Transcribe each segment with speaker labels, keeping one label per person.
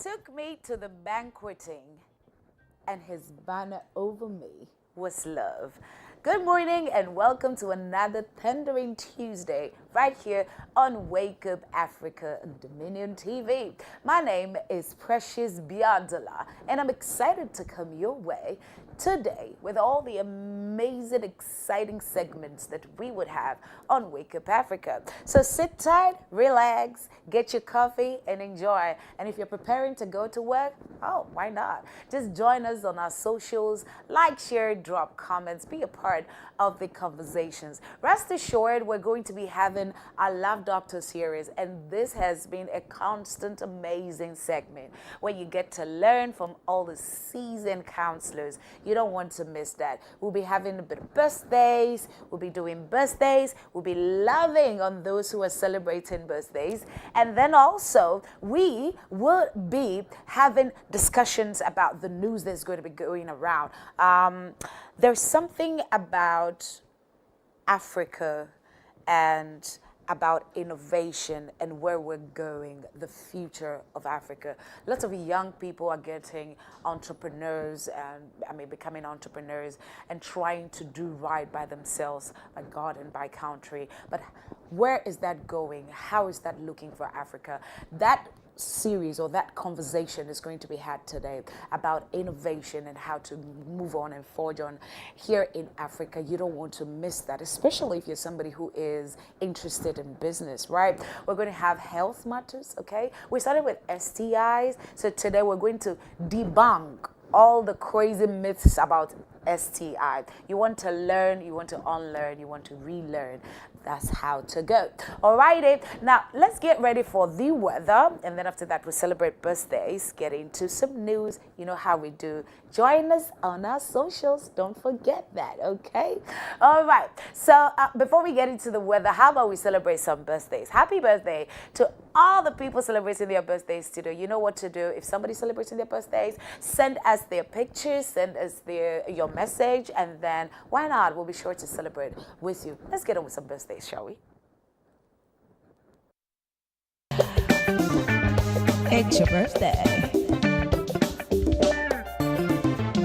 Speaker 1: took me to the banqueting, and his banner over me was love. Good morning and welcome to another Thundering Tuesday right here on Wake Up Africa Dominion TV. My name is Precious Biadola and I'm excited to come your way today with all the amazing, exciting segments that we would have on Wake Up Africa. So sit tight, relax, get your coffee and enjoy. And if you're preparing to go to work, oh, why not? Just join us on our socials, like, share, drop comments, be a part of the conversations. Rest assured, we're going to be having our Love Doctor series, and this has been a constant, amazing segment where you get to learn from all the seasoned counselors. You don't want to miss that. We'll be having a bit of birthdays, we'll be doing birthdays, we'll be loving on those who are celebrating birthdays, and then also we will be having discussions about the news that's going to be going around. There's something about Africa and about innovation and where we're going, the future of Africa. Lots of young people are getting entrepreneurs and becoming entrepreneurs and trying to do right by themselves, by God and by country. But where is that going? How is that looking for Africa? That series or that conversation is going to be had today about innovation and how to move on and forge on here in Africa. You don't want to miss that, especially if you're somebody who is interested in business, right? We're going to have health matters, okay? We started with STIs, so today we're going to debunk all the crazy myths about STI. You want to learn, you want to unlearn, you want to relearn. That's how to go. Alrighty, now let's get ready for the weather, and then after that we celebrate birthdays, get into some news. You know how we do. Join us on our socials. Don't forget that, okay? All right, so before we get into the weather, how about we celebrate some birthdays? Happy birthday to all the people celebrating their birthdays today. You know what to do. If somebody's celebrating their birthdays, send us their pictures, send us your message, and then why not? We'll be sure to celebrate with you. Let's get on with some birthdays, shall we?
Speaker 2: It's your birthday.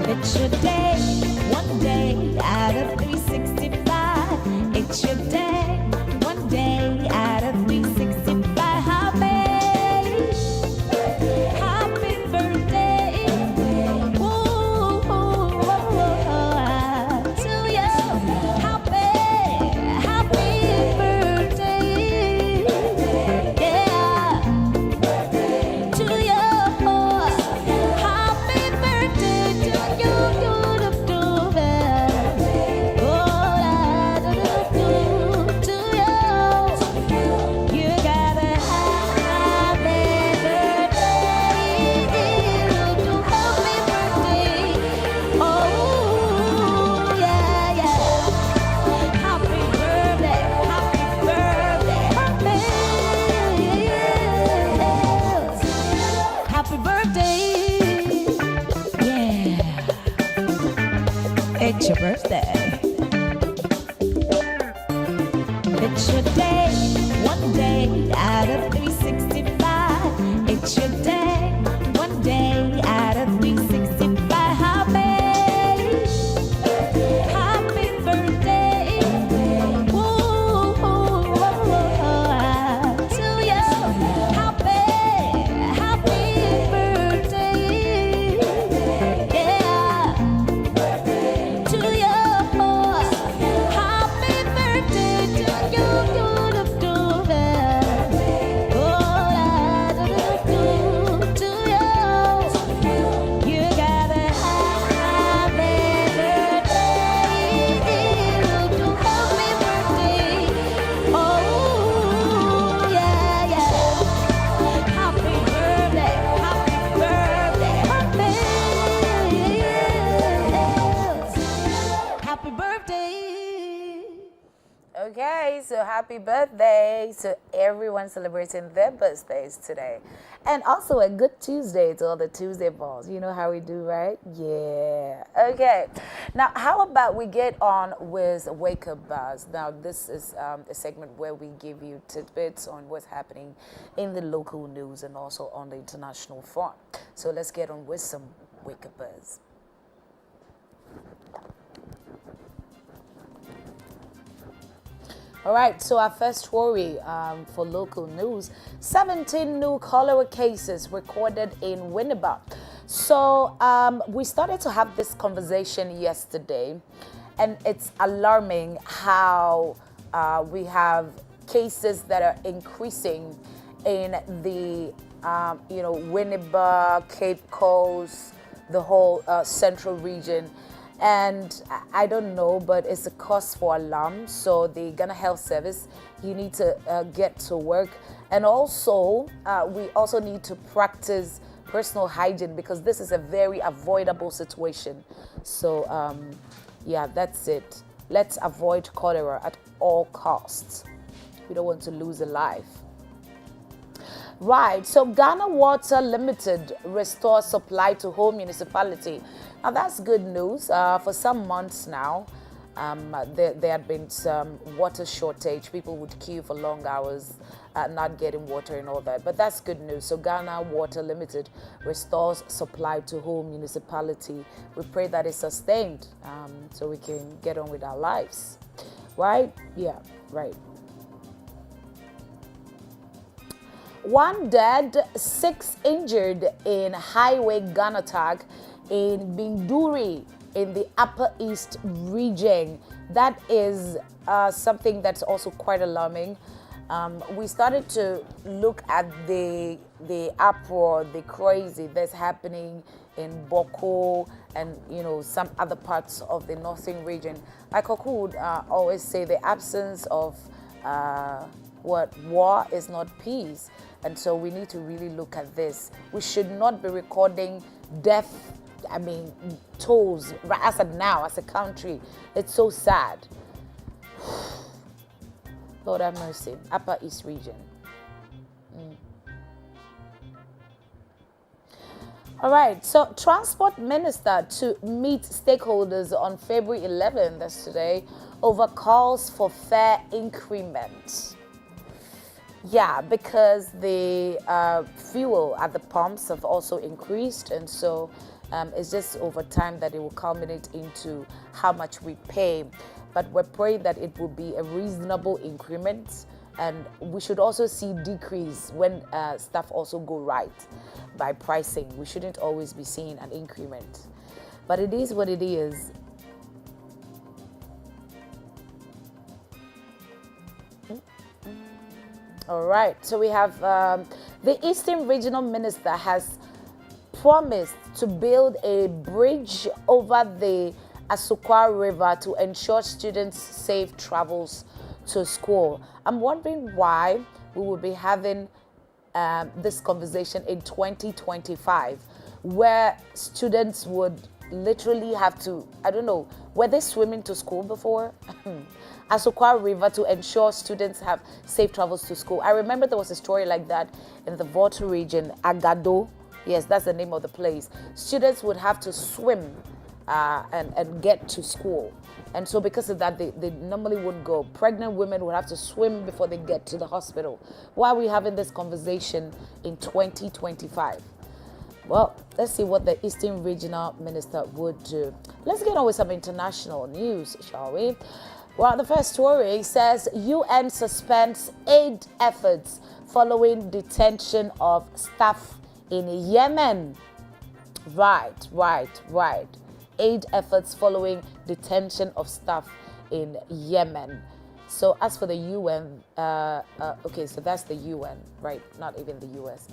Speaker 2: It's your day, one day out of 365. It's your day, one day out of 365. Happy birthday. Ooh, to you. Happy birthday. Yeah. To you. Happy birthday to you. Happy birthday. Yeah. It's your birthday. It's your day, one day out of 365. It's your day, one day out of 365. Happy birthday. Ooh, to you. Happy birthday. Yeah. To you. Happy birthday to you.
Speaker 1: Okay, so happy birthday to everyone celebrating their birthdays today. And also a good Tuesday to all the Tuesday balls. You know how we do, right? Yeah. Okay. Now, how about we get on with Wake Up Buzz? Now, this is a segment where we give you tidbits on what's happening in the local news and also on the international front. So let's get on with some Wake Up Buzz. All right, so our first story for local news, 17 new cholera cases recorded in Winneba. So we started to have this conversation yesterday, and it's alarming how we have cases that are increasing in the, Winneba, Cape Coast, the whole central region. And I don't know, but it's a cause for alarm. So the Ghana Health Service, you need to get to work. And also, we also need to practice personal hygiene because this is a very avoidable situation. So, yeah, that's it. Let's avoid cholera at all costs. We don't want to lose a life. Right, so Ghana Water Limited restores supply to whole municipality. Now that's good news. For some months now, there had been some water shortage. People would queue for long hours, not getting water and all that. But that's good news. So Ghana Water Limited restores supply to whole municipality. We pray that it's sustained so we can get on with our lives. Right? Yeah, right. 1 dead, 6 injured in highway gun attack in Binduri in the Upper East region. That is something that's also quite alarming. We started to look at the uproar, the crazy that's happening in Boko and some other parts of the northern region. Like Oku would always say, the absence of war is not peace. And so we need to really look at this. We should not be recording death, tolls, as of now, as a country. It's so sad. Lord have mercy. Upper East region. All right, so Transport Minister to meet stakeholders on February 11th, that's today, over calls for fare increment. Yeah, because the fuel at the pumps have also increased, and so it's just over time that it will culminate into how much we pay. But we're praying that it will be a reasonable increment, and we should also see decrease when stuff also go right by pricing. We shouldn't always be seeing an increment, but it is what it is. All right, so we have the Eastern Regional Minister has promised to build a bridge over the Asukwa River to ensure students' safe travels to school. I'm wondering why we will be having this conversation in 2025, where students would literally have to, I don't know, were they swimming to school before? Asukwa River to ensure students have safe travels to school. I remember there was a story like that in the Volta region, Agado. Yes, that's the name of the place. Students would have to swim and get to school. And so because of that, they normally wouldn't go. Pregnant women would have to swim before they get to the hospital. Why are we having this conversation in 2025? Well, let's see what the Eastern Regional Minister would do. Let's get on with some international news, shall we? Well, the first story says UN suspends aid efforts following detention of staff in Yemen. Right. Aid efforts following detention of staff in Yemen. So as for the UN, okay, so that's the UN, right? Not even the US.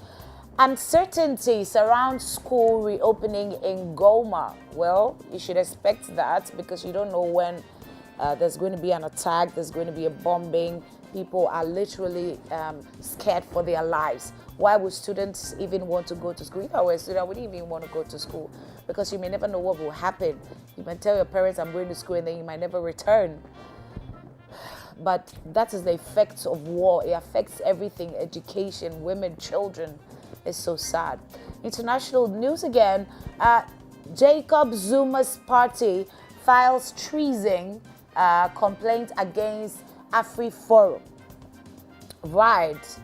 Speaker 1: Uncertainty surrounds school reopening in Goma. Well, you should expect that because you don't know when there's going to be an attack, there's going to be a bombing. People are literally scared for their lives. Why would students even want to go to school? If I were a student, I wouldn't even want to go to school because you may never know what will happen. You might tell your parents, I'm going to school, and then you might never return. But that is the effects of war. It affects everything: education, women, children. It's so sad. International news again. Jacob Zuma's party files treason complaint against AfriForum. Right.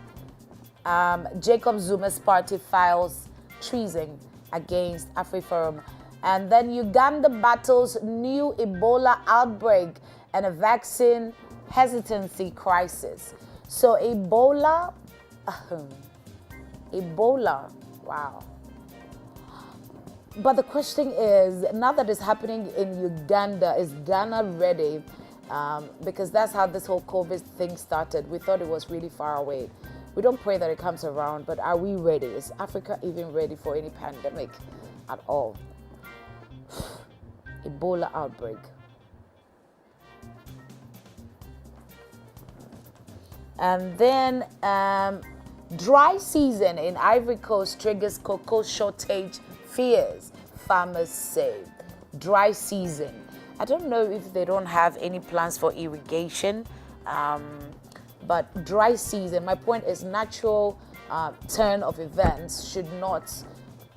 Speaker 1: Jacob Zuma's party files treason against AfriForum. And then Uganda battles new Ebola outbreak and a vaccine hesitancy crisis. So Ebola, wow. But the question is, now that it's happening in Uganda, is Ghana ready? Because that's how this whole COVID thing started. We thought it was really far away. We don't pray that it comes around, but are we ready? Is Africa even ready for any pandemic at all? Ebola outbreak. And then dry season in Ivory Coast triggers cocoa shortage fears, farmers say. Dry season. I don't know if they don't have any plans for irrigation, but dry season, my point is natural turn of events should not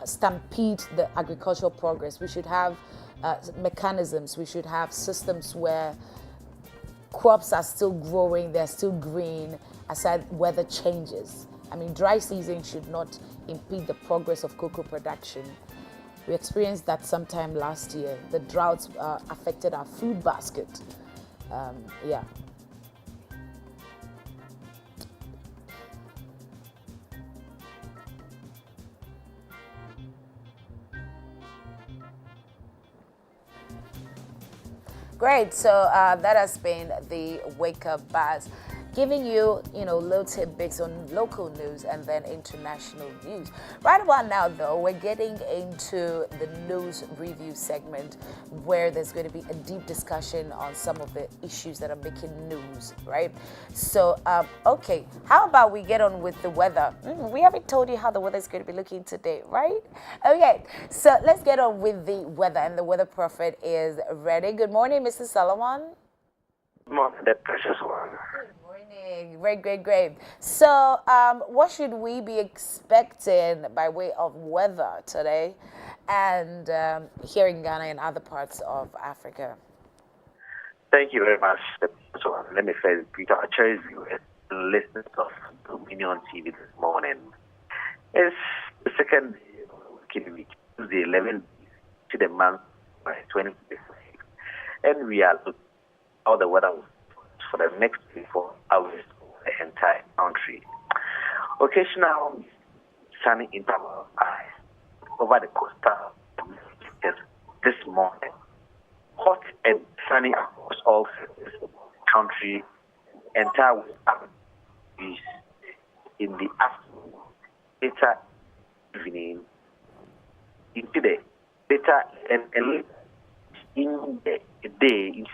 Speaker 1: stampede the agricultural progress. We should have mechanisms, we should have systems where crops are still growing, they're still green, aside weather changes. I mean, dry season should not impede the progress of cocoa production. We experienced that sometime last year. The droughts affected our food basket. Yeah. Great. So that has been the Wake Up Buzz, giving you, little tidbits on local news and then international news. Right about now, though, we're getting into the news review segment where there's going to be a deep discussion on some of the issues that are making news, right? So, okay, how about we get on with the weather? We haven't told you how the weather is going to be looking today, right? Okay, so let's get on with the weather, and the weather prophet is ready. Good morning, Mr. Solomon.
Speaker 3: Good morning, the precious one.
Speaker 1: Great. So, what should we be expecting by way of weather today and here in Ghana and other parts of Africa?
Speaker 3: Thank you very much. So, let me first greet our cherished viewers and listeners of Dominion TV this morning. It's the second working week, Tuesday 11th to the month by 2025, and we are looking at how the weather will for the next 24 hours for the entire country. Occasional sunny interval over the coastal this morning. Hot and sunny across all sectors of the country. Entire West Africa in the afternoon, later evening, into the later and late in the day,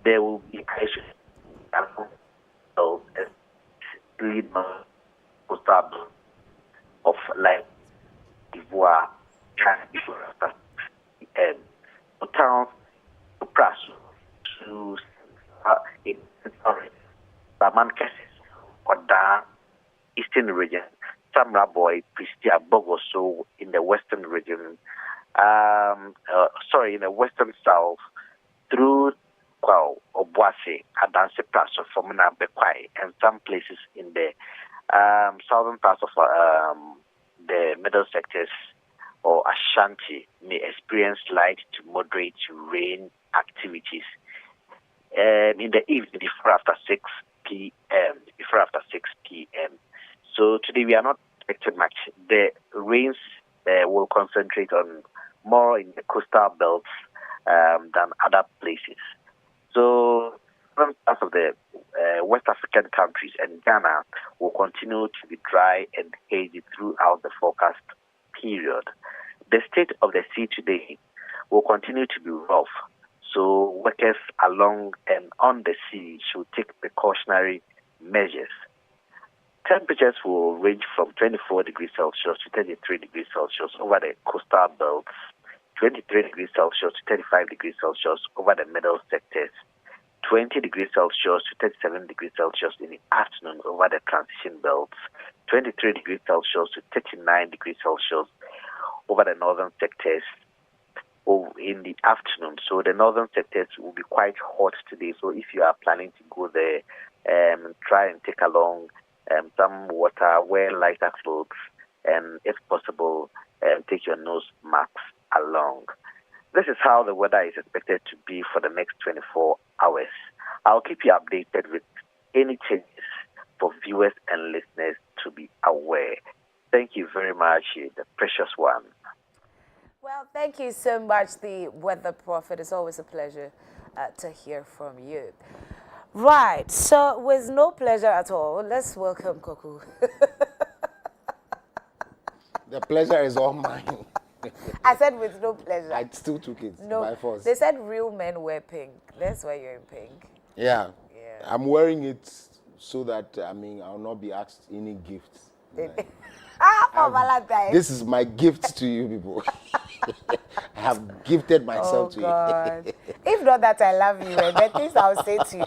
Speaker 3: there will be isolation as lead coastal of like Ivoire, Ghana, and towns to Praso, to Baman or the eastern region, Samra Boy, Pristia Bogoso in the western region, in the western south, through Obuasi, Adanse Praso, Fomina Bekwai, and some places in the southern parts of the middle sectors or Ashanti may experience light to moderate rain activities in the evening before after 6 p.m. So today we are not expecting much. The rains will concentrate on more in the coastal belts than other places. So some parts of the West African countries and Ghana will continue to be dry and hazy throughout the forecast period. The state of the sea today will continue to be rough, so workers along and on the sea should take precautionary measures. Temperatures will range from 24 degrees Celsius to 33 degrees Celsius over the coastal belts, 23 degrees Celsius to 35 degrees Celsius over the middle sectors, 20 degrees Celsius to 37 degrees Celsius in the afternoon over the transition belts, 23 degrees Celsius to 39 degrees Celsius over the northern sectors in the afternoon. So the northern sectors will be quite hot today. So if you are planning to go there, try and take along some water, wear lighter clothes, and if possible, take your nose masks along. This is how the weather is expected to be for the next 24 hours. I'll keep you updated with any changes for viewers and listeners to be aware. Thank you very much, the precious one.
Speaker 1: Well, thank you so much, the Weather Prophet. It's always a pleasure to hear from you. Right, so with no pleasure at all, let's welcome Koku.
Speaker 4: The pleasure is all mine.
Speaker 1: I said with no pleasure.
Speaker 4: I still took it
Speaker 1: No,
Speaker 4: by force.
Speaker 1: they said real men wear pink. That's why you're in pink.
Speaker 4: Yeah.
Speaker 1: Yeah.
Speaker 4: I'm wearing it so that, I'll not be asked any gifts.
Speaker 1: For Valentine's.
Speaker 4: This is my gift to you people. I have gifted myself to
Speaker 1: God. If not that I love you, and the things I'll say to you.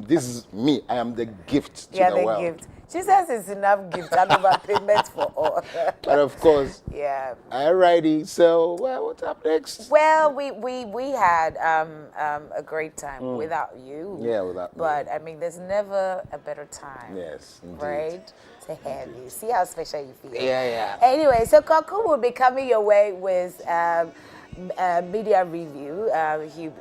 Speaker 4: This is me. I am the gift to
Speaker 1: Yeah,
Speaker 4: the
Speaker 1: the
Speaker 4: world.
Speaker 1: gift. She says it's enough gift and overpayment for all.
Speaker 4: But of course,
Speaker 1: Yeah.
Speaker 4: alrighty. So, what's up next?
Speaker 1: Well, we had a great time without you.
Speaker 4: Yeah, without me.
Speaker 1: But I mean, there's never a better time.
Speaker 4: Yes, indeed.
Speaker 1: Right? To have you. See how special you feel.
Speaker 4: Yeah.
Speaker 1: Anyway, so Koku will be coming your way with media review.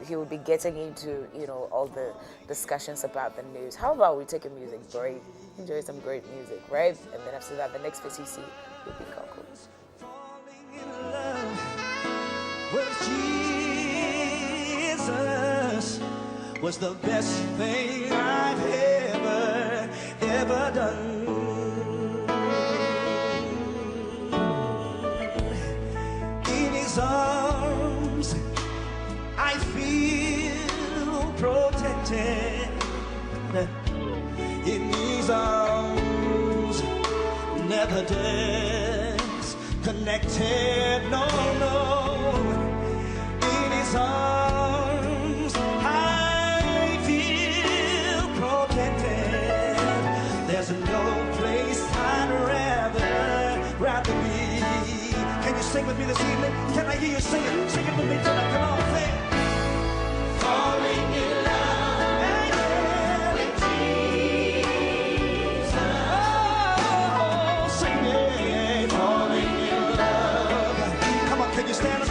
Speaker 1: He will be getting into all the discussions about the news. How about we take a music break, enjoy some great music, right? And then after that, the next VCC will be Koku.
Speaker 5: Falling in love with Jesus was the best thing I've ever done. In his arms, I feel protected. In his arms, never disconnected. No. In his arms, I feel protected. There's no place I'd rather be. Can you sing with me this evening? Can I hear you sing it? Sing it with me tonight. Come on, sing. Falling in love with Jesus. Oh, sing it. Falling in love. Come on, can you stand up?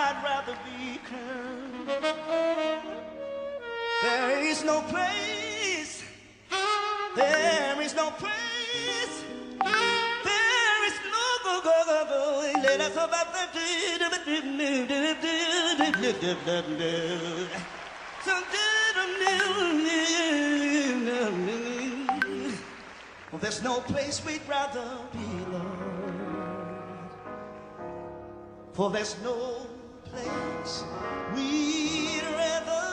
Speaker 5: I'd rather be curved. There is no place. There is no place. There is no let us about well, there's no place we'd rather be, Lord. For there's no place we'd rather.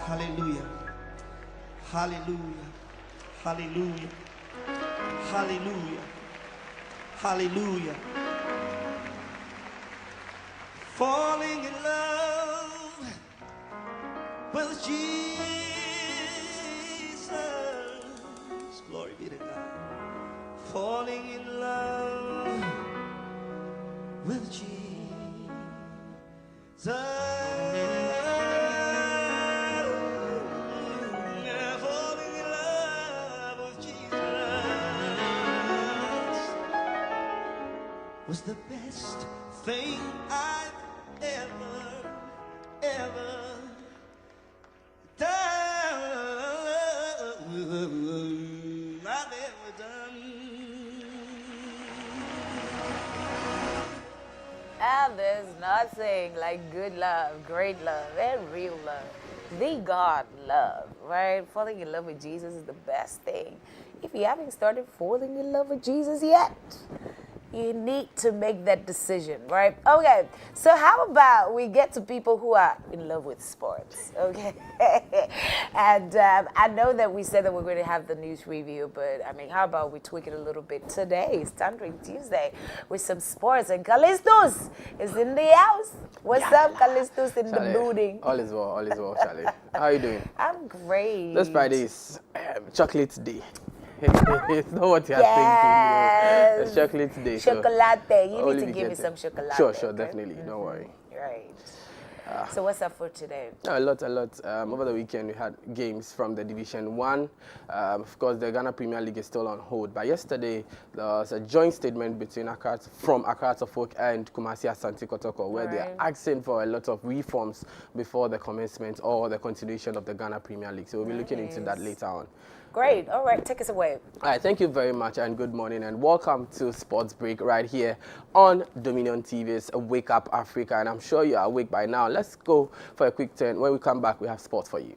Speaker 5: Hallelujah. Hallelujah. Hallelujah. Hallelujah. Hallelujah. Falling in love with Jesus. Glory be to God. Falling in love with Jesus. Was the best thing I've ever done. I've ever done.
Speaker 1: And there's nothing like good love, great love, and real love. The God love, right? Falling in love with Jesus is the best thing. If you haven't started falling in love with Jesus yet, you need to make that decision, right? Okay, so how about we get to people who are in love with sports, okay? And I know that we said that we're going to have the news review, but I mean, how about we tweak it a little bit today, Standard Tuesday, with some sports. And Callistus is in the house. What's up, Callistus, in
Speaker 6: Charlie,
Speaker 1: the building?
Speaker 6: all is well, Charlie. How are you doing?
Speaker 1: I'm great.
Speaker 6: This Friday is chocolate day. It's not what you're
Speaker 1: Yes.
Speaker 6: thinking. It's chocolate day.
Speaker 1: Chocolate. You
Speaker 6: only
Speaker 1: need to
Speaker 6: we
Speaker 1: give me
Speaker 6: get
Speaker 1: some
Speaker 6: it.
Speaker 1: chocolate.
Speaker 6: Sure,
Speaker 1: okay?
Speaker 6: definitely. Don't worry.
Speaker 1: Right. So what's up for today?
Speaker 6: No, a lot. Over the weekend, we had games from the Division 1. Of course, the Ghana Premier League is still on hold. But yesterday, there was a joint statement between Accra Folk and Kumasi Asante Kotoko, where they are asking for a lot of reforms before the commencement or the continuation of the Ghana Premier League. So we'll be looking into that later on.
Speaker 1: Great. All right, take us away.
Speaker 6: All right, thank you very much and good morning and welcome to Sports Break right here on Dominion TV's Wake Up Africa. And I'm sure you are awake by now. Let's go for a quick turn. When we come back, we have sports for you.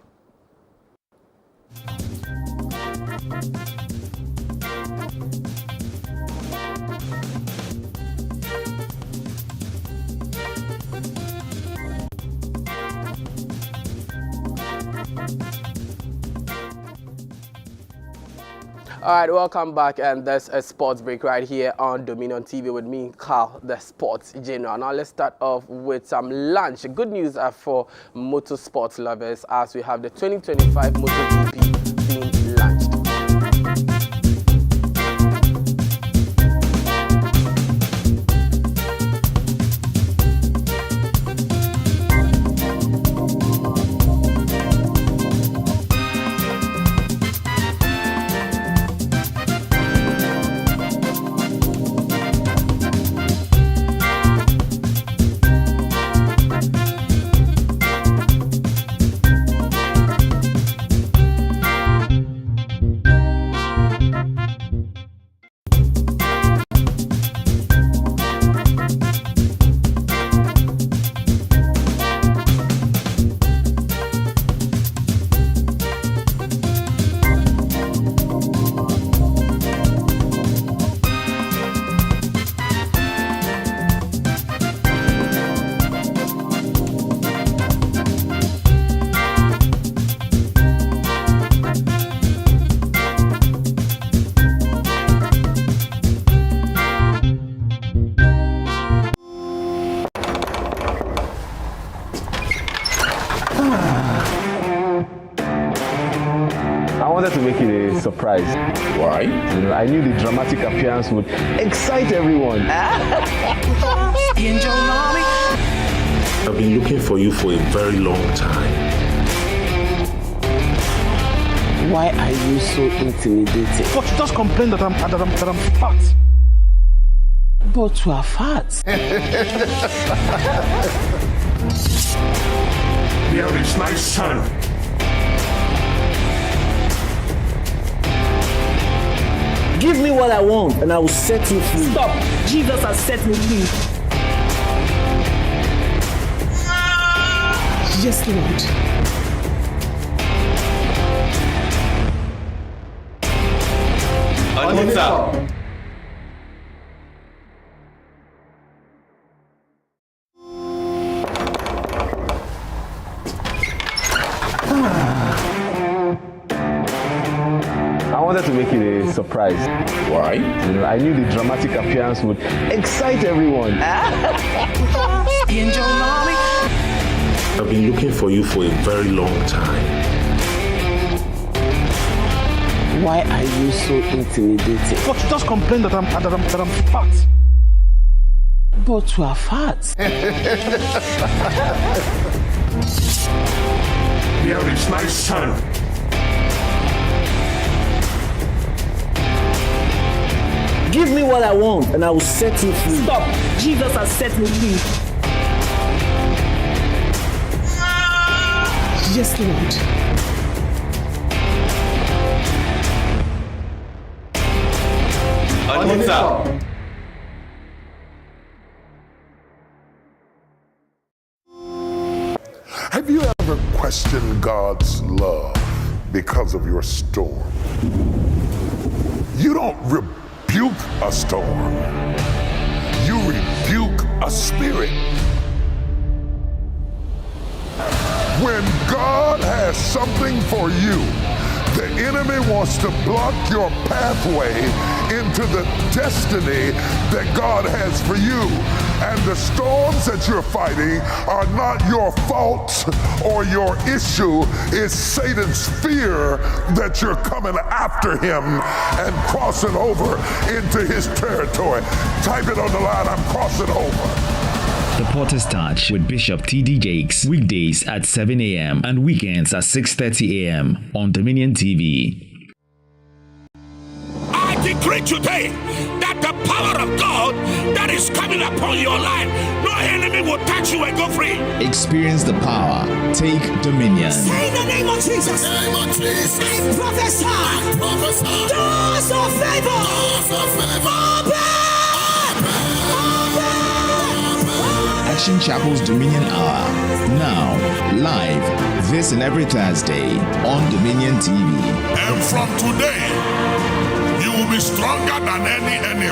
Speaker 6: All right, welcome back, and there's a sports break right here on Dominion TV with me, Carl, the sports general. Now let's start off with some lunch. Good news for motorsports lovers as we have the 2025 MotoGP being launched.
Speaker 7: I wanted to make it a surprise.
Speaker 4: Why?
Speaker 7: I knew the dramatic appearance would excite everyone.
Speaker 8: I've been looking for you for a very long time.
Speaker 7: Why are you so intimidating?
Speaker 9: But you just complain that I'm fat.
Speaker 7: But you are fat.
Speaker 8: Here is my son.
Speaker 7: Give me what I want and I will set you free.
Speaker 9: Stop! Jesus has set me free.
Speaker 7: Yes, Lord. I wanted to make it a surprise.
Speaker 4: Why?
Speaker 7: I knew the dramatic appearance would excite everyone.
Speaker 8: I've been looking for you for a very long time.
Speaker 7: Why are you so intimidating?
Speaker 9: But you just complain that I'm fat.
Speaker 7: But you are fat.
Speaker 8: Here is my son.
Speaker 7: Give me what I want and I will set you free.
Speaker 9: Stop! Jesus has set me free.
Speaker 7: Yes, Lord.
Speaker 10: Have you ever questioned God's love because of your storm? You don't rebuke a storm. You rebuke a spirit. When God has something for you, the enemy wants to block your pathway into the destiny that God has for you. And the storms that you're fighting are not your fault or your issue. It's Satan's fear that you're coming after him and crossing over into his territory. Type it on the line, I'm crossing over.
Speaker 11: The Potter's Touch with Bishop T.D. Jakes, weekdays at 7 a.m. and weekends at 6:30 a.m. on Dominion TV.
Speaker 8: I decree today that the power of God that is coming upon your life, no enemy will touch you and go free.
Speaker 11: Experience the power. Take dominion.
Speaker 2: Say in the name of Jesus.
Speaker 10: In the name of Jesus.
Speaker 2: I prophesy. Doors of favor. Open.
Speaker 11: Action Chapel's Dominion Hour. Now, live, this and every Thursday on Dominion TV.
Speaker 8: And from today, you will be stronger than any enemy.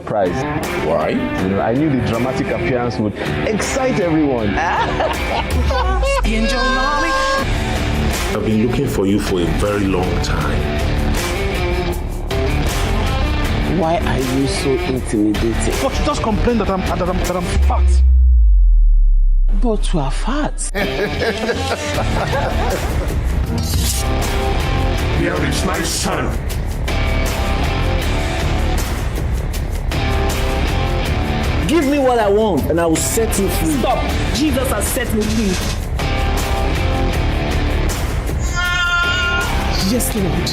Speaker 7: surprise.
Speaker 4: Why?
Speaker 7: You know, I knew the dramatic appearance would excite everyone.
Speaker 8: I've been looking for you for a very long time.
Speaker 7: Why are you so intimidating?
Speaker 9: But you just complain that I'm fat.
Speaker 7: But you are fat.
Speaker 8: Here is my son.
Speaker 7: Give me what I want and I will set you free.
Speaker 9: Stop. Jesus has set me free.
Speaker 7: Yes, Lord.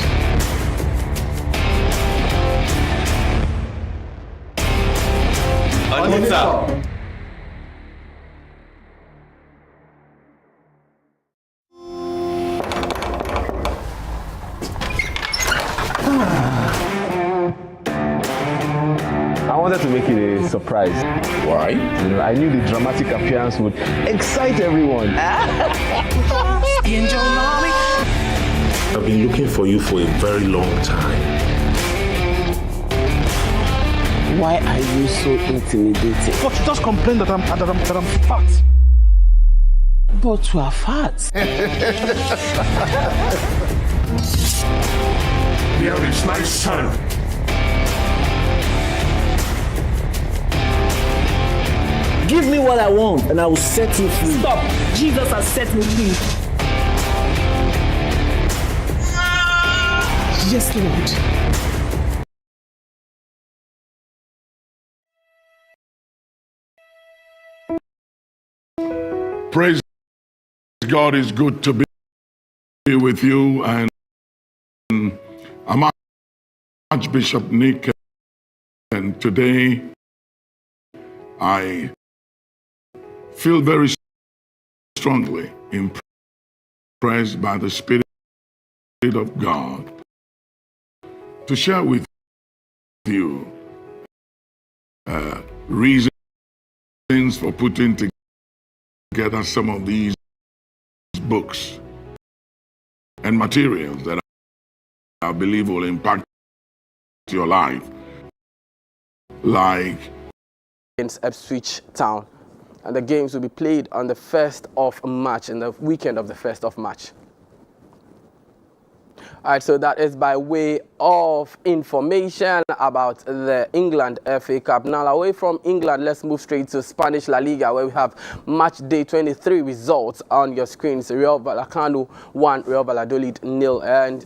Speaker 7: I wanted to make it a surprise.
Speaker 4: Why?
Speaker 7: You know, I knew the dramatic appearance would excite everyone.
Speaker 8: I've been looking for you for a very long time.
Speaker 7: Why are you so intimidating?
Speaker 9: But you just complain that I'm fat.
Speaker 7: But you are fat.
Speaker 8: Here is my son.
Speaker 7: Give me what I want and I will set you free.
Speaker 9: Stop. Jesus has set me free.
Speaker 7: Yes, Lord.
Speaker 10: Praise God, is good to be with you, and I'm Archbishop Nick, and today I feel very strongly impressed by the Spirit of God to share with you reasons for putting together some of these books and materials that I believe will impact your life, like
Speaker 6: Against Ipswich Town, and the games will be played on the 1st of March, in the weekend of the 1st of March. All right, so that is by way of information about the England FA Cup. Now, away from England, let's move straight to Spanish La Liga, where we have match day 23 results on your screens. Real Vallecano 1, Real Valladolid 0. And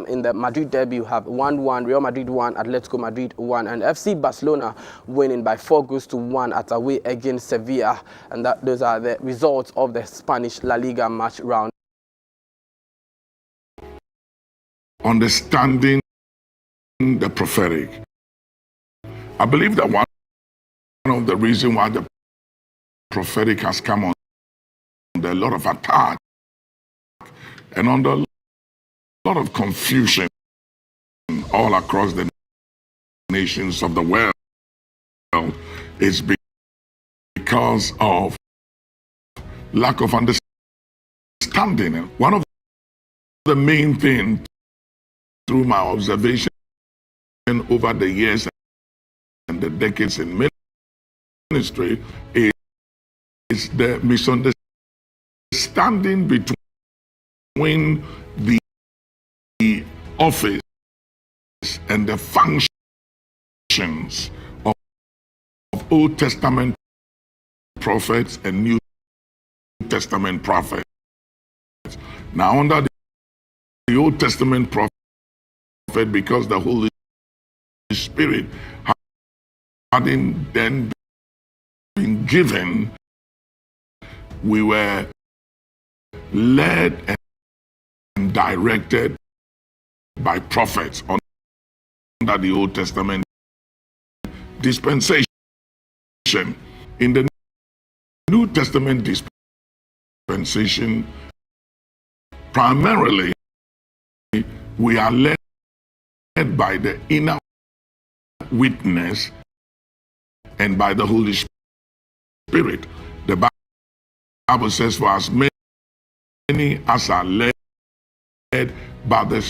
Speaker 6: in the Madrid derby, you have 1-1, Real Madrid 1, Atletico Madrid 1. And FC Barcelona winning by 4-1 at away against Sevilla. And those are the results of the Spanish La Liga match round.
Speaker 10: Understanding the prophetic. I believe that one of the reasons why the prophetic has come under a lot of attack and under a lot of confusion all across the nations of the world is because of lack of understanding. One of the main things through my observation over the years and the decades in ministry is the misunderstanding between the office and the functions of Old Testament prophets and New Testament prophets. Now, under the Old Testament prophet, because the Holy Spirit hadn't then been given, we were led and directed by prophets under the Old Testament dispensation. In the New Testament dispensation, primarily we are led by the inner witness and by the Holy Spirit. The Bible says, for as many as are led by the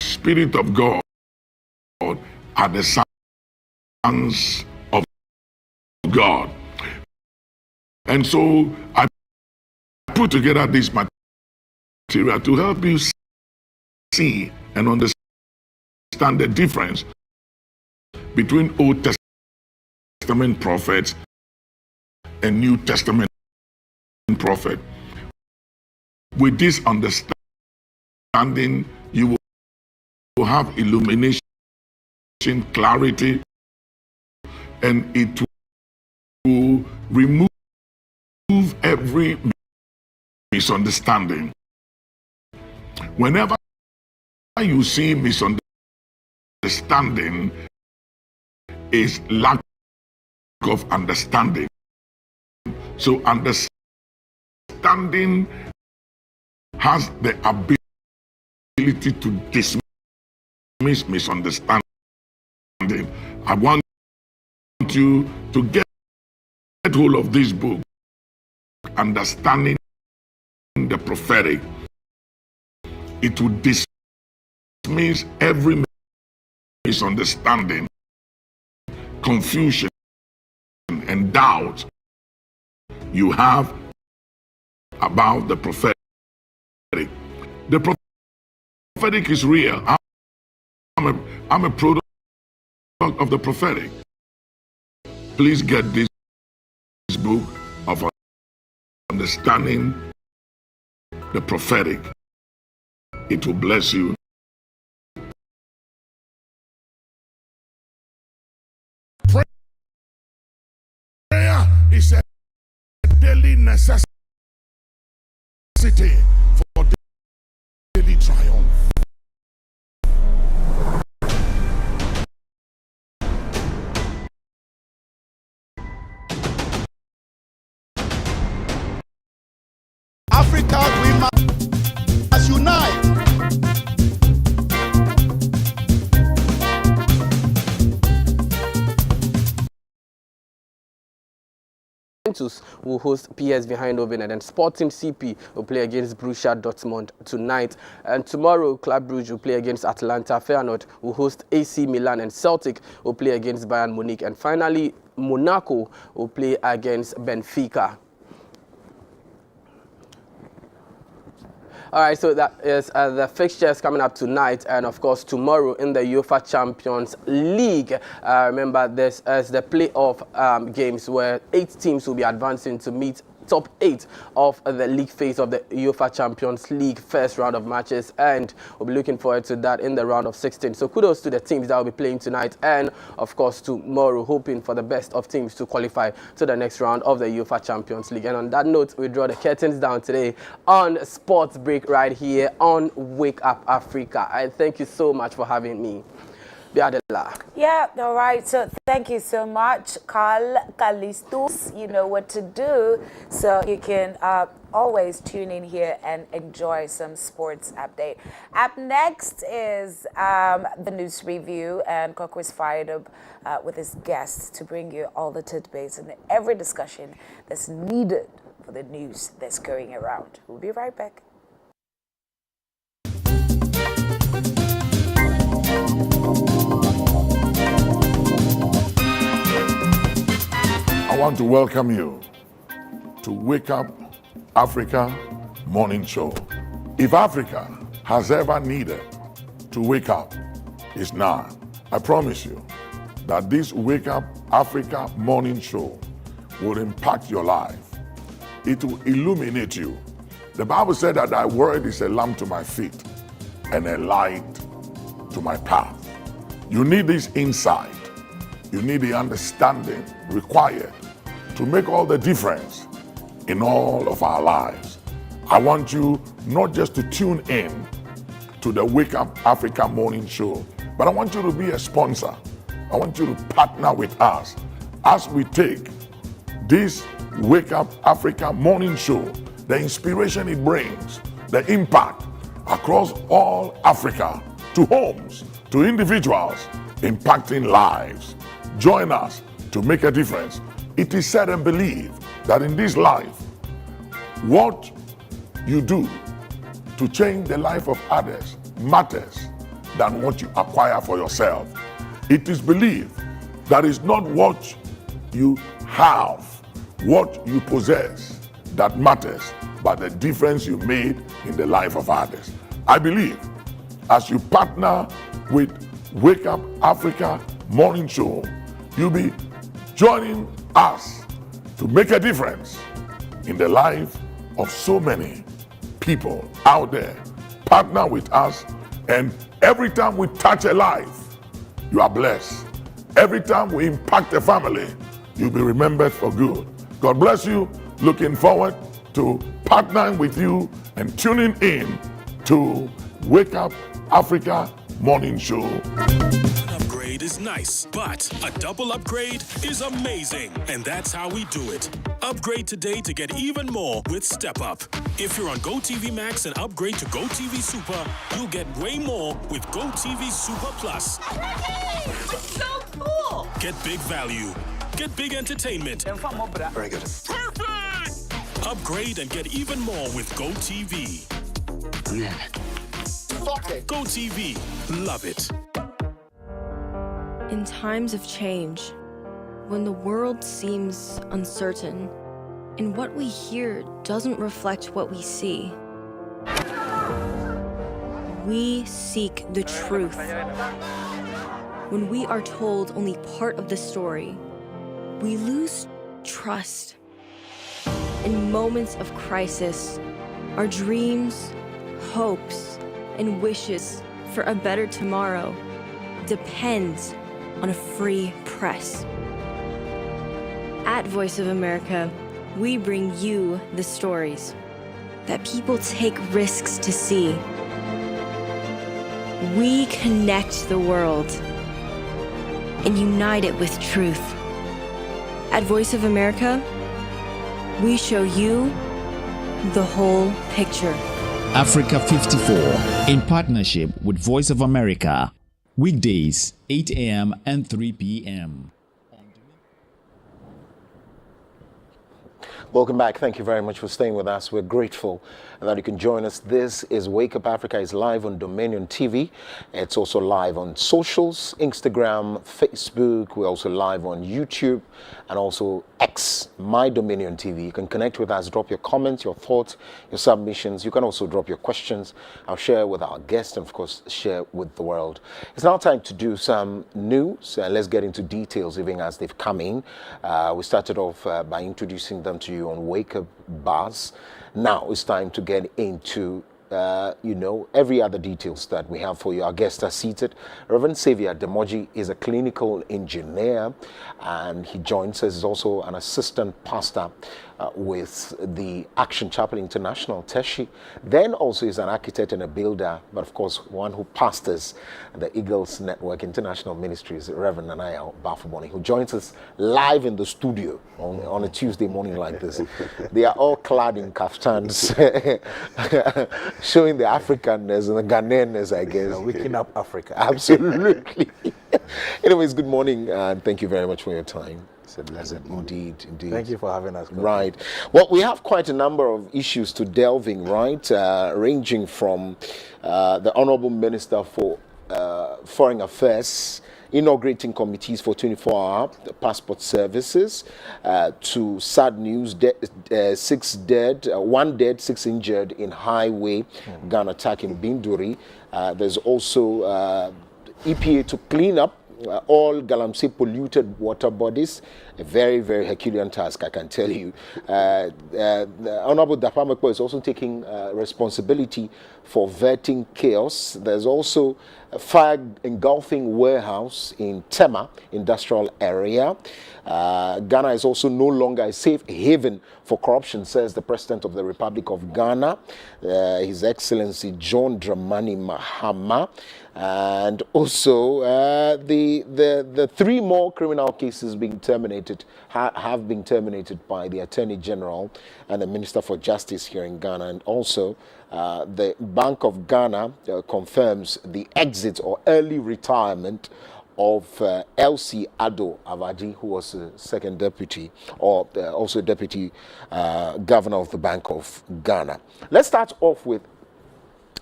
Speaker 10: Spirit of God are the sons plans of God. And so I put together this material to help you see and understand the difference between Old Testament prophets and New Testament prophet. With this understanding, you will have illumination, clarity, and it will remove every misunderstanding. Whenever you see misunderstanding, is lack of understanding. So understanding has the ability to dismiss misunderstanding. I want you to get hold of this book, Understanding the Prophetic. It will dismiss every misunderstanding, confusion, and doubt you have about the prophetic. The prophetic is real. I'm a product of the prophetic. Please get this book of Understanding the Prophetic. It will bless you. Prayer is a daily necessity for daily triumph.
Speaker 12: Africa, we must unite.
Speaker 6: Juventus will host PSV Eindhoven, and then Sporting CP will play against Borussia Dortmund tonight. And tomorrow, Club Brugge will play against Atalanta. Feyenoord will host AC Milan, and Celtic will play against Bayern Munich. And finally, Monaco will play against Benfica. All right, so that is the fixtures coming up tonight, and of course tomorrow in the UEFA Champions League. Remember, this is the playoff games where 8 teams will be advancing to meet top 8 of the league phase of the UEFA Champions League first round of matches, and we'll be looking forward to that in the round of 16. So kudos to the teams that will be playing tonight, and of course tomorrow, hoping for the best of teams to qualify to the next round of the UEFA Champions League. And on that note, we draw the curtains down today on Sports Break right here on Wake Up Africa. I thank you so much for having me.
Speaker 1: Yeah, all right. So thank you so much, Carl Kalistus. You know what to do. So you can always tune in here and enjoy some sports update. Up next is the news review, and Coco is fired up with his guests to bring you all the tidbits and every discussion that's needed for the news that's going around. We'll be right back.
Speaker 10: I want to welcome you to Wake Up Africa Morning Show. If Africa has ever needed to wake up, it's now. I promise you that this Wake Up Africa Morning Show will impact your life. It will illuminate you. The Bible said that thy word is a lamp to my feet and a light to my path. You need this insight. You need the understanding required to make all the difference in all of our lives. I want you not just to tune in to the Wake Up Africa Morning Show, but I want you to be a sponsor. I want you to partner with us as we take this Wake Up Africa Morning Show, the inspiration it brings, the impact across all Africa, to homes, to individuals, impacting lives. Join us to make a difference. It is said and believed that in this life, what you do to change the life of others matters than what you acquire for yourself. It is believed That is not what you have, what you possess that matters, but the difference you made in the life of others. I believe as you partner with Wake Up Africa Morning Show, you'll be joining us to make a difference in the life of so many people out there. Partner with us, and every time we touch a life, you are blessed. Every time we impact a family, you'll be remembered for good. God bless you. Looking forward to partnering with you and tuning in to Wake Up Africa Morning Show.
Speaker 8: An upgrade is nice, but a double upgrade is amazing. And that's how we do it. Upgrade today to get even more with Step Up. If you're on GOtv Max and upgrade to GOtv Super, you'll get way more with GOtv Super Plus.
Speaker 2: It's so cool!
Speaker 8: Get big value. Get big entertainment.
Speaker 12: Very good.
Speaker 8: Perfect! Upgrade and get even more with GOtv. GOtv. Love it.
Speaker 13: In times of change, when the world seems uncertain, and what we hear doesn't reflect what we see, we seek the truth. When we are told only part of the story, we lose trust. In moments of crisis, our dreams, hopes, and wishes for a better tomorrow depends on a free press. At Voice of America, we bring you the stories that people take risks to see. We connect the world and unite it with truth. At Voice of America, we show you the whole picture.
Speaker 11: Africa 54, in partnership with Voice of America. Weekdays, 8 a.m. and 3 p.m.
Speaker 4: Welcome back. Thank you very much for staying with us. We're grateful that you can join us. This is Wake Up Africa. It's live on Dominion TV. It's also live on socials, Instagram, Facebook. We're also live on YouTube and also X, My Dominion TV. You can connect with us, drop your comments, your thoughts, your submissions. You can also drop your questions. I'll share with our guests and, of course, share with the world. It's now time to do some news. Let's get into details even as they've come in. We started off by introducing them to you on Wake Up Bars. Now it's time to get into every other details that we have for you. Our guests are seated. Reverend Xavier Demoji is a clinical engineer, and he joins us. He's also an assistant pastor with the Action Chapel International, Teshi. Then also is an architect and a builder, but of course one who pastors the Eagles Network International Ministries, Reverend Nanaya Bafuboni, who joins us live in the studio on a Tuesday morning like this. They are all clad in kaftans, showing the Africanness and the Ghanaianness, I guess.
Speaker 14: Waking up Africa.
Speaker 4: Absolutely. Anyways, good morning, and thank you very much for your time.
Speaker 14: It's a blessed
Speaker 4: Indeed.
Speaker 14: Thank you for having us.
Speaker 4: Right. Well, we have quite a number of issues to delve in, right? Ranging from the Honorable Minister for Foreign Affairs inaugurating committees for 24-hour passport services, to sad news, 6 dead, 1 dead, 6 injured in highway gun attack in Binduri. There's also EPA to clean up all Galamsey polluted water bodies. A very, very Herculean task, I can tell you. The Honorable Dapamekpo is also taking responsibility for vetting chaos. There's also a fire engulfing warehouse in Tema industrial area. Ghana is also no longer a safe haven for corruption, says the President of the Republic of Ghana, His Excellency John Dramani Mahama. And also the 3 more criminal cases being terminated have been terminated by the Attorney General and the Minister for Justice here in Ghana. And also the Bank of Ghana confirms the exit or early retirement of LC Ado Avadi, who was the second deputy, or also deputy governor of the Bank of Ghana. Let's start off with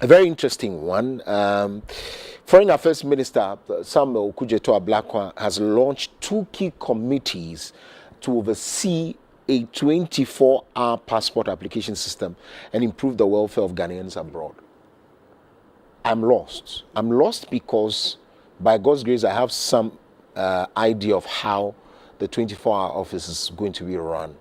Speaker 4: a very interesting one. Foreign Affairs Minister Samuel Okudzeto-Ablakwa has launched 2 key committees to oversee a 24-hour passport application system and improve the welfare of Ghanaians abroad. I'm lost. I'm lost because, by God's grace, I have some idea of how the 24-hour office is going to be run.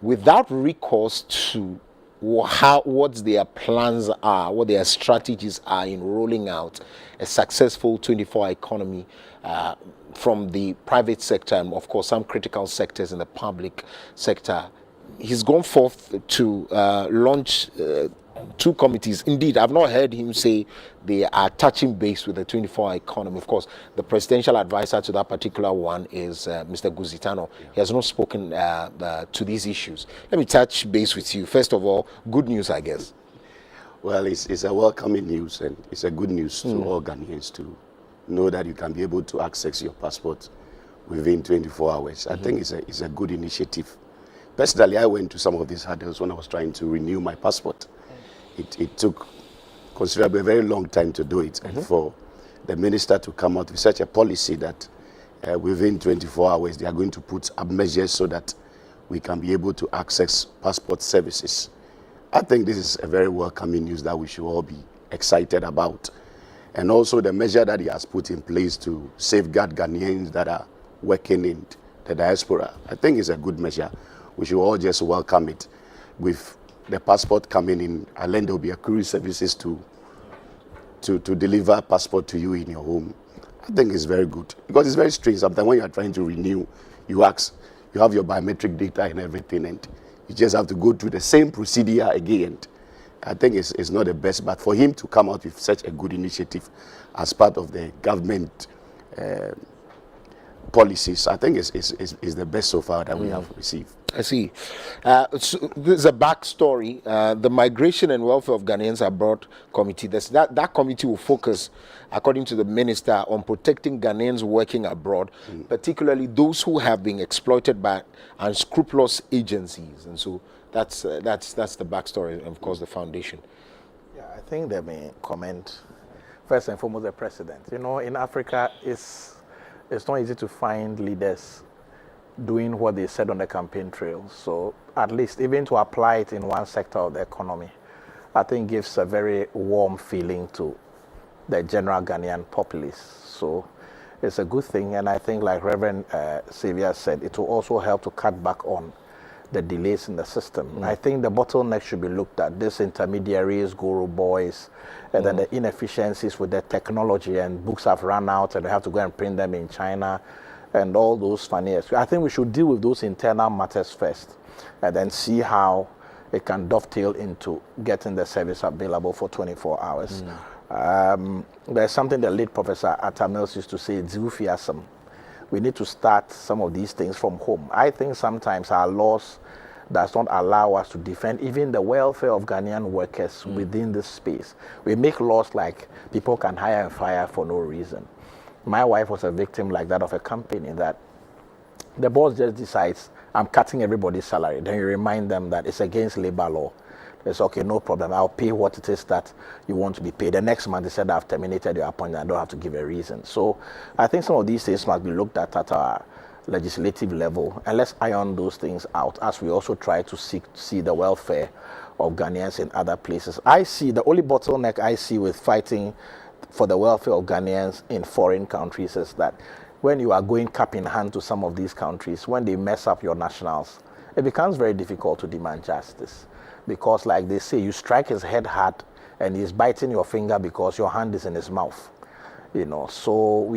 Speaker 4: Without recourse to what their plans are, what their strategies are in rolling out a successful 24-hour economy from the private sector and, of course, some critical sectors in the public sector. He's gone forth to launch 2 committees. Indeed, I've not heard him say they are touching base with the 24-hour economy. Of course, the presidential advisor to that particular one is Mr. Guzitano. He has not spoken to these issues. Let me touch base with you. First of all, good news, I guess.
Speaker 14: Well, it's a welcoming news, and it's a good news to all Ghanaians to know that you can be able to access your passport within 24 hours. I think it's a good initiative. Personally, I went to some of these hurdles when I was trying to renew my passport. It took considerably a very long time to do it, and for the minister to come out with such a policy that within 24 hours they are going to put up measures so that we can be able to access passport services. I think this is a very welcoming news that we should all be excited about. And also the measure that he has put in place to safeguard Ghanaians that are working in the diaspora, I think is a good measure. We should all just welcome it. With the passport coming in, and then there will be a courier services to deliver passport to you in your home. I think it's very good, because it's very strange. Sometimes when you are trying to renew, you ask, you have your biometric data and everything, and you just have to go through the same procedure again. I think it's not the best, but for him to come out with such a good initiative as part of the government policies, I think is the best so far that we have received.
Speaker 4: I see. So there's a backstory. The Migration and Welfare of Ghanaians Abroad Committee, that committee will focus, according to the minister, on protecting Ghanaians working abroad, particularly those who have been exploited by unscrupulous agencies. And so that's the backstory, and of course the foundation.
Speaker 15: Yeah, I think they may comment, first and foremost, the president. You know, in Africa, it's not easy to find leaders doing what they said on the campaign trail. So at least even to apply it in one sector of the economy, I think gives a very warm feeling to the general Ghanaian populace. So it's a good thing, and I think, like Reverend Xavier said, it will also help to cut back on the delays in the system. I think the bottleneck should be looked at. These intermediaries, guru boys, and then the inefficiencies with the technology, and books have run out and they have to go and print them in China, and all those funny. I think we should deal with those internal matters first, and then see how it can dovetail into getting the service available for 24 hours. There's something the late Professor Atta Mills used to say, Zufiasm. We need to start some of these things from home. I think sometimes our laws does not allow us to defend even the welfare of Ghanaian workers within this space. We make laws like people can hire and fire for no reason. My wife was a victim like that of a company that the boss just decides, I'm cutting everybody's salary. Then you remind them that it's against labor law. It's okay, no problem. I'll pay what it is that you want to be paid. The next month they said, I've terminated your appointment. I don't have to give a reason. So I think some of these things must be looked at our legislative level, and let's iron those things out as we also try to see the welfare of Ghanaians in other places. I see the only bottleneck I see with fighting for the welfare of Ghanaians in foreign countries is that when you are going cap in hand to some of these countries, when they mess up your nationals, it becomes very difficult to demand justice. Because like they say, you strike his head hard and he's biting your finger because your hand is in his mouth. You know, so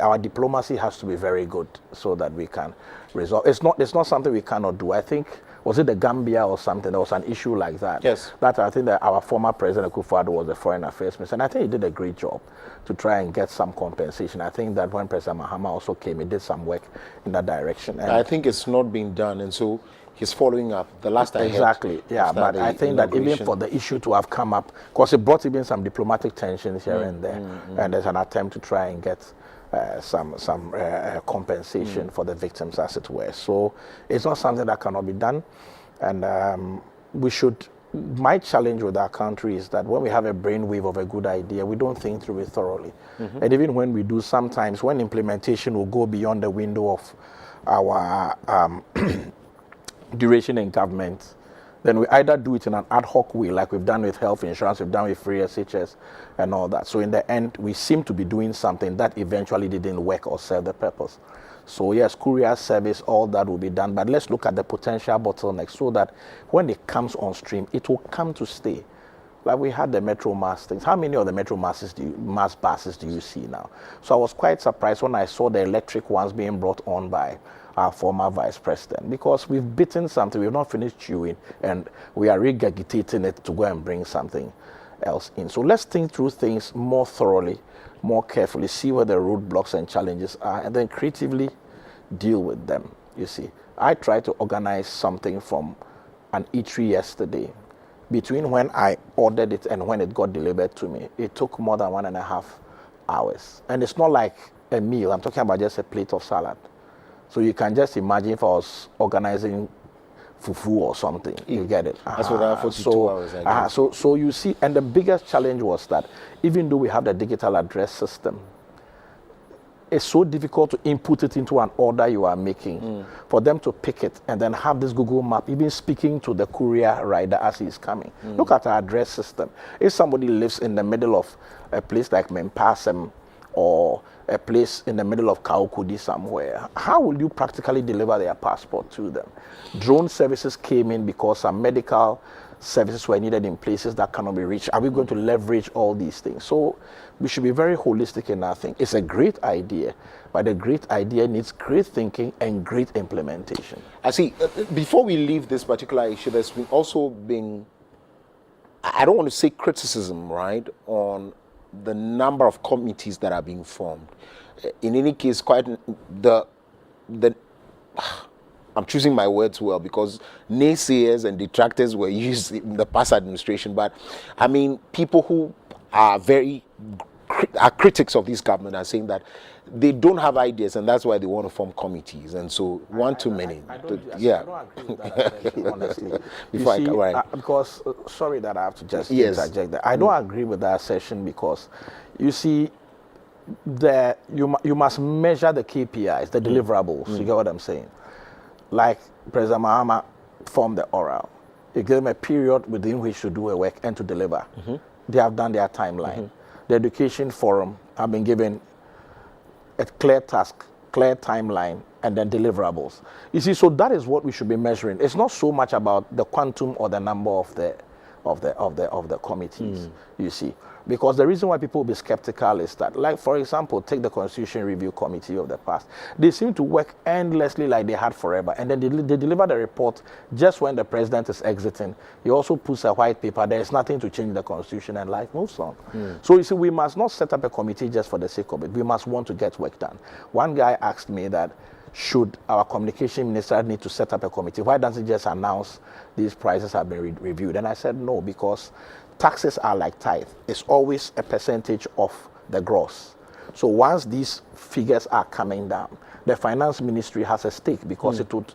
Speaker 15: our diplomacy has to be very good so that we can resolve. It's not something we cannot do. I think, was it the Gambia or something? There was an issue like that.
Speaker 4: Yes.
Speaker 15: That I think that our former President Akufo-Addo was the Foreign Affairs Minister, and I think he did a great job to try and get some compensation. I think that when President Mahama also came, he did some work in that direction. And
Speaker 4: I think it's not being done, and so he's following up. The last I heard.
Speaker 15: Exactly, yeah. But I think that even for the issue to have come up, because it brought even some diplomatic tensions here and there, and there's an attempt to try and get some compensation for the victims, as it were. So it's not something that cannot be done, and we should my challenge with our country is that when we have a brainwave of a good idea, we don't think through it thoroughly. And even when we do, sometimes when implementation will go beyond the window of our duration in government, then we either do it in an ad hoc way, like we've done with health insurance, we've done with free SHS and all that. So in the end, we seem to be doing something that eventually didn't work or serve the purpose. So yes, courier service, all that will be done, but let's look at the potential bottlenecks so that when it comes on stream, it will come to stay. Like we had the Metro Mass things. How many of the Metro Masses mass buses do you see now? So I was quite surprised when I saw the electric ones being brought on by our former vice president, because we've bitten something, we've not finished chewing, and we are regurgitating it to go and bring something else in. So let's think through things more thoroughly, more carefully, see where the roadblocks and challenges are, and then creatively deal with them. You see, I tried to organize something from an eatery yesterday. Between when I ordered it and when it got delivered to me, it took more than 1.5 hours. And it's not like a meal, I'm talking about just a plate of salad. So you can just imagine if I was organizing fufu or something, you get it.
Speaker 4: That's what I 42 hours, I guess.
Speaker 15: So you see, and the biggest challenge was that even though we have the digital address system, it's so difficult to input it into an order you are making, for them to pick it and then have this Google map even speaking to the courier rider as he's coming. Look at our address system. If somebody lives in the middle of a place like Mempasem or a place in the middle of Kaukudi somewhere, how will you practically deliver their passport to them? Drone services came in because some medical services were needed in places that cannot be reached. Are we going to leverage all these things? So we should be very holistic in our thing. It's a great idea, but a great idea needs great thinking and great implementation.
Speaker 4: I see. Before we leave this particular issue, there's been also been, I don't want to say criticism, right, on the number of committees that are being formed. In any case, quite the I'm choosing my words well, because naysayers and detractors were used in the past administration, but I mean, people who are critics of this government are saying that they don't have ideas, and that's why they want to form committees, and so one too many.
Speaker 15: I don't agree with that, honestly. Because sorry that I have to just interject that. I don't agree with that session, because you see, you must measure the KPIs, the deliverables. You get what I'm saying? Like President Mahama formed the oral. He gave them a period within which to do a work and to deliver. They have done their timeline. The Education Forum have been given a clear task, clear timeline, and then deliverables. You see, so that is what we should be measuring. It's not so much about the quantum or the number of the committees. You see, because the reason why people will be skeptical is that, like for example, take the Constitution Review Committee of the past. They seem to work endlessly like they had forever, and then they deliver the report just when the president is exiting. He also puts a white paper. There is nothing to change the Constitution, and life moves on. So you see, we must not set up a committee just for the sake of it. We must want to get work done. One guy asked me that, should our communication minister need to set up a committee? Why doesn't he just announce these prices have been reviewed? And I said no, because taxes are like tithe. It's always a percentage of the gross. So once these figures are coming down, the finance ministry has a stake, because it would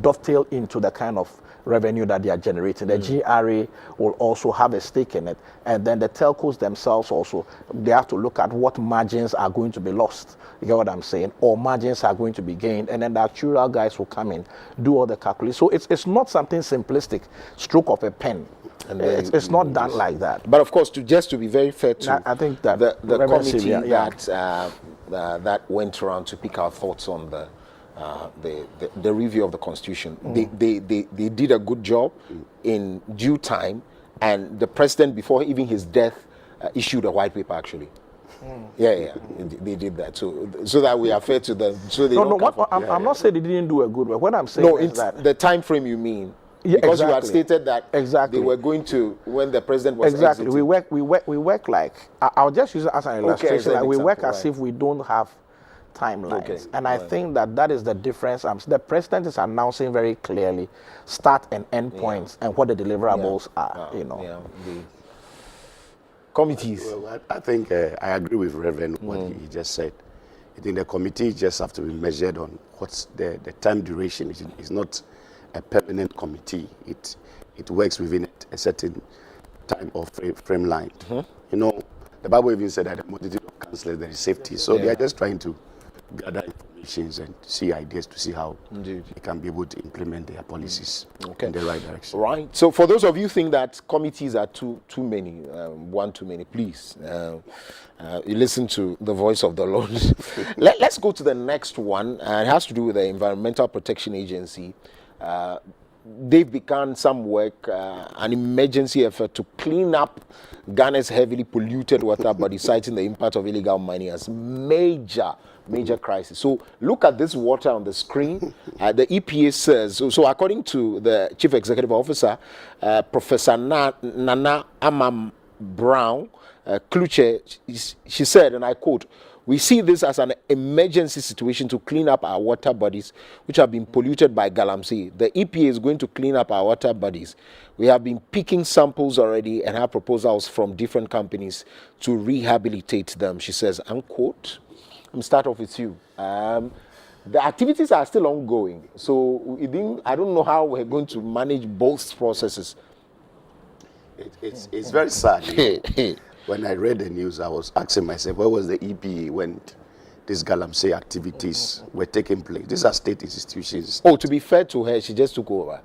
Speaker 15: dovetail into the kind of revenue that they are generating. The GRA will also have a stake in it. And then the telcos themselves also, they have to look at what margins are going to be lost. You get what I'm saying? Or margins are going to be gained. And then the actuarial guys will come in, do all the calculations. So it's not something simplistic, stroke of a pen. And it's not done like that.
Speaker 4: But of course, just to be very fair to
Speaker 15: I think that
Speaker 4: the committee that went around to pick our thoughts on the review of the Constitution, they did a good job in due time, and the president, before even his death, issued a white paper actually. They did that, so that we are fair to them. So they
Speaker 15: I'm not saying they didn't do a good work. What I'm saying is that
Speaker 4: the time frame you mean. Because you had stated that they were going to, when the president was exiting.
Speaker 15: We work like, I'll just use it as an illustration. Like we work as if we don't have timelines. And I think that is the difference. The president is announcing very clearly start and end points and what the deliverables are,
Speaker 4: The committees.
Speaker 14: Well, I think I agree with Reverend what he just said. I think the committee just have to be measured on what's the time duration. It's not a permanent committee. It it works within a certain time or frame line. You know, the Bible even said that the multitude of counselors, there is safety. So they are just trying to gather information and see ideas to see how they can be able to implement their policies in the right direction.
Speaker 4: Right. So for those of you who think that committees are too many, one too many, please, you listen to the voice of the Lord. Let's go to the next one. It has to do with the Environmental Protection Agency. They've begun some work, an emergency effort to clean up Ghana's heavily polluted water body, citing the impact of illegal mining as major crisis. So look at this water on the screen. The EPA says, so according to the Chief Executive Officer, Professor Nana Amam Brown, Kluche, she said, and I quote, "We see this as an emergency situation to clean up our water bodies, which have been polluted by galamsey. The EPA is going to clean up our water bodies. We have been picking samples already and have proposals from different companies to rehabilitate them," she says, unquote. Let me start off with you. The activities are still ongoing, so I don't know how we're going to manage both processes.
Speaker 14: It's very sad. When I read the news, I was asking myself, where was the EPA when these galamsey activities were taking place? These are state institutions.
Speaker 4: Oh, to be fair to her, she just took over.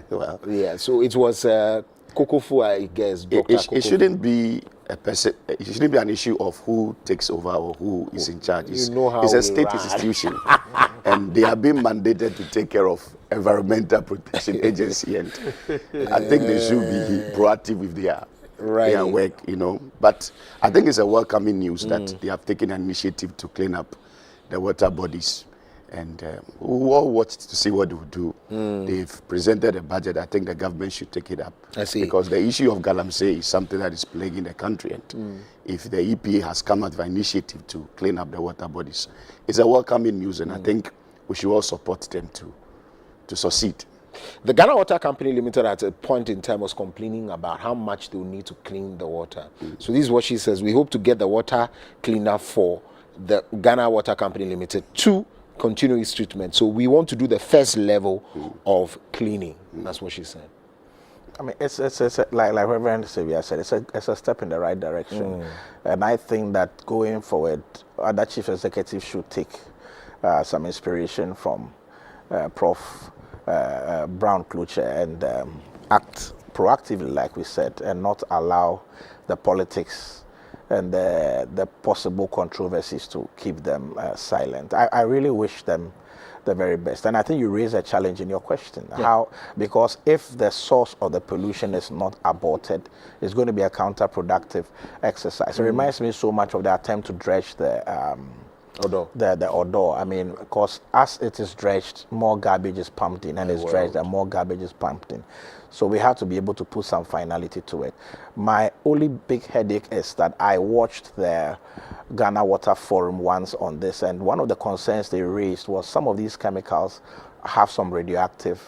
Speaker 14: Well,
Speaker 4: yeah, so it was Kokofu, I guess.
Speaker 14: It shouldn't be it shouldn't be an issue of who takes over or who is in charge.
Speaker 4: You know how
Speaker 14: it's a state institution, and they are being mandated to take care of Environmental Protection Agency, and I think they should be proactive with their work, you know. But I think it's a welcoming news that they have taken an initiative to clean up the water bodies, and we all watched to see what they will do. They've presented a budget. I think the government should take it up.
Speaker 4: I see.
Speaker 14: Because the issue of galamsey is something that is plaguing the country, and if the EPA has come out with an initiative to clean up the water bodies, it's a welcoming news, and I think we should all support them to succeed.
Speaker 4: The Ghana Water Company Limited at a point in time was complaining about how much they will need to clean the water. So this is what she says: we hope to get the water cleaner for the Ghana Water Company Limited to continue its treatment. So we want to do the first level of cleaning. That's what she said.
Speaker 15: I mean, it's like Reverend Xavier said, it's a step in the right direction. And I think that going forward, other chief executives should take some inspiration from Prof. Brown Kluche and act proactively, like we said, and not allow the politics and the possible controversies to keep them silent. I really wish them the very best. And I think you raise a challenge in your question. How? Because if the source of the pollution is not aborted, it's going to be a counterproductive exercise. It reminds me so much of the attempt to dredge the Odo. I mean, because as it is dredged, more garbage is pumped in, and it's dredged, and more garbage is pumped in. So we have to be able to put some finality to it. My only big headache is that I watched the Ghana Water Forum once on this, and one of the concerns they raised was some of these chemicals have some radioactive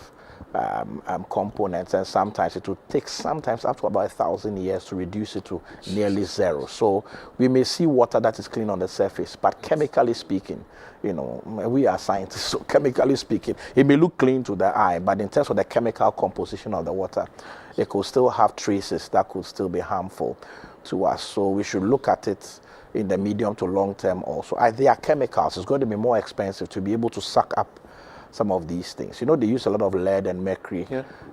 Speaker 15: components, and sometimes it will take up to about 1,000 years to reduce it to nearly zero. So we may see water that is clean on the surface, but chemically speaking, you know, we are scientists, so chemically speaking, it may look clean to the eye, but in terms of the chemical composition of the water, it could still have traces that could still be harmful to us. So we should look at it in the medium to long term also. They are chemicals. It's going to be more expensive to be able to suck up some of these things. You know, they use a lot of lead and mercury,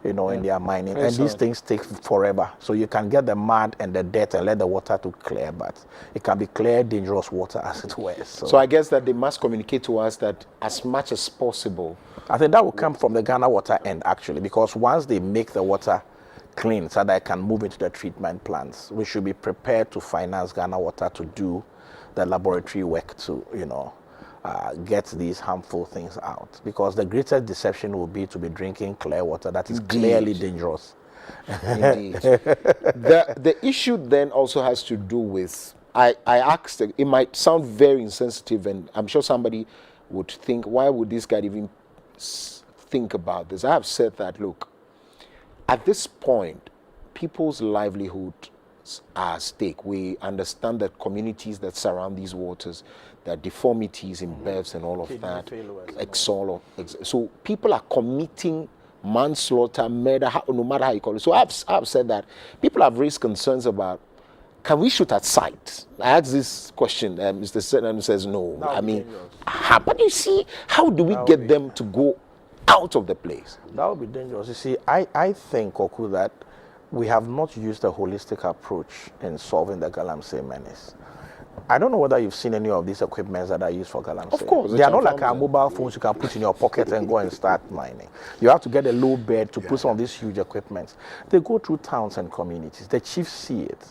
Speaker 15: you know, in their mining. And these things take forever. So you can get the mud and the dirt and let the water to clear, but it can be clear, dangerous water, as it were.
Speaker 4: So I guess that they must communicate to us that as much as possible.
Speaker 15: I think that will come from the Ghana Water end, actually, because once they make the water clean so that it can move into the treatment plants, we should be prepared to finance Ghana Water to do the laboratory work to, you know, get these harmful things out, because the greatest deception will be to be drinking clear water that is clearly dangerous.
Speaker 4: Indeed. The issue then also has to do with, I asked, it might sound very insensitive, and I'm sure somebody would think, why would this guy even think about this? I have said that, look, at this point, people's livelihoods are at stake. We understand that communities that surround these waters, there are deformities in births and all of that. So people are committing manslaughter, murder, no matter how you call it. So I've said that people have raised concerns about, can we shoot at sight? I asked this question, Mr. Senator says no. I mean, but you see, how do we get them to go out of the place?
Speaker 15: That would be dangerous. You see, I think, Oku, that we have not used a holistic approach in solving the Galamsey menace. I don't know whether you've seen any of these equipments that are used for Galamsey.
Speaker 4: Of course.
Speaker 15: They are not like our mobile phones you can put in your pocket and go and start mining. You have to get a low bed to put some of these huge equipments. They go through towns and communities. The chiefs see it.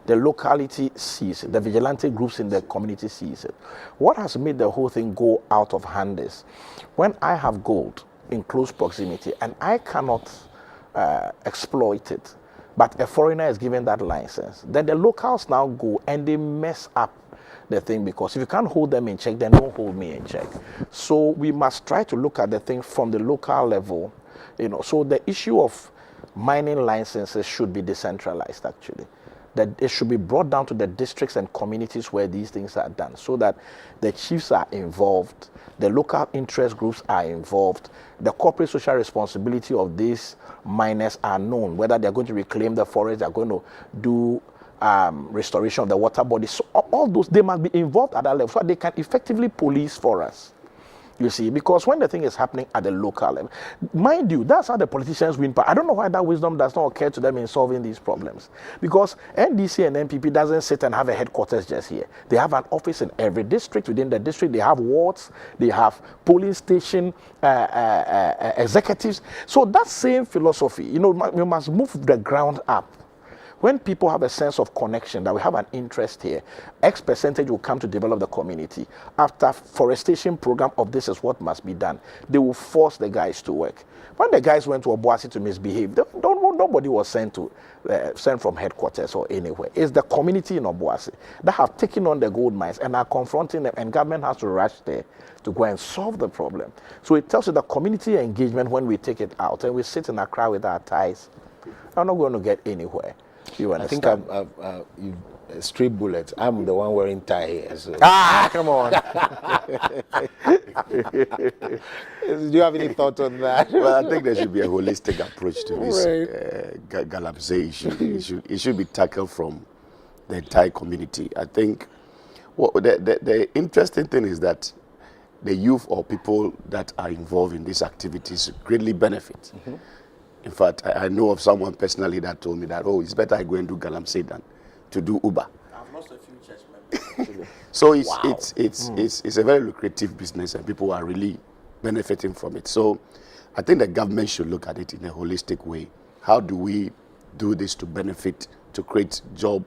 Speaker 15: The locality sees it. The vigilante groups in the community sees it. What has made the whole thing go out of hand is when I have gold in close proximity and I cannot exploit it, but a foreigner is given that license, then the locals now go and they mess up the thing, because if you can't hold them in check, then don't hold me in check. So we must try to look at the thing from the local level, you know. So the issue of mining licenses should be decentralized, actually. That it should be brought down to the districts and communities where these things are done, so that the chiefs are involved, the local interest groups are involved, the corporate social responsibility of these miners are known, whether they're going to reclaim the forest, they're going to do restoration of the water bodies. So all those, they must be involved at that level so that they can effectively police for us. You see, because when the thing is happening at the local level, mind you, that's how the politicians win power. I don't know why that wisdom does not occur to them in solving these problems. Because NDC and NPP doesn't sit and have a headquarters just here. They have an office in every district. Within the district, they have wards, they have polling station executives. So that same philosophy, you know, you must move the ground up. When people have a sense of connection, that we have an interest here, X percentage will come to develop the community. After forestation program of this is what must be done, they will force the guys to work. When the guys went to Obuasi to misbehave, nobody was sent from headquarters or anywhere. It's the community in Obuasi that have taken on the gold mines and are confronting them, and government has to rush there to go and solve the problem. So it tells you the community engagement when we take it out and we sit in Accra with our ties, are not going to get anywhere. You understand?
Speaker 4: I think you straight bullets. I'm the one wearing tie here. So.
Speaker 15: Come on.
Speaker 14: Do you have any thoughts on that? Well, I think there should be a holistic approach to this Galamsey issue. It should be tackled from the entire community. I think the interesting thing is that the youth or people that are involved in these activities greatly benefit. Mm-hmm. In fact, I know of someone personally that told me that, oh, it's better I go and do Galamsey than to do Uber.
Speaker 15: I've lost a few church members.
Speaker 14: So it's a very lucrative business and people are really benefiting from it. So I think the government should look at it in a holistic way. How do we do this to benefit, to create job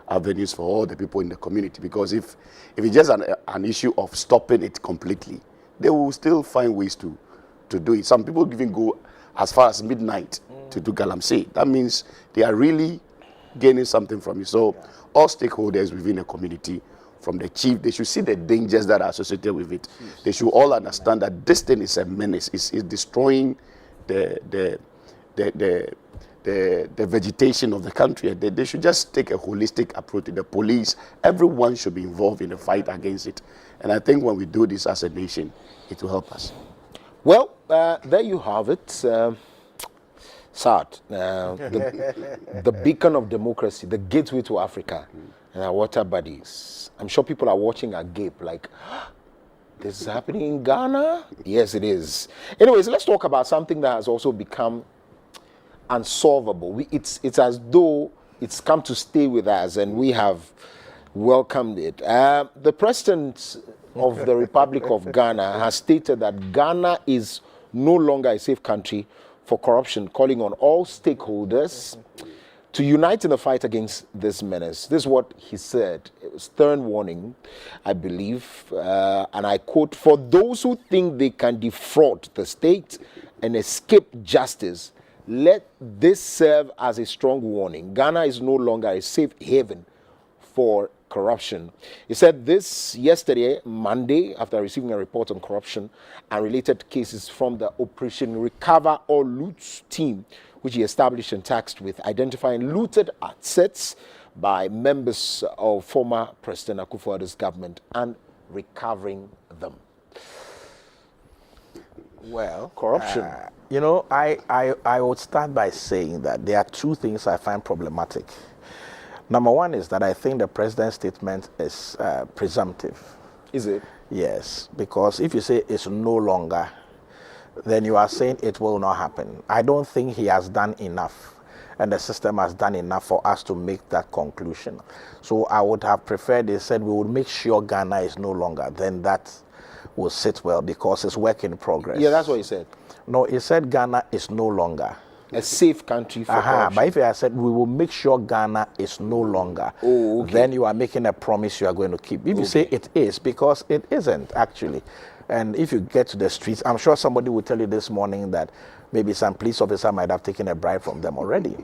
Speaker 14: avenues for all the people in the community? Because if it's just an issue of stopping it completely, they will still find ways to do it. Some people even go as far as midnight to do Galamsey. That means they are really gaining something from it. So all stakeholders within a community, from the chief, they should see the dangers that are associated with it. They should all understand that this thing is a menace. It's destroying the vegetation of the country. They should just take a holistic approach to the police. Everyone should be involved in the fight against it. And I think when we do this as a nation, it will help us.
Speaker 4: Well, there you have it. Sad. The beacon of democracy, the gateway to Africa, and our water bodies. I'm sure people are watching agape like, this is happening in Ghana? Yes, it is. Anyways, let's talk about something that has also become unsolvable. It's as though it's come to stay with us and we have welcomed it. The president of the Republic of Ghana has stated that Ghana is no longer a safe country for corruption, calling on all stakeholders to unite in the fight against this menace. This is what he said. It was stern warning, I believe, and I quote, "For those who think they can defraud the state and escape justice, let this serve as a strong warning. Ghana is no longer a safe haven for corruption." He said this yesterday, Monday, after receiving a report on corruption and related cases from the Operation Recover or Loot team, which he established and tasked with identifying looted assets by members of former President Akufo-Addo's government and recovering them.
Speaker 15: Well,
Speaker 4: corruption.
Speaker 15: You know, I would start by saying that there are two things I find problematic. Number one is that I think the president's statement is presumptive.
Speaker 4: Is it?
Speaker 15: Yes, because if you say it's no longer, then you are saying it will not happen. I don't think he has done enough, and the system has done enough for us to make that conclusion. So I would have preferred they said we would make sure Ghana is no longer. Then that will sit well because it's work in progress.
Speaker 4: Yeah, that's what he said.
Speaker 15: No, he said Ghana is no longer
Speaker 4: a safe country for corruption.
Speaker 15: But if I said we will make sure Ghana is no longer, then you are making a promise you are going to keep. If you say it is, because it isn't actually. And if you get to the streets, I'm sure somebody will tell you this morning that maybe some police officer might have taken a bribe from them already.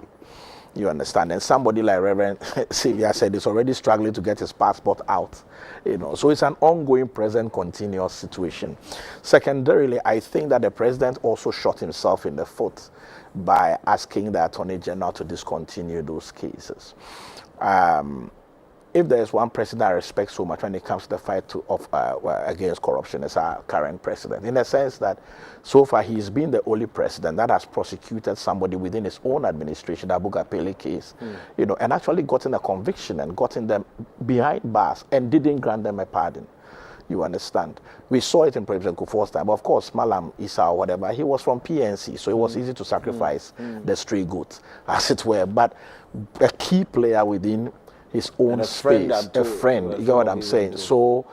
Speaker 15: You understand? And somebody like Reverend Sylvia said is already struggling to get his passport out. You know, so it's an ongoing, present, continuous situation. Secondarily, I think that the president also shot himself in the foot by asking the Attorney General to discontinue those cases. If there is one president I respect so much when it comes to the fight against corruption, it's our current president, in the sense that so far he's been the only president that has prosecuted somebody within his own administration, the Abu Ghapele case, you know, and actually gotten a conviction and gotten them behind bars and didn't grant them a pardon. You understand? We saw it in President Kufuor's time. Of course, Malam Issa or whatever, he was from PNC, so it was easy to sacrifice the stray goats, as it were. But a key player within his own space, a friend, you get what I'm saying? So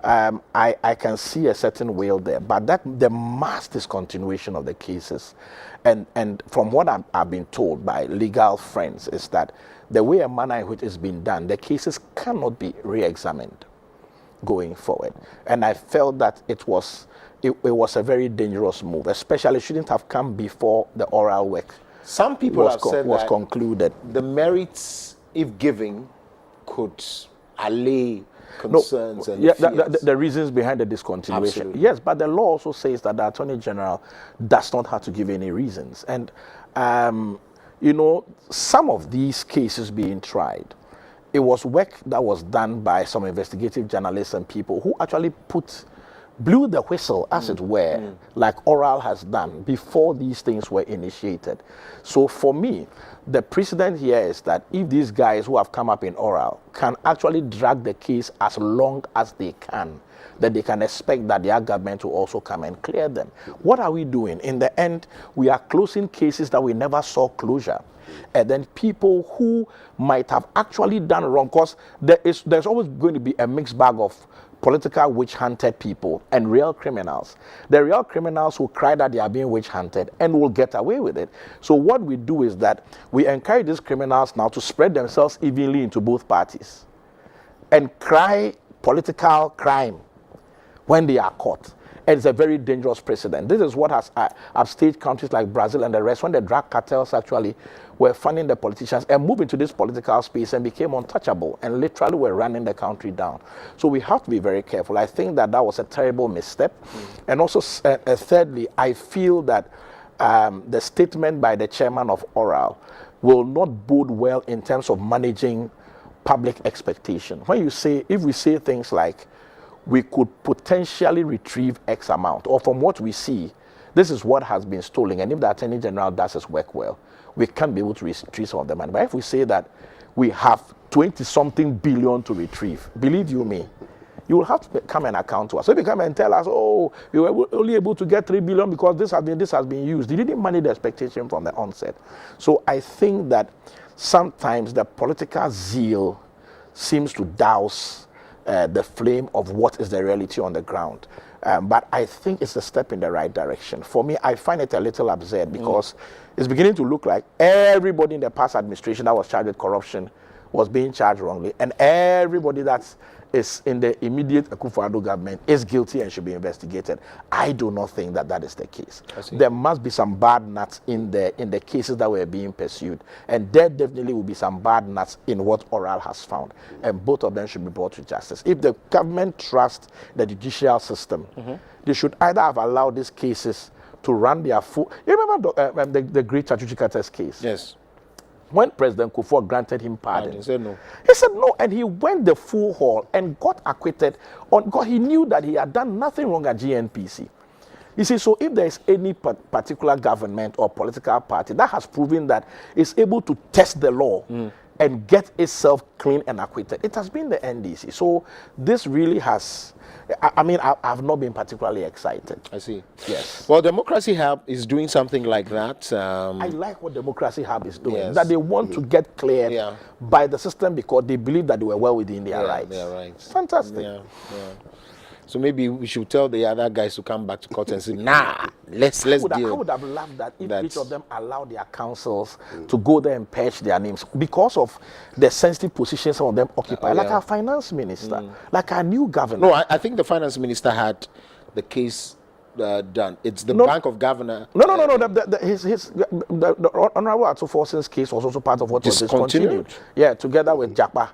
Speaker 15: I can see a certain will there, but that the mass discontinuation of the cases, and from what I've been told by legal friends, is that the way and manner in which it's been done, the cases cannot be re-examined going forward. And I felt that it was a very dangerous move, especially it shouldn't have come before the oral work.
Speaker 4: Some people have said
Speaker 15: was
Speaker 4: that
Speaker 15: concluded.
Speaker 4: The merits, if given, could allay concerns and fears.
Speaker 15: The reasons behind the discontinuation.
Speaker 4: Absolutely.
Speaker 15: Yes, but the law also says that the Attorney General does not have to give any reasons. And, you know, some of these cases being tried, it was work that was done by some investigative journalists and people who actually blew the whistle, as it were, like Oral has done before these things were initiated. So for me, the precedent here is that if these guys who have come up in Oral can actually drag the case as long as they can, then they can expect that their government will also come and clear them. What are we doing? In the end, we are closing cases that we never saw closure. And then people who might have actually done wrong, because there's always going to be a mixed bag of political witch-hunted people and real criminals. The real criminals will cry that they are being witch-hunted and will get away with it. So what we do is that we encourage these criminals now to spread themselves evenly into both parties and cry political crime when they are caught. And it's a very dangerous precedent. This is what has upstate countries like Brazil and the rest, when the drug cartels actually were funding the politicians and moved into this political space and became untouchable and literally were running the country down. So we have to be very careful. I think that was a terrible misstep. And also, thirdly, I feel that the statement by the chairman of Oral will not bode well in terms of managing public expectation. When you say, if we say things like, we could potentially retrieve X amount, or from what we see, this is what has been stolen, and if the Attorney General does his work well, we can be able to retrieve some of the money. But if we say that we have 20-something billion to retrieve, believe you me, you will have to come and account to us. So if you come and tell us, oh, we were only able to get 3 billion because this has been used, you didn't manage the expectation from the onset. So I think that sometimes the political zeal seems to douse the flame of what is the reality on the ground. But I think it's a step in the right direction. For me, I find it a little absurd because it's beginning to look like everybody in the past administration that was charged with corruption was being charged wrongly, and everybody that is in the immediate Akufo-Addo government is guilty and should be investigated. I do not think that is the case. There must be some bad nuts in the cases that were being pursued, and there definitely will be some bad nuts in what Oral has found, and both of them should be brought to justice. If the government trusts the judicial system, they should either have allowed these cases to run their full. You remember the great Chachuchi Carter's case?
Speaker 4: Yes.
Speaker 15: When President Kufuor granted him pardon,
Speaker 4: he said no.
Speaker 15: He said no, and he went the full haul and got acquitted because he knew that he had done nothing wrong at GNPC. You see, so if there is any particular government or political party that has proven that it's able to test the law and get itself clean and acquitted, it has been the NDC. So this really has, I mean, I've not been particularly excited.
Speaker 4: I see.
Speaker 15: Yes.
Speaker 4: Well, Democracy Hub is doing something like that.
Speaker 15: I like what Democracy Hub is doing.
Speaker 4: Yes.
Speaker 15: That they want to get cleared by the system because they believe that they were well within their rights.
Speaker 4: Their rights.
Speaker 15: Fantastic.
Speaker 4: Yeah. So maybe we should tell the other guys to come back to court and say, nah, let's deal.
Speaker 15: I would have loved that if each of them allowed their councils to go there and patch their names because of the sensitive position some of them occupy, like our finance minister, like our new governor.
Speaker 4: No, I think the finance minister had the case done. It's the Bank of Governor.
Speaker 15: No. The Honorable Ato Forson's case was also part of what was discontinued. Yeah, together with Japa's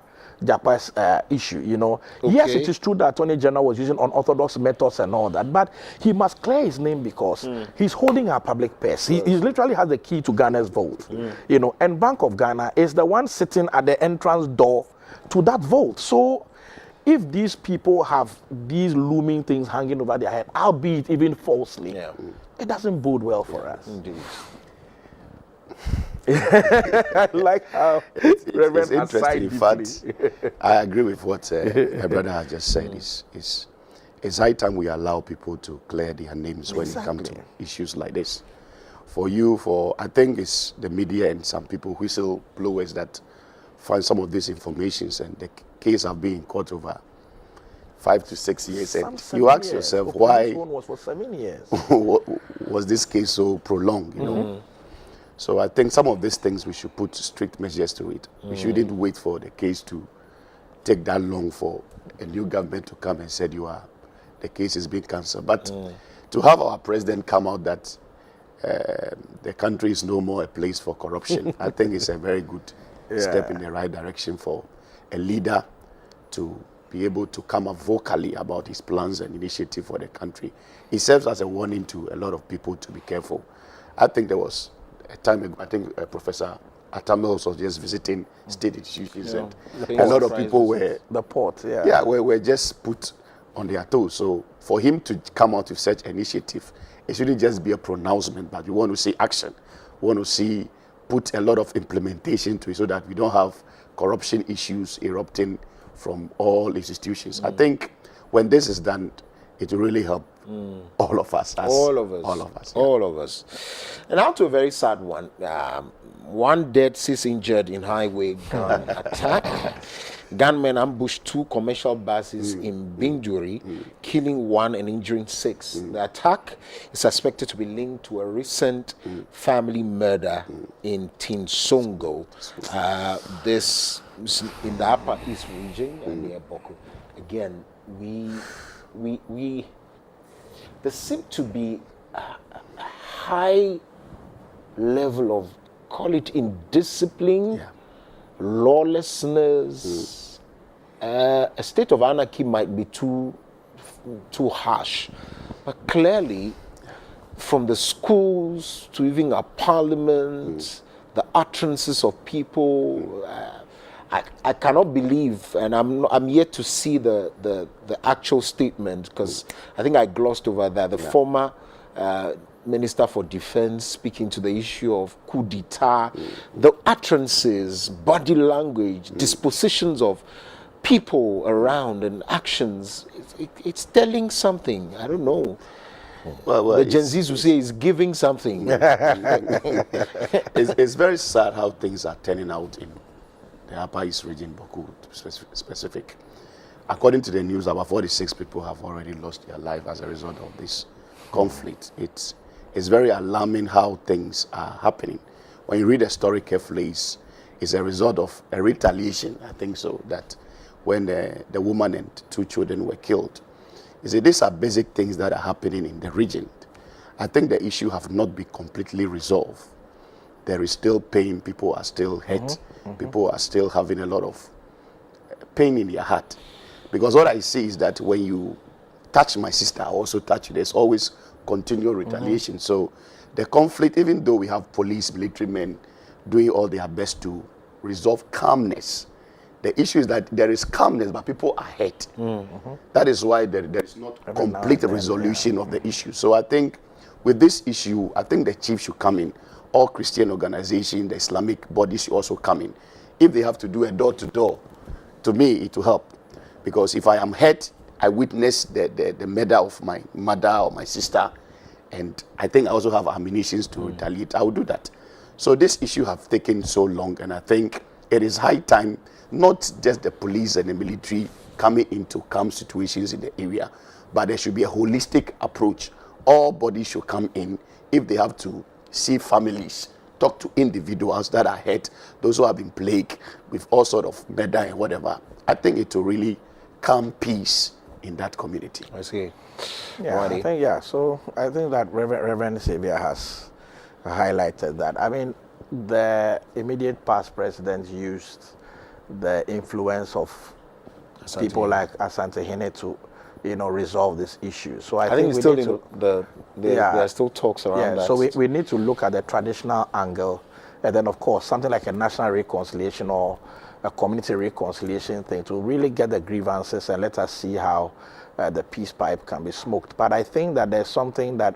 Speaker 15: issue, you know.
Speaker 4: Okay.
Speaker 15: Yes, it is true that Attorney General was using unorthodox methods and all that, but he must clear his name because he's holding our public purse. He literally has the key to Ghana's vote, you know, and Bank of Ghana is the one sitting at the entrance door to that vote. So if these people have these looming things hanging over their head, albeit even falsely, it doesn't bode well for us.
Speaker 4: Indeed.
Speaker 15: I like how
Speaker 14: it's interesting. In fact, I agree with what my brother has just said. It's high time we allow people to clear their names when it comes to issues like this. I think it's the media and some people, whistleblowers, that find some of these informations, and the case have been in court over 5 to 6 years. And you ask yourself, why
Speaker 15: was for 7 years.
Speaker 14: was this case so prolonged? You know. So I think some of these things we should put strict measures to it. We shouldn't wait for the case to take that long for a new government to come and say the case is being cancelled. But to have our president come out that the country is no more a place for corruption, I think it's a very good step in the right direction for a leader to be able to come up vocally about his plans and initiative for the country. It serves as a warning to a lot of people to be careful. I think there was a time ago, I think Professor Atamel was just visiting state institutions, and a lot of people were were just put on their toes. So for him to come out with such initiative, it shouldn't just be a pronouncement, but we want to see action. We want to see put a lot of implementation to it so that we don't have corruption issues erupting from all institutions. I think when this is done, it will really help all of us.
Speaker 4: All of us. And now to a very sad one. 1 dead, 6 injured in highway gun attack. Gunmen ambushed 2 commercial buses in Binjuri, killing 1 and injuring 6. The attack is suspected to be linked to a recent family murder in Tinsongo. This is in the Upper East region and near Boko. Again, there seemed to be a high level of, call it indiscipline, lawlessness. A state of anarchy might be too harsh, but clearly from the schools to even our parliament, the utterances of people, I cannot believe, and I'm yet to see the actual statement, because I think I glossed over that. The former Minister for Defense speaking to the issue of coup d'etat, the utterances, body language, dispositions of people around and actions, it's telling something. I don't know.
Speaker 14: Well,
Speaker 4: the Gen Zs will say it's giving something.
Speaker 14: It's very sad how things are turning out in the Upper East region, Boku specific. According to the news, about 46 people have already lost their life as a result of this conflict. It's very alarming how things are happening. When you read the story carefully, it's a result of a retaliation, I think so, that when the woman and 2 children were killed. You see, these are basic things that are happening in the region. I think the issue have not been completely resolved. There is still pain, people are still hurt, people are still having a lot of pain in their heart. Because what I see is that when you touch my sister, I also touch you. There's always continual retaliation. So the conflict, even though we have police, military men doing all their best to resolve calmness, The issue is that there is calmness, but people are hurt. That is why there is not complete resolution of the issue. So I think with this issue, I think the chief should come in. All Christian organizations, the Islamic bodies should also come in. If they have to do a door-to-door, to me, it will help. Because if I am hurt, I witness the murder of my mother or my sister, and I think I also have ammunitions to retaliate, I will do that. So this issue have taken so long, and I think it is high time, not just the police and the military coming into calm situations in the area, but there should be a holistic approach. All bodies should come in. If they have to see families, talk to individuals that are hurt, those who have been plagued with all sort of murder and whatever, I think it will really calm peace in that community.
Speaker 4: I see.
Speaker 15: Yeah, I think, so I think that Reverend Xavier has highlighted that. I mean, the immediate past presidents used the influence of people like Asante Hene to, resolve this issue. So I think
Speaker 4: it's still there are still talks around that.
Speaker 15: So we need to look at the traditional angle, and then of course something like a national reconciliation or a community reconciliation thing to really get the grievances and let us see how the peace pipe can be smoked. But I think that there's something that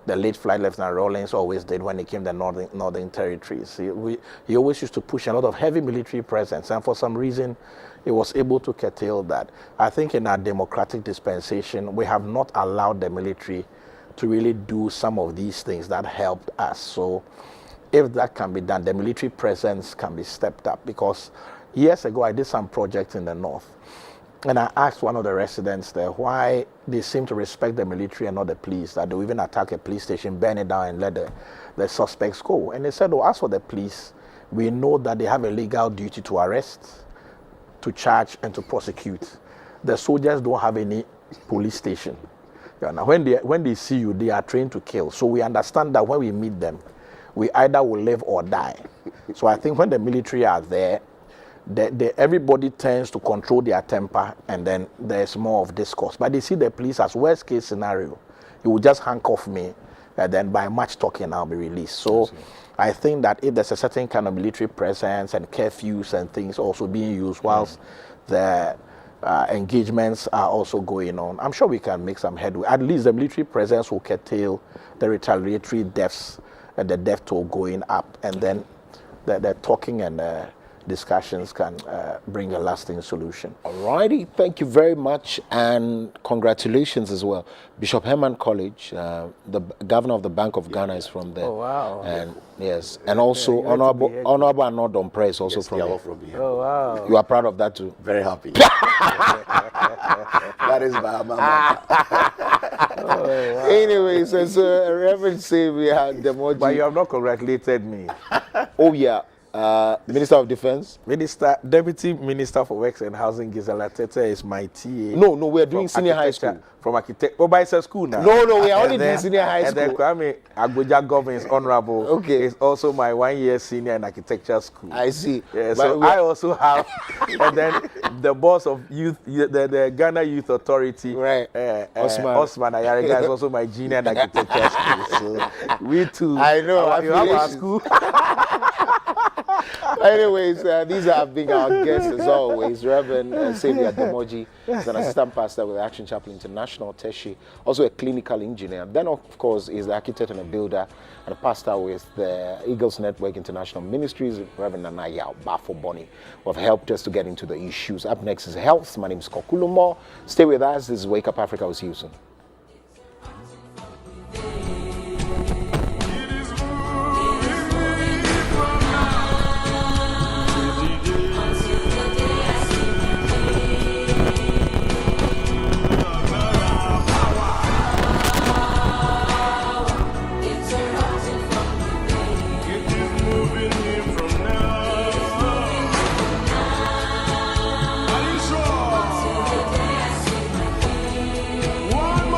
Speaker 15: the late Flight Lieutenant Rawlings always did when he came to the Northern Territories. He always used to push a lot of heavy military presence, and for some reason, he was able to curtail that. I think in our democratic dispensation, we have not allowed the military to really do some of these things that helped us. So if that can be done, the military presence can be stepped up. Because years ago, I did some projects in the north, and I asked one of the residents there why they seem to respect the military and not the police, that they even attack a police station, burn it down, and let the suspects go. And they said, as for the police, we know that they have a legal duty to arrest, to charge, and to prosecute. The soldiers don't have any police station. Now, when they see you, they are trained to kill. So we understand that when we meet them, we either will live or die. So I think when the military are there, everybody tends to control their temper, and then there's more of discourse. But they see the police as worst case scenario. He will just handcuff me, and then by much talking, I'll be released. So I think that if there's a certain kind of military presence and curfews and things also being used whilst the engagements are also going on, I'm sure we can make some headway. At least the military presence will curtail the retaliatory deaths and the death toll going up, and then the talking and discussions can bring a lasting solution.
Speaker 4: Alrighty, thank you very much, and congratulations as well. Bishop Herman College, the governor of the Bank of Ghana is from there.
Speaker 15: Oh wow!
Speaker 4: And yes, and also Honorable Anodom Press is also from there.
Speaker 15: Oh wow!
Speaker 4: You are proud of that too?
Speaker 14: Very happy. That is my mama.
Speaker 4: Oh, wow. Anyways, so Reverend Xavier Demoji.
Speaker 15: But you have not congratulated me.
Speaker 4: Oh yeah. Minister of Defense?
Speaker 15: Deputy Minister for Works and Housing, Gisela Tete, is my TA.
Speaker 4: No, we're doing senior high school.
Speaker 15: From architect. Oh, but it's a school now.
Speaker 4: No, we are only doing senior high school.
Speaker 15: And then Kwame Agboja Governance Honorable is also my 1 year senior in architecture school.
Speaker 4: I see.
Speaker 15: Yeah, so I also have, and then the boss of youth, the Ghana Youth Authority,
Speaker 4: right?
Speaker 15: Osman Ayariga is also my junior in architecture school. So we too.
Speaker 4: I know.
Speaker 15: You have our school.
Speaker 4: Anyways, these have been our guests as always. Reverend Xavier Demoji is an assistant pastor with Action Chapel International, Teshi, also a clinical engineer. Then, of course, is the architect and a builder and a pastor with the Eagles Network International Ministries. Reverend Nanaya Bafo Boni, who have helped us to get into the issues. Up next is health. My name is Kokulumo. Stay with us. This is Wake Up Africa. We'll see you soon.
Speaker 5: One more.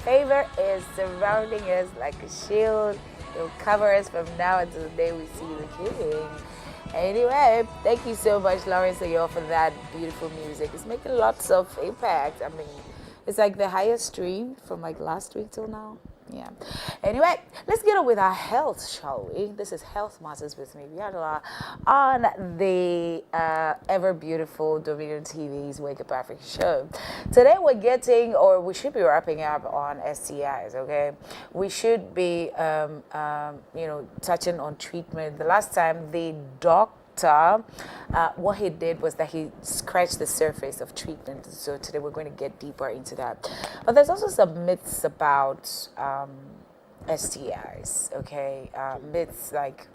Speaker 1: Favor is surrounding us like a shield. It'll cover us from now until the day we see the King. Anyway, thank you so much, Lawrence Ayo, for that beautiful music. It's making lots of impact. I mean, it's like the highest stream from like last week till now. Yeah. Anyway, let's get on with our health, shall we? This is Health Matters with me, Biadola, on the ever beautiful Dominion TV's Wake Up Africa show. Today we should be wrapping up on STIs, okay? We should be, touching on treatment. The last time the doctor, what he did was that he scratched the surface of treatment. So today we're going to get deeper into that. But there's also some myths about STIs, okay? Myths like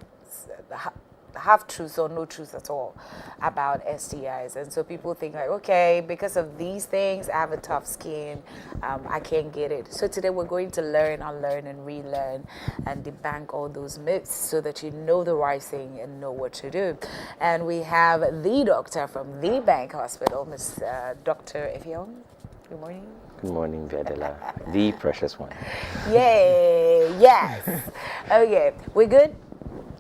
Speaker 1: half truths or no truth at all about STIs. And so people think like, okay, because of these things, I have a tough skin, I can't get it. So today we're going to learn, unlearn, and relearn and debunk all those myths so that you know the right thing and know what to do. And we have the doctor from the Bank Hospital, Ms. Dr. Effiong. Good morning.
Speaker 16: Good morning, Biadola, the precious one.
Speaker 1: Yay, yes. Okay, we good?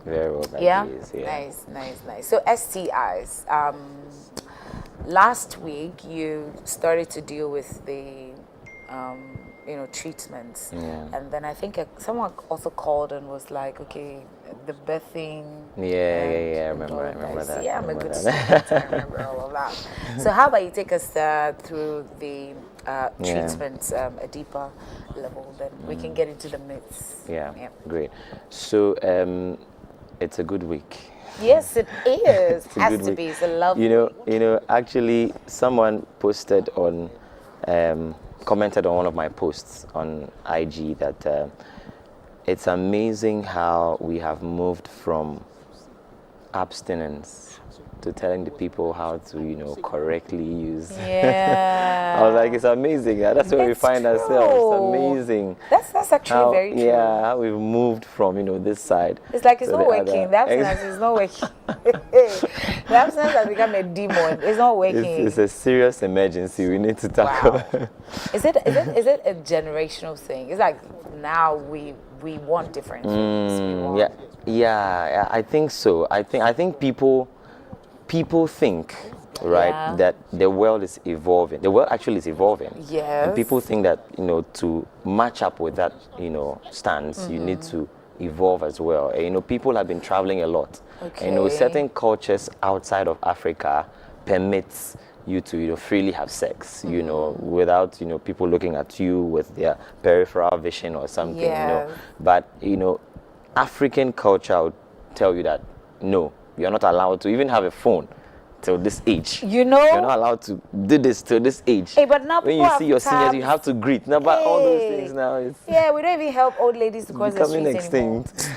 Speaker 16: Very well,
Speaker 1: yeah?
Speaker 16: Please,
Speaker 1: yeah. Nice. So STIs. Last week you started to deal with the, treatments, and then I think someone also called and was like, okay, the birthing.
Speaker 16: Yeah. I remember that.
Speaker 1: Yeah, I'm a good student. I remember all of that. So how about you take us through the treatments a deeper level, then we can get into the myths.
Speaker 16: Yeah. Great. So it's a good week.
Speaker 1: Yes, it is. Has to be. It's a lovely week.
Speaker 16: Actually, someone posted on, commented on one of my posts on IG that it's amazing how we have moved from abstinence to telling the people how to, correctly use.
Speaker 1: Yeah.
Speaker 16: I was like, it's amazing. That's where we find ourselves. It's amazing.
Speaker 1: That's actually very true.
Speaker 16: Yeah, how we've moved from, this side.
Speaker 1: It's like it's not working. The abstinence is not working. The abstinence has become a demon. It's not working.
Speaker 16: It's a serious emergency we need to tackle.
Speaker 1: Wow. Is it a generational thing? It's like now we want different things.
Speaker 16: Yeah, I think so. I think people think, right, that the world is evolving. The world actually is evolving.
Speaker 1: Yes.
Speaker 16: And people think that, to match up with that, stance, you need to evolve as well. And, people have been traveling a lot.
Speaker 1: Okay.
Speaker 16: And, certain cultures outside of Africa permits you to, freely have sex, without, people looking at you with their peripheral vision or something,
Speaker 1: Yes.
Speaker 16: But, African culture would tell you that, no, you're not allowed to even have a phone till this age. You're not allowed to do this till this age.
Speaker 1: Hey, but now
Speaker 16: when you see your seniors, you have to greet. Now, but all those things now is
Speaker 1: we don't even help old ladies to cross the streets
Speaker 16: extinct.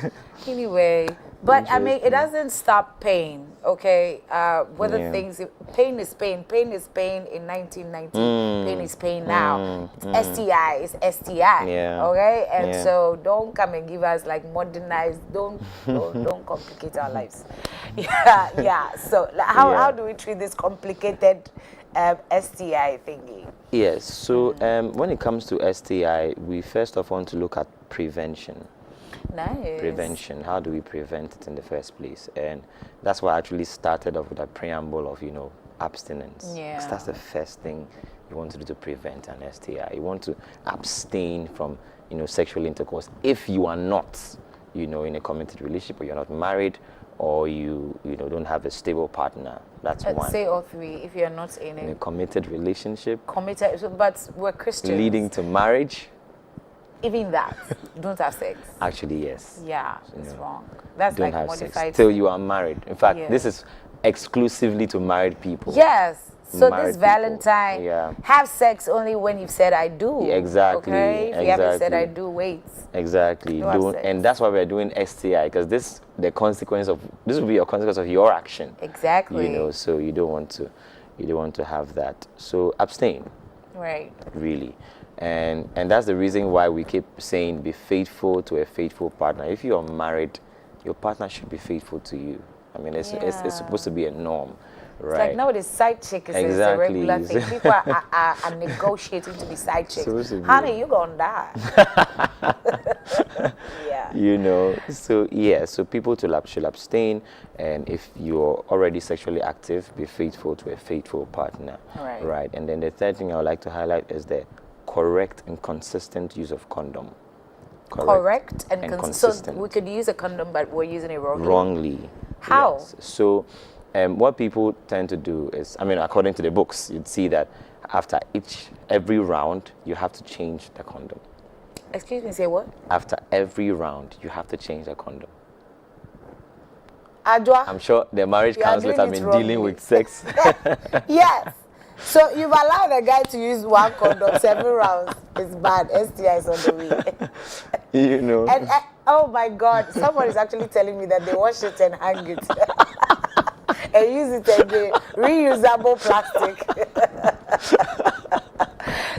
Speaker 1: Anyway, but I mean, it doesn't stop pain. Okay, pain is pain. Pain is pain in 1990. Pain is pain now. STI is STI.
Speaker 16: Yeah.
Speaker 1: Okay, and so don't come and give us like modernized. Don't complicate our lives. Yeah. So how do we treat this complicated STI thingy?
Speaker 16: Yes. So when it comes to STI, we first of all want to look at prevention.
Speaker 1: Nice.
Speaker 16: Prevention. How do we prevent it in the first place? And that's why I actually started off with a preamble of, abstinence.
Speaker 1: Yeah.
Speaker 16: Because that's the first thing you want to do to prevent an STI. You want to abstain from, sexual intercourse if you are not, in a committed relationship, or you're not married, or you don't have a stable partner. That's one.
Speaker 1: Say all three. If you're not in
Speaker 16: a committed relationship.
Speaker 1: But we're Christians.
Speaker 16: Leading to marriage.
Speaker 1: Even that, don't have sex.
Speaker 16: Actually, yes.
Speaker 1: Yeah, it's wrong. That's
Speaker 16: don't
Speaker 1: like
Speaker 16: have
Speaker 1: modified
Speaker 16: sex till you are married. In fact, this is exclusively to married people.
Speaker 1: Yes. So
Speaker 16: Married
Speaker 1: this Valentine, have sex only when you've said I do.
Speaker 16: Exactly.
Speaker 1: Okay. If you haven't said I do, wait.
Speaker 16: Exactly. And that's why we're doing STI, because this will be a consequence of your action.
Speaker 1: Exactly.
Speaker 16: So you don't want to have that. So abstain.
Speaker 1: Right.
Speaker 16: Really. And that's the reason why we keep saying be faithful to a faithful partner. If you are married, your partner should be faithful to you. I mean, it's supposed to be a norm, right?
Speaker 1: It's like nowadays, side chick is a regular thing. People are negotiating to be side chicks. Honey, you're going to die. Yeah.
Speaker 16: You know, so yeah, so people should abstain, and if you're already sexually active, be faithful to a faithful partner. Right. And then the third thing I would like to highlight is the correct and consistent use of condom.
Speaker 1: Correct and consistent. So we could use a condom, but we're using it wrongly.
Speaker 16: Wrongly.
Speaker 1: How?
Speaker 16: Yes. So what people tend to do is, I mean, according to the books, you'd see that after every round, you have to change the condom.
Speaker 1: Excuse me, say what?
Speaker 16: After every round, you have to change the condom.
Speaker 1: Adwa?
Speaker 16: I'm sure the marriage counselors have been dealing with sex.
Speaker 1: Yes. So you've allowed a guy to use one condom 7 rounds. It's bad. STI is on the way.
Speaker 16: You know.
Speaker 1: And oh my God, someone is actually telling me that they wash it and hang it. And use it again. Reusable plastic.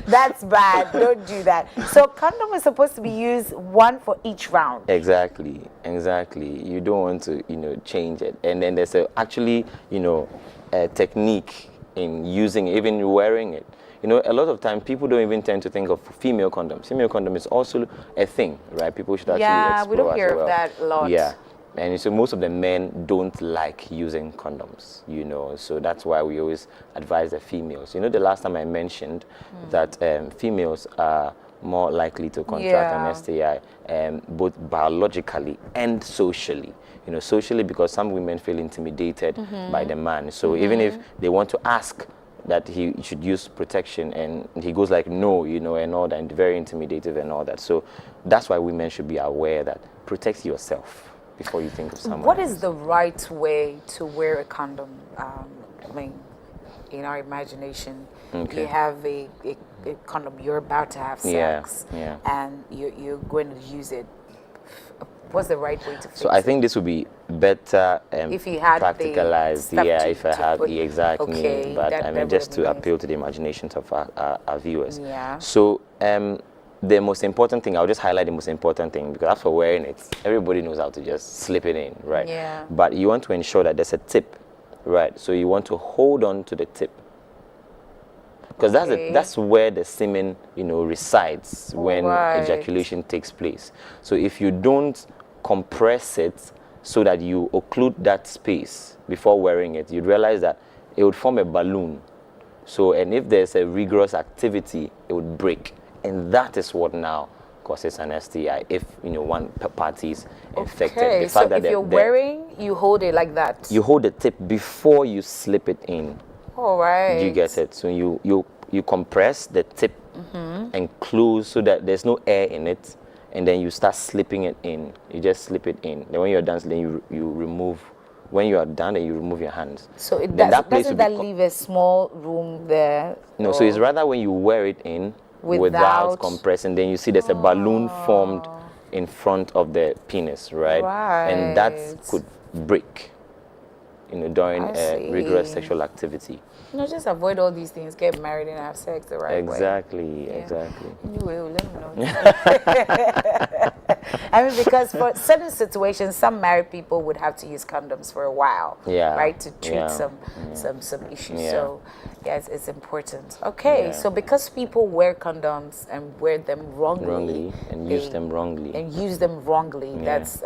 Speaker 1: That's bad. Don't do that. So condom is supposed to be used one for each round.
Speaker 16: Exactly. You don't want to, change it. And then there's actually, a technique in using, even wearing it. A lot of times people don't even tend to think of female condoms. Female condom is also a thing, right? People should actually explore
Speaker 1: we don't hear
Speaker 16: as well.
Speaker 1: of that a lot.
Speaker 16: Yeah. And so most of the men don't like using condoms, so that's why we always advise the females. The last time I mentioned that females are more likely to contract an STI, both biologically and socially. Socially because some women feel intimidated by the man. So even if they want to ask that he should use protection and he goes like no, and all that, and very intimidative and all that. So that's why women should be aware that protect yourself before you think of someone.
Speaker 1: What is the right way to wear a condom? I mean, in our imagination, you have a condom, you're about to have sex, and you're going to use it. What's the right way to fix it?
Speaker 16: So I think this would be better
Speaker 1: if you had
Speaker 16: practicalized. If I had exactly.
Speaker 1: Okay,
Speaker 16: but I mean, just to appeal to the imaginations of our viewers.
Speaker 1: Yeah.
Speaker 16: So the most important thing, I'll just highlight the most important thing, because after wearing it, everybody knows how to just slip it in, right?
Speaker 1: Yeah.
Speaker 16: But you want to ensure that there's a tip, right? So you want to hold on to the tip, because that's where the semen, resides when ejaculation takes place. So if you don't compress it so that you occlude that space before wearing it, you'd realize that it would form a balloon. So, and if there's a rigorous activity, it would break. And that is what now causes an STI if, one party is infected.
Speaker 1: Okay, so if you're wearing, you hold it like that?
Speaker 16: You hold the tip before you slip it in.
Speaker 1: All right.
Speaker 16: Do you get it? So you compress the tip and close so that there's no air in it, and then you start slipping it in. You just slip it in. Then when you're done, then you remove. When you are done, then you remove your hands.
Speaker 1: So it doesn't that leave a small room there?
Speaker 16: No, so it's rather when you wear it in without compressing, then you see there's a balloon formed in front of the penis, right? And that could break, during rigorous sexual activity.
Speaker 1: Just avoid all these things. Get married and have sex the right way.
Speaker 16: Exactly.
Speaker 1: Anyway, let me know. I mean, because for certain situations, some married people would have to use condoms for a while, right, to treat some issues. So, it's important. Okay, so because people wear condoms and wear them wrongly
Speaker 16: and use them wrongly,
Speaker 1: that's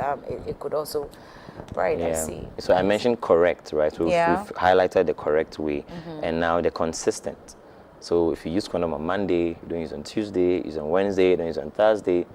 Speaker 1: it could also. Right, I see.
Speaker 16: So I mentioned correct, right? So we've highlighted the correct way, and now the consistent. So if you use condom on Monday, you don't use on Tuesday, use on Wednesday, you don't use on Thursday,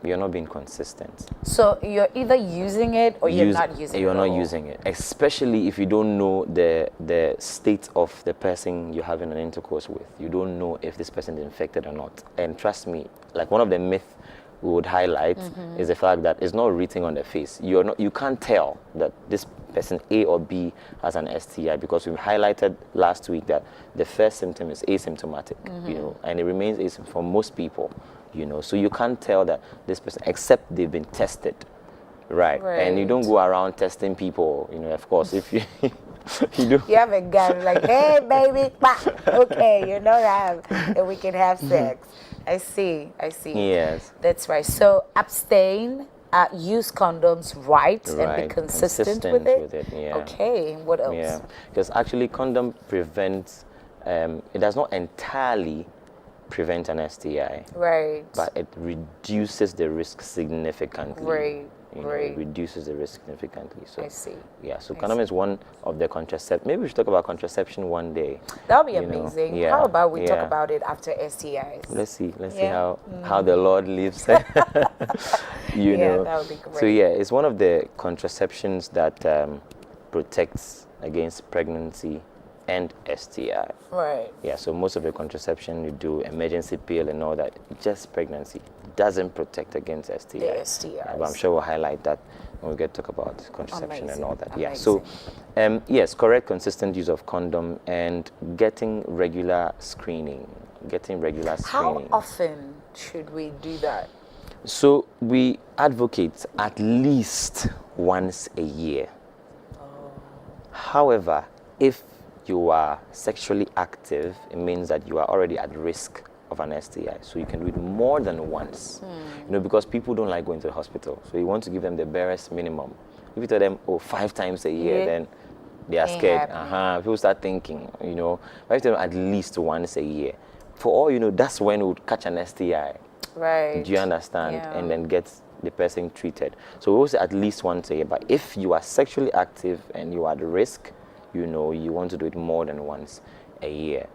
Speaker 16: you're not being consistent.
Speaker 1: So you're either using it or you're not using it.
Speaker 16: You're not using it, especially if you don't know the state of the person you're having an intercourse with. You don't know if this person is infected or not. And trust me, like one of the myths we would highlight is the fact that it's not written on the face. You can't tell that this person A or B has an STI, because we highlighted last week that the first symptom is asymptomatic, and it remains asymptomatic for most people, so you can't tell that this person, except they've been tested, right? And you don't go around testing people, of course, if you you do.
Speaker 1: You have a gun like, hey baby, okay, and we can have sex. I see.
Speaker 16: Yes.
Speaker 1: That's right. So abstain use condoms and be consistent with it?
Speaker 16: Yeah.
Speaker 1: Okay, what else?
Speaker 16: Yeah, because actually condom prevents, it does not entirely prevent an STI.
Speaker 1: Right.
Speaker 16: But it reduces the risk significantly.
Speaker 1: Right.
Speaker 16: It reduces the risk significantly. So
Speaker 1: I see.
Speaker 16: Yeah, so condom is one of the contraceptives. Maybe we should talk about contraception one day.
Speaker 1: That would be amazing.
Speaker 16: Yeah,
Speaker 1: how about we talk about it after STIs?
Speaker 16: Let's see how the Lord lives. you know.
Speaker 1: That would be great.
Speaker 16: So yeah, it's one of the contraceptions that protects against pregnancy and STI.
Speaker 1: Right.
Speaker 16: Yeah, so most of the contraception you do, emergency pill and all that, just pregnancy doesn't protect against STI.
Speaker 1: The STIs.
Speaker 16: Yeah, but I'm sure we'll highlight that when we get to talk about contraception and all that.
Speaker 1: Amazing.
Speaker 16: Yeah, so yes, correct, consistent use of condom and getting regular screening.
Speaker 1: How often should we do that?
Speaker 16: So we advocate at least once a year. However, if you are sexually active, it means that you are already at risk of an STI. So you can do it more than once. You know, because people don't like going to the hospital. So you want to give them the barest minimum. If you tell them, 5 times a year, then they are scared. People start thinking, you know. But if you tell them at least once a year, for all you know, that's when we would catch an STI.
Speaker 1: Right.
Speaker 16: Do you understand? And then get the person treated. So we will say at least once a year. But if you are sexually active and you are at risk, you know, you want to do it more than once a year.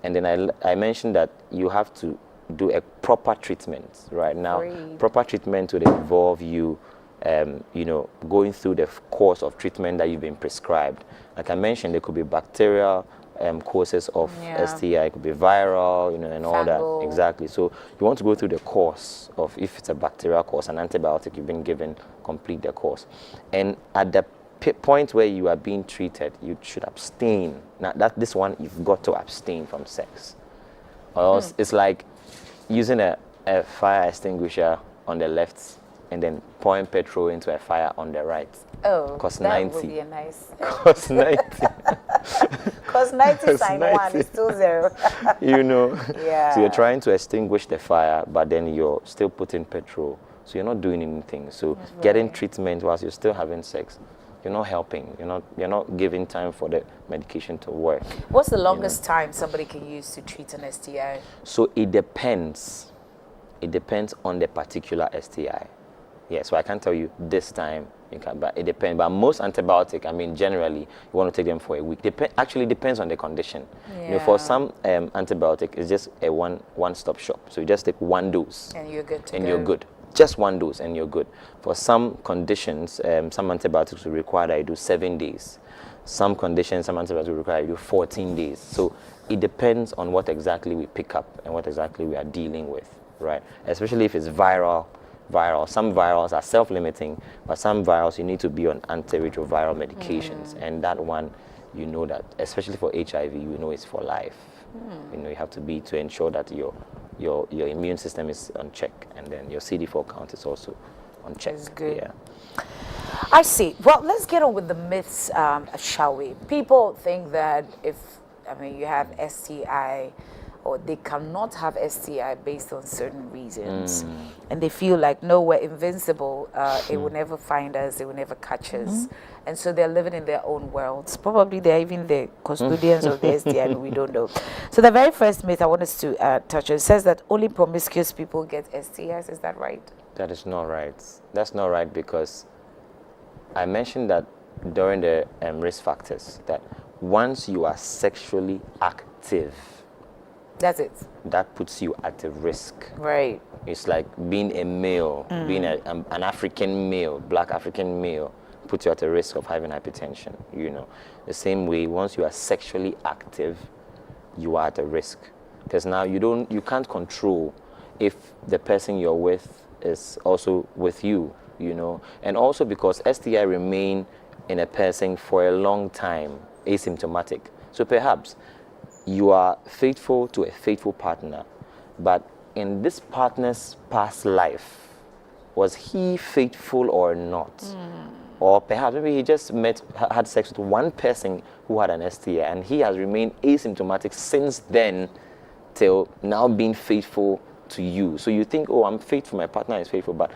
Speaker 16: And then I mentioned that you have to do a proper treatment. Right now, proper treatment would involve you, you know, going through the course of treatment that you've been prescribed. Like I mentioned, there could be bacterial courses of STI, it could be viral, you know, and all that. Exactly. So you want to go through the course of, if it's a bacterial course, an antibiotic you've been given, complete the course. And at the point where you are being treated, you should abstain. Now this one, you've got to abstain from sex, or else it's like using a fire extinguisher on the left and then pouring petrol into a fire on the right. Cost
Speaker 1: that
Speaker 16: 90.
Speaker 1: would be a nice.
Speaker 16: Cost 90.
Speaker 1: Cost 90 sign 1 is still 0.
Speaker 16: You know.
Speaker 1: Yeah.
Speaker 16: So you're trying to extinguish the fire, but then you're still putting petrol. So you're not doing anything. So getting treatment whilst you're still having sex, you're not helping. You're not giving time for the medication to work.
Speaker 1: What's the longest time somebody can use to treat an STI?
Speaker 16: So it depends. It depends on the particular STI. Yeah, so I can't tell you this time, but it depends. But most antibiotic, I mean, generally, you want to take them for a week. Actually depends on the condition.
Speaker 1: Yeah.
Speaker 16: You know, for some antibiotic, it's just a one-stop shop. So you just take one dose.
Speaker 1: And you're good to
Speaker 16: and
Speaker 1: go.
Speaker 16: you're good. Just one dose and you're good. For some conditions, some antibiotics will require that you do 7 days. Some conditions, some antibiotics will require you do 14 days. So it depends on what exactly we pick up and what exactly we are dealing with, right? Especially if it's viral. Some virals are self-limiting, but some virals you need to be on antiretroviral medications, and that one, you know that, especially for HIV, you know it's for life. You know, you have to be to ensure that your immune system is on check, and then your CD4 count is also on check.
Speaker 1: That's good.
Speaker 16: Yeah.
Speaker 1: I see. Well, let's get on with the myths, shall we? People think that you have STI, or they cannot have STI based on certain reasons. And they feel like, no, we're invincible. It will never find us. It will never catch us. And so they're living in their own worlds. Probably they're even the custodians of the STI, and we don't know. So the very first myth I want us to touch on says that only promiscuous people get STIs. Is that right?
Speaker 16: That is not right. That's not right, because I mentioned that during the risk factors, that once you are sexually active,
Speaker 1: that's it.
Speaker 16: That puts you at a risk.
Speaker 1: Right.
Speaker 16: It's like being a male, being an African male, black African male, puts you at a risk of having hypertension. You know, the same way, once you are sexually active, you are at a risk, because now you can't control if the person you're with is also with you. You know, and also because STI remain in a person for a long time, asymptomatic. So perhaps you are faithful to a faithful partner, but in this partner's past life, was he faithful or not? Or perhaps maybe he just had sex with one person who had an STI, and he has remained asymptomatic since then till now being faithful to you. So you think, oh, I'm faithful, my partner is faithful, but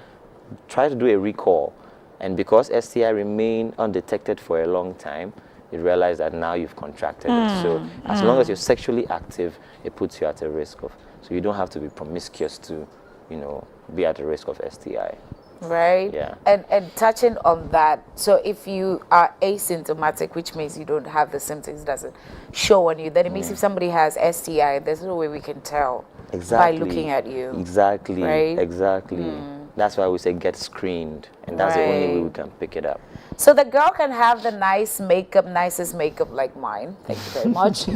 Speaker 16: try to do a recall. And because STI remain undetected for a long time, you realize that now you've contracted it. So as long as you're sexually active, it puts you at a risk of, so you don't have to be promiscuous to, you know, be at a risk of STI.
Speaker 1: Right?
Speaker 16: Yeah.
Speaker 1: And touching on that, so if you are asymptomatic, which means you don't have the symptoms, doesn't show on you, then it means if somebody has STI, there's no way we can tell by looking at you.
Speaker 16: Exactly.
Speaker 1: Right?
Speaker 16: Exactly. That's why we say get screened, and that's the only way we can pick it up.
Speaker 1: So the girl can have the nice makeup, nicest makeup like mine, thank you very much,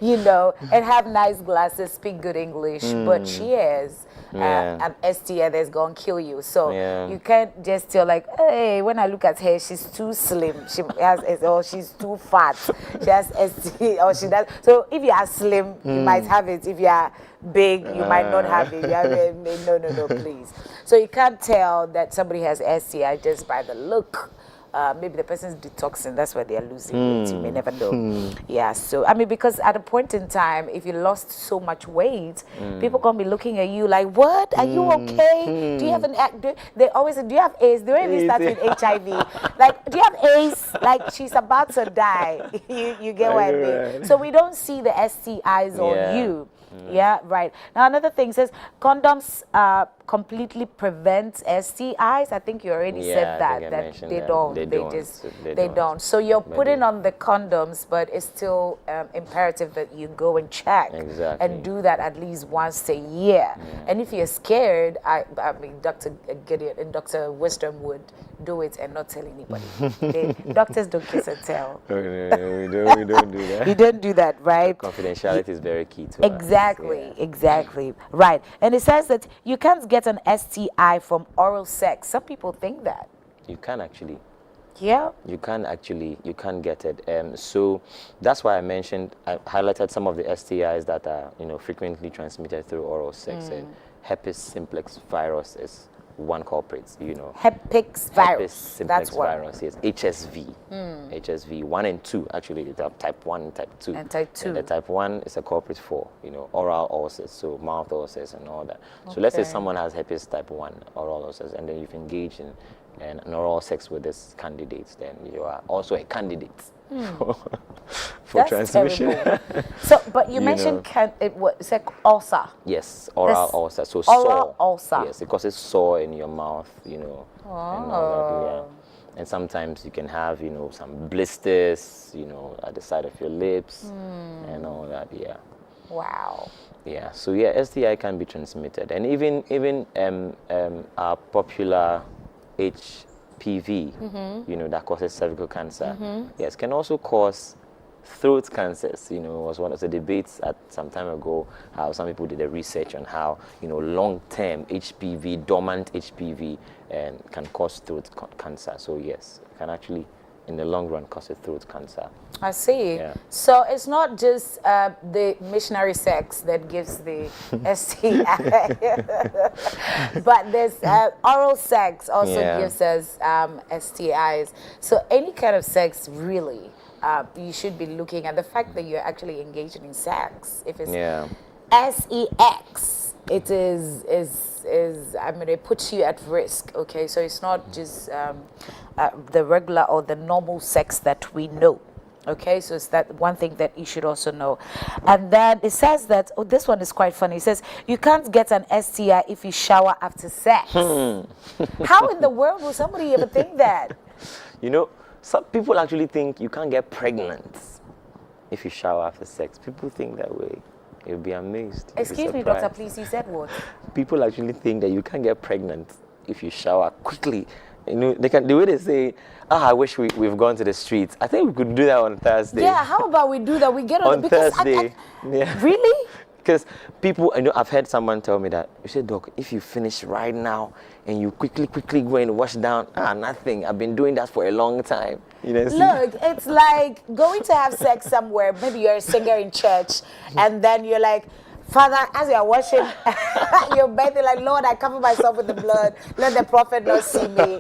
Speaker 1: you know, and have nice glasses, speak good English, but she has an STI that's going to kill you. So you can't just tell like, hey, when I look at her, she's too slim, she has, or she's too fat, she has STI, or she does. So if you are slim, you might have it. If you are big, you might not have it. You have it. No, please. So you can't tell that somebody has STI just by the look. Maybe the person's detoxing, that's why they are losing weight. You may never know. Yeah, so I mean, because at a point in time, if you lost so much weight, people gonna be looking at you like, what? Are you okay? Do you have an they always say, do you have AIDS? They don't even start with HIV. Like, do you have AIDS? Like, she's about to die. you get what I mean? So we don't see the STIs on you. Yeah, right. Now another thing says condoms completely prevent STIs. I think you already said that they don't. So you're putting on the condoms, but it's still imperative that you go and check and do that at least once a year. And if you're scared, I mean, Dr. Gideon and Dr. Wisdom would do it and not tell anybody. Doctors don't kiss and tell.
Speaker 16: We don't do that.
Speaker 1: You don't do that, right?
Speaker 16: Confidentiality is very key to us.
Speaker 1: Exactly. Right. And it says that you can't get an STI from oral sex. Some people think that.
Speaker 16: You can actually.
Speaker 1: Yeah.
Speaker 16: You can get it. So that's why I highlighted some of the STIs that are, you know, frequently transmitted through oral sex. Herpes simplex virus is one culprit, you know.
Speaker 1: Herpes virus.
Speaker 16: Herpes simplex virus, yes. HSV. HSV 1 and 2, actually, type 1 and type 2.
Speaker 1: And type 2.
Speaker 16: And the type 1 is a culprit for, you know, oral ulcers, so mouth ulcers and all that. So let's say someone has herpes type 1, oral ulcers, and then you've engaged in an oral sex with this candidate, then you are also a candidate for transmission.
Speaker 1: So, but you mentioned it's like ulcer.
Speaker 16: Yes, oral ulcer. So
Speaker 1: oral ulcer.
Speaker 16: Yes, it causes sore in your mouth, you know, and all that, yeah. And sometimes you can have, you know, some blisters, you know, at the side of your lips and all that, yeah.
Speaker 1: Wow.
Speaker 16: Yeah, so yeah, STI can be transmitted, and even our popular HPV, you know, that causes cervical cancer. Yes, can also cause throat cancers. You know, was one of the debates at some time ago, how some people did a research on how, you know, long-term HPV, dormant HPV, can cause throat cancer. So yes, it can actually, in the long run, cause a throat cancer.
Speaker 1: I see.
Speaker 16: Yeah.
Speaker 1: So it's not just the missionary sex that gives the STI, but there's oral sex also gives us STIs. So any kind of sex, really, you should be looking at the fact that you're actually engaging in sex. If it's SEX, it is I mean, it puts you at risk. Okay, so it's not just the regular or the normal sex that we know. Okay, so it's that one thing that you should also know. And then it says that, oh, this one is quite funny. It says, you can't get an STI if you shower after sex. How in the world will somebody ever think that?
Speaker 16: You know, some people actually think you can't get pregnant if you shower after sex. People think that way. You'll be amazed.
Speaker 1: Excuse me, doctor, please, you said what?
Speaker 16: People actually think that you can't get pregnant if you shower quickly. You know, the way they say, I wish we've gone to the streets. I think we could do that on Thursday.
Speaker 1: Yeah, how about we do that? We get
Speaker 16: on Thursday.
Speaker 1: Really?
Speaker 16: Because people, I know, I've heard someone tell me that, you say, Doc, if you finish right now and you quickly go and wash down, nothing. I've been doing that for a long time. You know,
Speaker 1: look, it's like going to have sex somewhere. Maybe you're a singer in church, and then you're like, Father, as you're washing your bathing, like, Lord, I cover myself with the blood. Let the prophet not see me.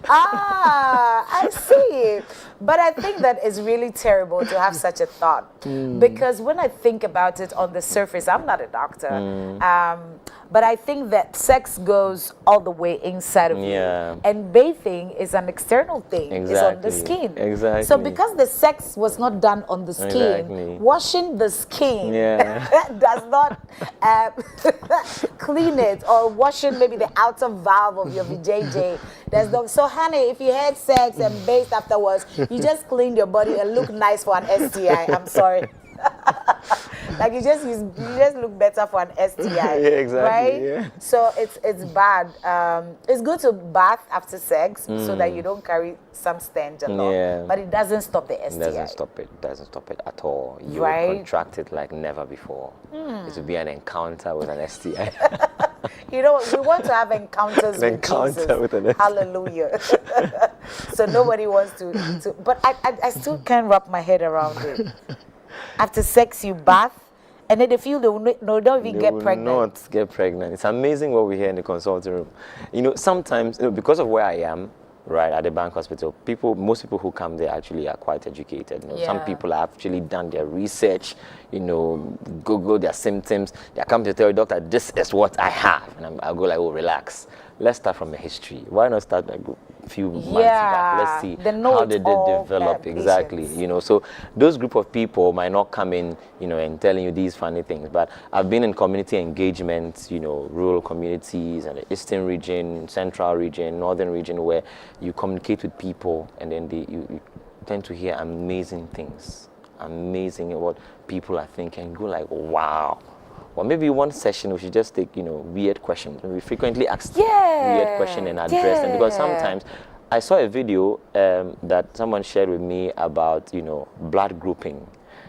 Speaker 1: I see. But I think that it's really terrible to have such a thought because when I think about it on the surface, I'm not a doctor, but I think that sex goes all the way inside of you, and bathing is an external thing. It's on the skin.
Speaker 16: Exactly.
Speaker 1: So because the sex was not done on the skin, washing the skin does not clean it, or washing maybe the outer valve of your vajayjay. There's no. So honey, if you had sex and bathed afterwards, you just cleaned your body and look nice for an STI. I'm sorry. Like you just look better for an STI, right? Yeah. So it's bad. It's good to bath after sex so that you don't carry some stench along. But it doesn't stop the STI.
Speaker 16: It doesn't stop it at all. You will contract it like never before. It will be an encounter with an STI.
Speaker 1: You know, we want to have encounters with Jesus.
Speaker 16: With an STI.
Speaker 1: Hallelujah. So nobody wants to but I still can't wrap my head around it. After sex, you bath, and then they feel they don't even get pregnant.
Speaker 16: Not get pregnant. It's amazing what we hear in the consulting room. You know, sometimes, because of where I am, right, at the bank hospital, most people who come there actually are quite educated. You know, some people have actually done their research, you know, Google their symptoms. They come to tell you, doctor, this is what I have. And I'll go like, oh, relax. Let's start from the history. Why not start like a few months back? Let's see how did they develop exactly. You know, so those group of people might not come in, you know, and telling you these funny things. But I've been in community engagements, you know, rural communities and the eastern region, central region, northern region, where you communicate with people, and then you tend to hear amazing things, amazing at what people are thinking. Go like, wow. Or maybe one session we should just take, you know, weird questions. We frequently ask weird questions and address them, because sometimes I saw a video that someone shared with me about, you know, blood grouping,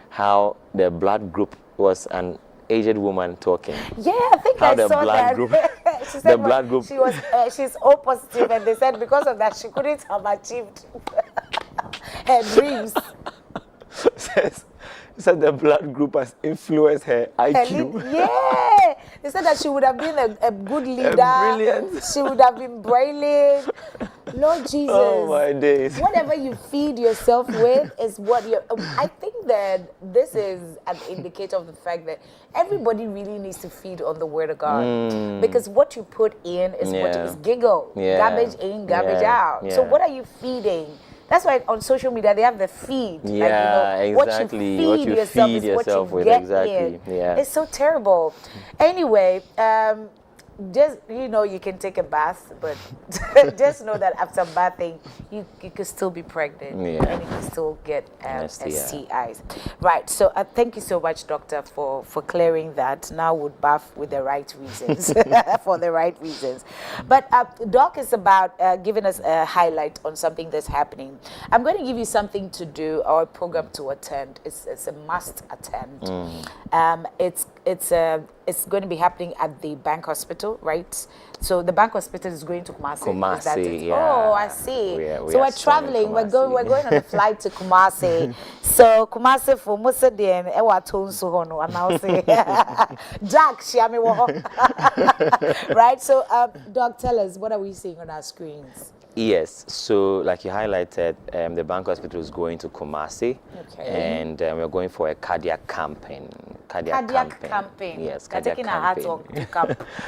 Speaker 16: how the blood group was an aged woman talking.
Speaker 1: Yeah, I think I saw that.
Speaker 16: Group,
Speaker 1: she said
Speaker 16: the blood group.
Speaker 1: She was she's O positive, and they said because of that she couldn't have achieved her dreams.
Speaker 16: Said the blood group has influenced her IQ.
Speaker 1: They said that she would have been a good leader.
Speaker 16: Brilliant.
Speaker 1: She would have been brilliant. Lord Jesus.
Speaker 16: Oh my days.
Speaker 1: Whatever you feed yourself with is what you. I think that this is an indicator of the fact that everybody really needs to feed on the Word of God, because what you put in is what is giggle. Garbage in, garbage out. So what are you feeding? That's why on social media they have the feed.
Speaker 16: Yeah,
Speaker 1: like, you know,
Speaker 16: exactly.
Speaker 1: What you feed yourself with, exactly. Yeah. It's so terrible. Anyway, just, you know, you can take a bath, but just know that after bathing, you could still be pregnant and you can still get STIs. Right. So thank you so much, doctor, for clearing that. Now we'll bath with the right reasons, for the right reasons. But Doc is about giving us a highlight on something that's happening. I'm going to give you something to do or a program to attend. It's a must attend. It's going to be happening at the Bank Hospital, right? So the Bank Hospital is going to Kumasi.
Speaker 16: Kumasi,
Speaker 1: Oh, I see. So we're traveling. We're going on a flight to Kumasi. So Kumasi for Musa den ewa tonso hono announce. Jack Shiami wo. Right. So Doc, tell us, what are we seeing on our screens?
Speaker 16: Yes, so like you highlighted, the Bank Hospital is going to Kumasi, and we're going for a cardiac campaign. Cardiac
Speaker 1: campaign.
Speaker 16: Yes, cardiac campaign.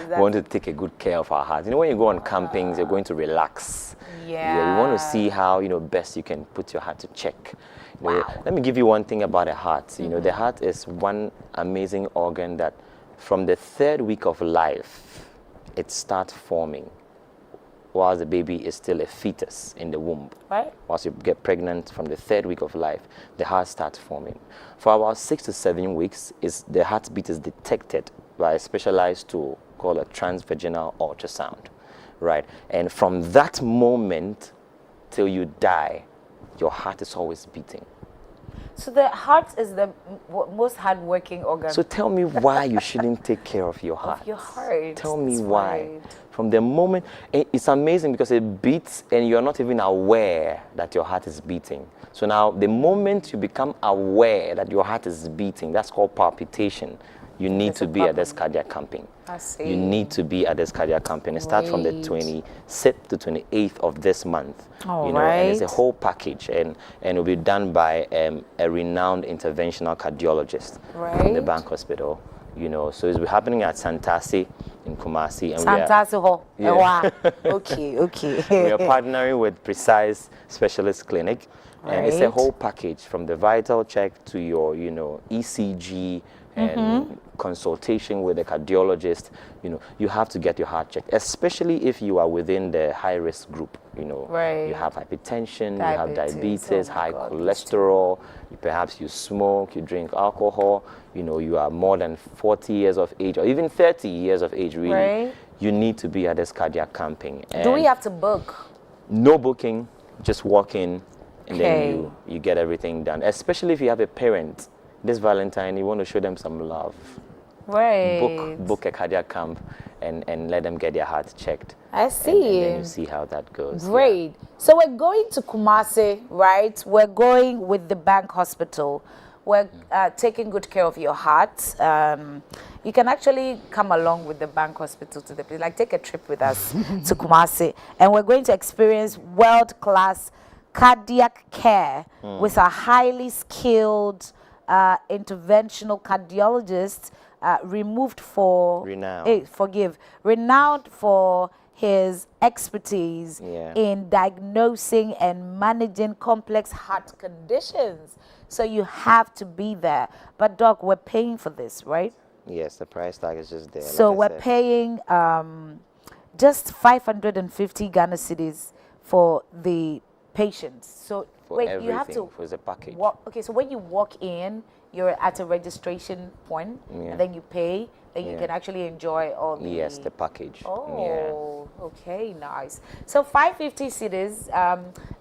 Speaker 16: We want to take a good care of our hearts. You know, when you go on campings, you're going to relax. Yeah. We want to see how, you know, best you can put your heart to check. You know, let me give you one thing about the heart. You know, the heart is one amazing organ that from the 3rd week of life, it starts forming, while the baby is still a fetus in the womb.
Speaker 1: Right.
Speaker 16: Once you get pregnant, from the 3rd week of life, the heart starts forming. For about 6 to 7 weeks, the heartbeat is detected by a specialized tool called a transvaginal ultrasound, right? And from that moment till you die, your heart is always beating.
Speaker 1: So the heart is the most hardworking organ.
Speaker 16: So tell me why you shouldn't take care of your heart.
Speaker 1: Of your heart.
Speaker 16: Tell me why. From the moment, it's amazing because it beats and you're not even aware that your heart is beating. So now the moment you become aware that your heart is beating, that's called palpitation. you need to be at this cardiac camping.
Speaker 1: I see.
Speaker 16: You need to be at this cardiac camping. It starts from the 26th to 28th of this month.
Speaker 1: All
Speaker 16: And it's a whole package, and it will be done by a renowned interventional cardiologist from the Bank Hospital. So it's happening at Santasi in Kumasi. And
Speaker 1: Okay.
Speaker 16: We are partnering with Precise Specialist Clinic, and it's a whole package from the vital check to your, ECG and consultation with a cardiologist. You have to get your heart checked, especially if you are within the high-risk group. You have hypertension, you have diabetes, high cholesterol, perhaps you smoke, you drink alcohol, you are more than 40 years of age, or even 30 years of age, really.
Speaker 1: Right.
Speaker 16: You need to be at this cardiac camping.
Speaker 1: Do we have to book?
Speaker 16: No booking, just walk in, and then you get everything done. Especially if you have a parent. This Valentine, you want to show them some love.
Speaker 1: Right.
Speaker 16: Book a cardiac camp and let them get their heart checked.
Speaker 1: I see.
Speaker 16: And then you see how that goes.
Speaker 1: Great. So we're going to Kumasi, right? We're going with the Bank Hospital. We're taking good care of your heart. You can actually come along with the Bank Hospital to the place. Like, take a trip with us to Kumasi. And we're going to experience world-class cardiac care with a highly skilled interventional cardiologist renowned for his expertise in diagnosing and managing complex heart conditions. So you have to be there. But Doc, we're paying for this, right?
Speaker 16: Yes, the price tag is just there.
Speaker 1: So we're paying just 550 Ghana cedis for the patients. So wait, you have to
Speaker 16: for the package.
Speaker 1: Okay, so when you walk in, you're at a registration point, and then you pay, then you can actually enjoy all the...
Speaker 16: Yes, the package.
Speaker 1: Okay, nice. So 550 cedis,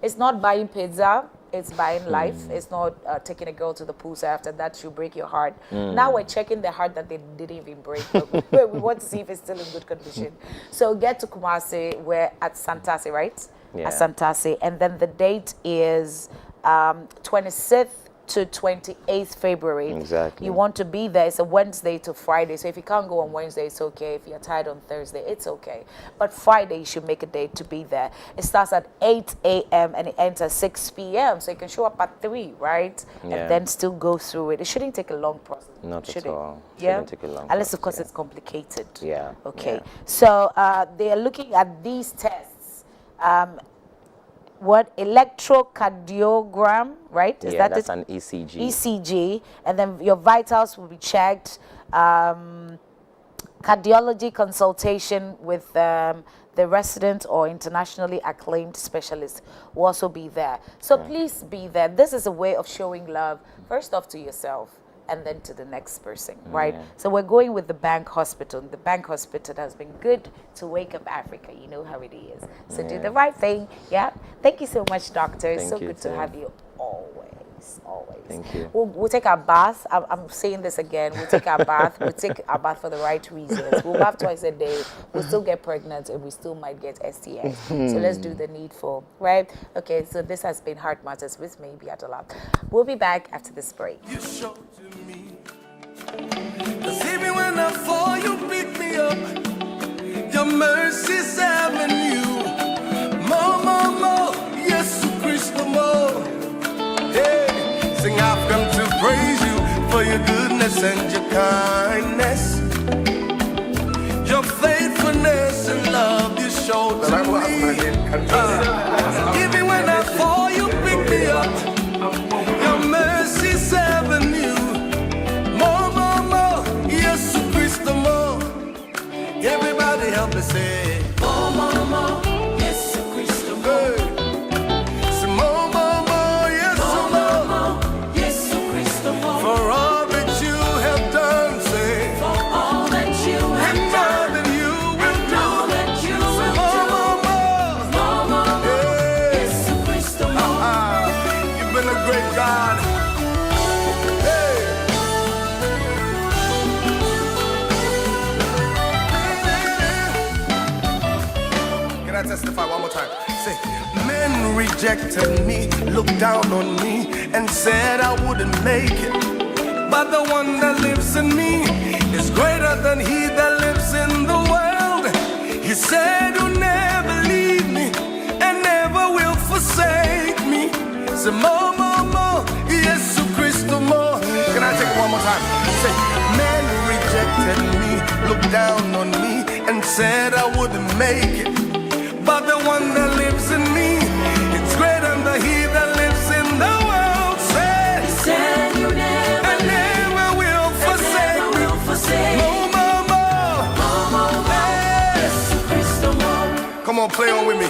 Speaker 1: it's not buying pizza, it's buying life. It's not taking a girl to the pool, so after that she'll break your heart. Now we're checking the heart that they didn't even break. We want to see if it's still in good condition. So get to Kumasi, we're at Santasi, right? At Santasi, and then the date is 26th to 28th February.
Speaker 16: Exactly.
Speaker 1: You want to be there. It's a Wednesday to Friday. So if you can't go on Wednesday, it's okay. If you're tired on Thursday, it's okay. But Friday, you should make a date to be there. It starts at 8 a.m. and it ends at 6 p.m. So you can show up at 3, right? And then still go through it. It shouldn't take a long process.
Speaker 16: Not at all.
Speaker 1: Shouldn't
Speaker 16: take a long
Speaker 1: Unless, of course, it's complicated.
Speaker 16: Yeah.
Speaker 1: Okay. So they are looking at these tests. Electrocardiogram, right? Is that
Speaker 16: that's an ECG.
Speaker 1: ECG, and then your vitals will be checked. Cardiology consultation with the resident or internationally acclaimed specialist will also be there. So please be there. This is a way of showing love, first off to yourself, and then to the next person, right? So we're going with the Bank Hospital. The Bank Hospital has been good to wake up Africa. You know how it is. So do the right thing. Yeah. Thank you so much, doctor. It's so good to have you always.
Speaker 16: Thank you.
Speaker 1: We'll take our bath. I'm saying this again. We'll take our bath. We'll take our bath for the right reasons. We'll bath twice a day. We'll still get pregnant and we still might get STIs. So let's do the needful, right? Okay, so this has been Heart Matters with me, Biatola. We'll be back after this break.
Speaker 5: You show to me. 'Cause even when I fall, you pick me up. Your mercy's avenue. More. Yes, Christ, more. Hey, sing, I've come to praise you for your goodness and your kindness. Your faithfulness and love you showed to me. Even when I fall, you pick me up. Your mercy's avenue. More. Yes, Christ, more. Everybody help me say, more. Yes, Christ, more. Say, more. Yes, more. Yes, Christ, more. For all that you have done, say, for all that you have done, and you will do. Say, more. Yes, Christ, more. You've been a great God. I testify one more time. Say, men rejected me, looked down on me, and said I wouldn't make it. but the one that lives in me is greater than he that lives in the world. He said you'll never leave me and never will forsake me. Say more, yes, Christo, more. Can I take it one more time? Say, man rejected me, looked down on me, and said I wouldn't make it. But the one that lives in me, it's greater than he that lives in the world. Said, he said you never, and never will forsake me. More, yes, Christo, more. Come on, play on with me.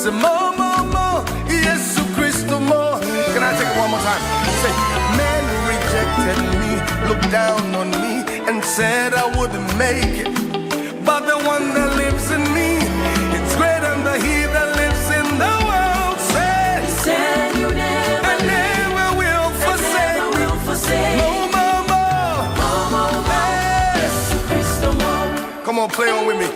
Speaker 5: More, yes, Christo, more. Can I take it one more time? Say, man rejected me, looked down on me, and said I wouldn't make it. But the one that lives in me, it's greater than he that lives in the world. Said, he said you never, and never will forsake me. More, yes, Christo, more. Come on, play on with me.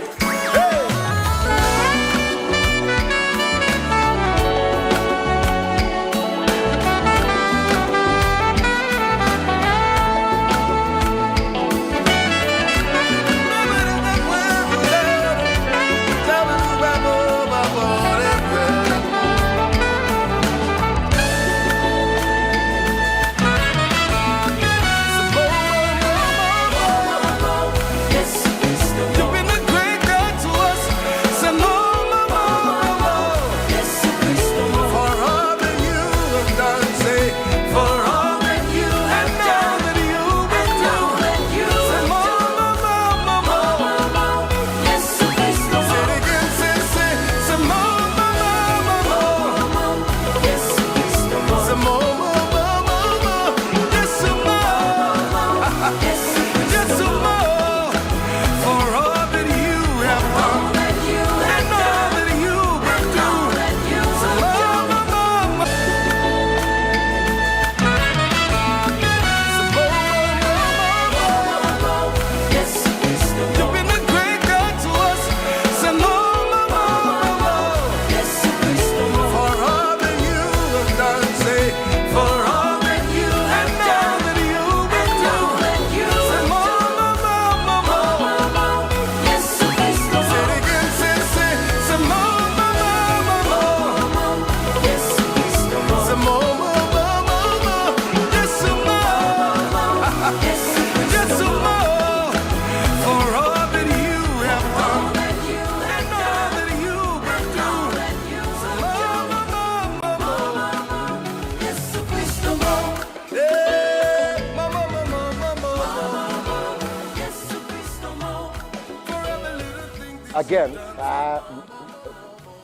Speaker 4: Again, I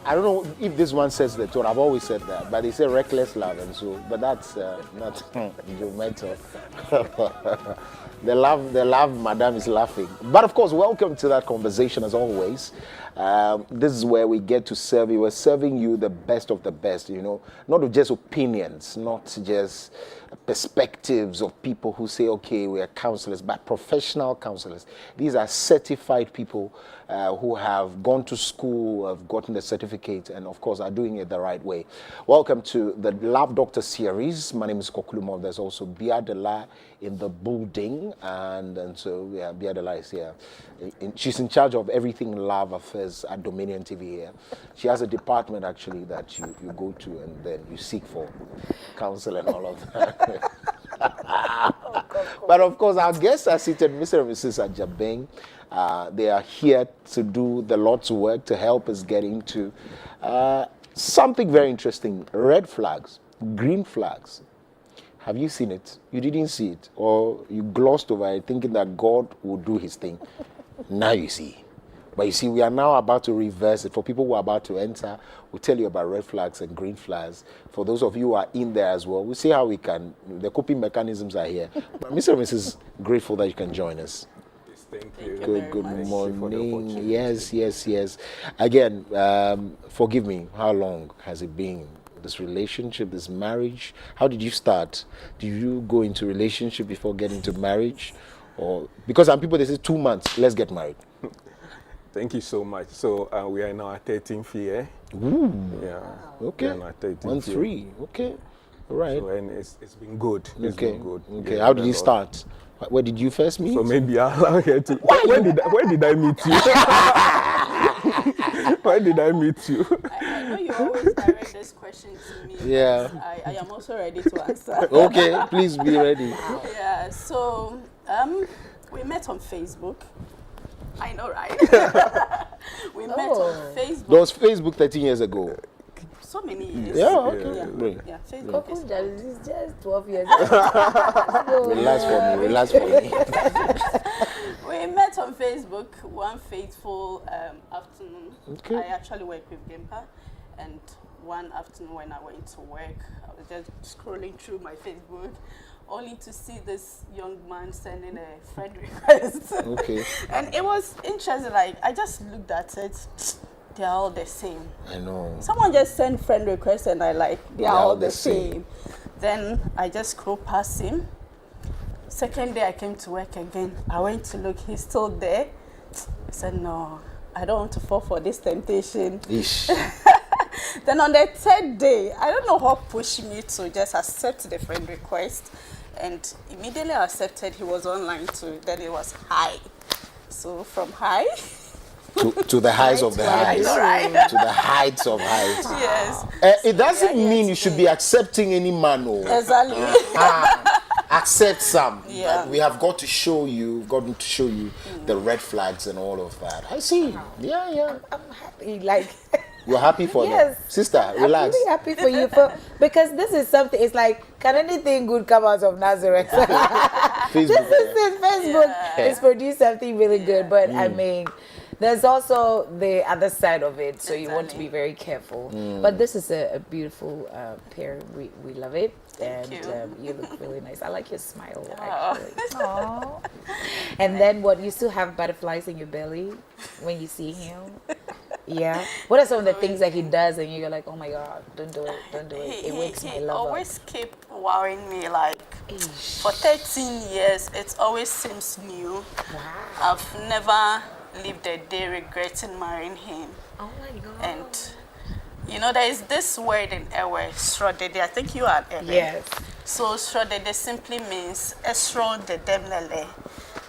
Speaker 4: don't know if this one says the truth. I've always said that, but they say reckless love, and so. But that's not judgmental. The love, madam is laughing. But of course, welcome to that conversation as always. This is where we get to serve you. We're serving you the best of the best. You know, not just opinions, not just perspectives of people who say, okay, we are counselors, but professional counselors. These are certified people who have gone to school, have gotten the certificate, and of course are doing it the right way. Welcome to the Lab Doctor series. My name is Kokulumov. There's also Biadela in the building, and so yeah, Biadela is here. She's in charge of everything love affairs at Dominion TV here. She has a department actually that you go to, and then you seek for counsel and all of that. But of course, our guests are seated, Mr. and Mrs. Ajabeng. They are here to do the Lord's work to help us get into something very interesting: red flags, green flags. Have you seen it? You didn't see it, or you glossed over it thinking that God will do his thing. Now you see. But you see, we are now about to reverse it. For people who are about to enter, we'll tell you about red flags and green flags. For those of you who are in there as well, we'll see how we can. The coping mechanisms are here. But Mr. and Mrs. grateful that you can join us.
Speaker 6: Thank you.
Speaker 4: Good morning. Yes. Again, forgive me. How long has it been? This relationship, this marriage? How did you start? Did you go into relationship before getting to marriage? Or because some people, they say 2 months, let's get married.
Speaker 17: Thank you so much. So we are in our 13th year.
Speaker 4: Ooh.
Speaker 17: Yeah.
Speaker 4: Okay.
Speaker 17: We are in our 13th
Speaker 4: 1-3.
Speaker 17: year.
Speaker 4: Okay. All right.
Speaker 17: So, and it's been good. It's been good.
Speaker 4: Okay.
Speaker 17: Yeah,
Speaker 4: How did you start? Where did you first meet?
Speaker 17: So maybe I'll allow her to. Where did I meet you? Where did I meet you?
Speaker 18: I know you always direct this question to me.
Speaker 4: Yeah.
Speaker 18: I am also ready to answer.
Speaker 4: Okay, please be ready.
Speaker 18: Yeah. So we met on Facebook. I know, right? We met on Facebook.
Speaker 4: That was Facebook 13 years ago.
Speaker 18: So many years.
Speaker 4: Yeah, okay.
Speaker 18: Yeah, Facebook.
Speaker 1: It's just 12 years.
Speaker 4: Relax for me.
Speaker 18: We met on Facebook one fateful afternoon.
Speaker 4: Okay.
Speaker 18: I actually work with Gimpa, and one afternoon when I went to work, I was just scrolling through my Facebook, only to see this young man sending a friend request.
Speaker 4: Okay.
Speaker 18: And it was interesting. Like, I just looked at it. They're all the same.
Speaker 4: I know.
Speaker 18: Someone just sent friend requests and they're all the same. Then I just scrolled past him. Second day I came to work again. I went to look, he's still there. I said, no, I don't want to fall for this temptation.
Speaker 4: Ish.
Speaker 18: Then on the third day, I don't know what pushed me to just accept the friend request. And immediately I accepted, he was online too. Then it was hi. So from hi
Speaker 4: to the highs of the highs.
Speaker 18: Right.
Speaker 4: To the heights of heights.
Speaker 18: Yes.
Speaker 4: It doesn't mean you should be accepting any man.
Speaker 18: Exactly.
Speaker 4: Accept some.
Speaker 18: Yeah.
Speaker 4: We have got to show you, the red flags and all of that. I see. Yeah.
Speaker 1: I'm happy. Like,
Speaker 4: you're happy for them. Sister, relax.
Speaker 1: I'm really happy for you because this is something. It's like, can anything good come out of Nazareth? Facebook. Facebook has produced something really good, but I mean, there's also the other side of it, so you want to be very careful. But this is a beautiful pair. We love it. And you look really nice. I like your smile, actually. Aww. And then what? You still have butterflies in your belly when you see him? Yeah. What are some of the things that he does and you're like, oh my God, don't do it. It wakes my love up.
Speaker 18: He always keep wowing me. Like, for 13 years, it always seems new.
Speaker 1: Wow.
Speaker 18: I've never lived a day regretting marrying him.
Speaker 1: Oh my God.
Speaker 18: And you know, there is this word in Ewe, Srodede. I think you are Ewe.
Speaker 1: Yes.
Speaker 18: So Srodede simply means Esro de Demlele.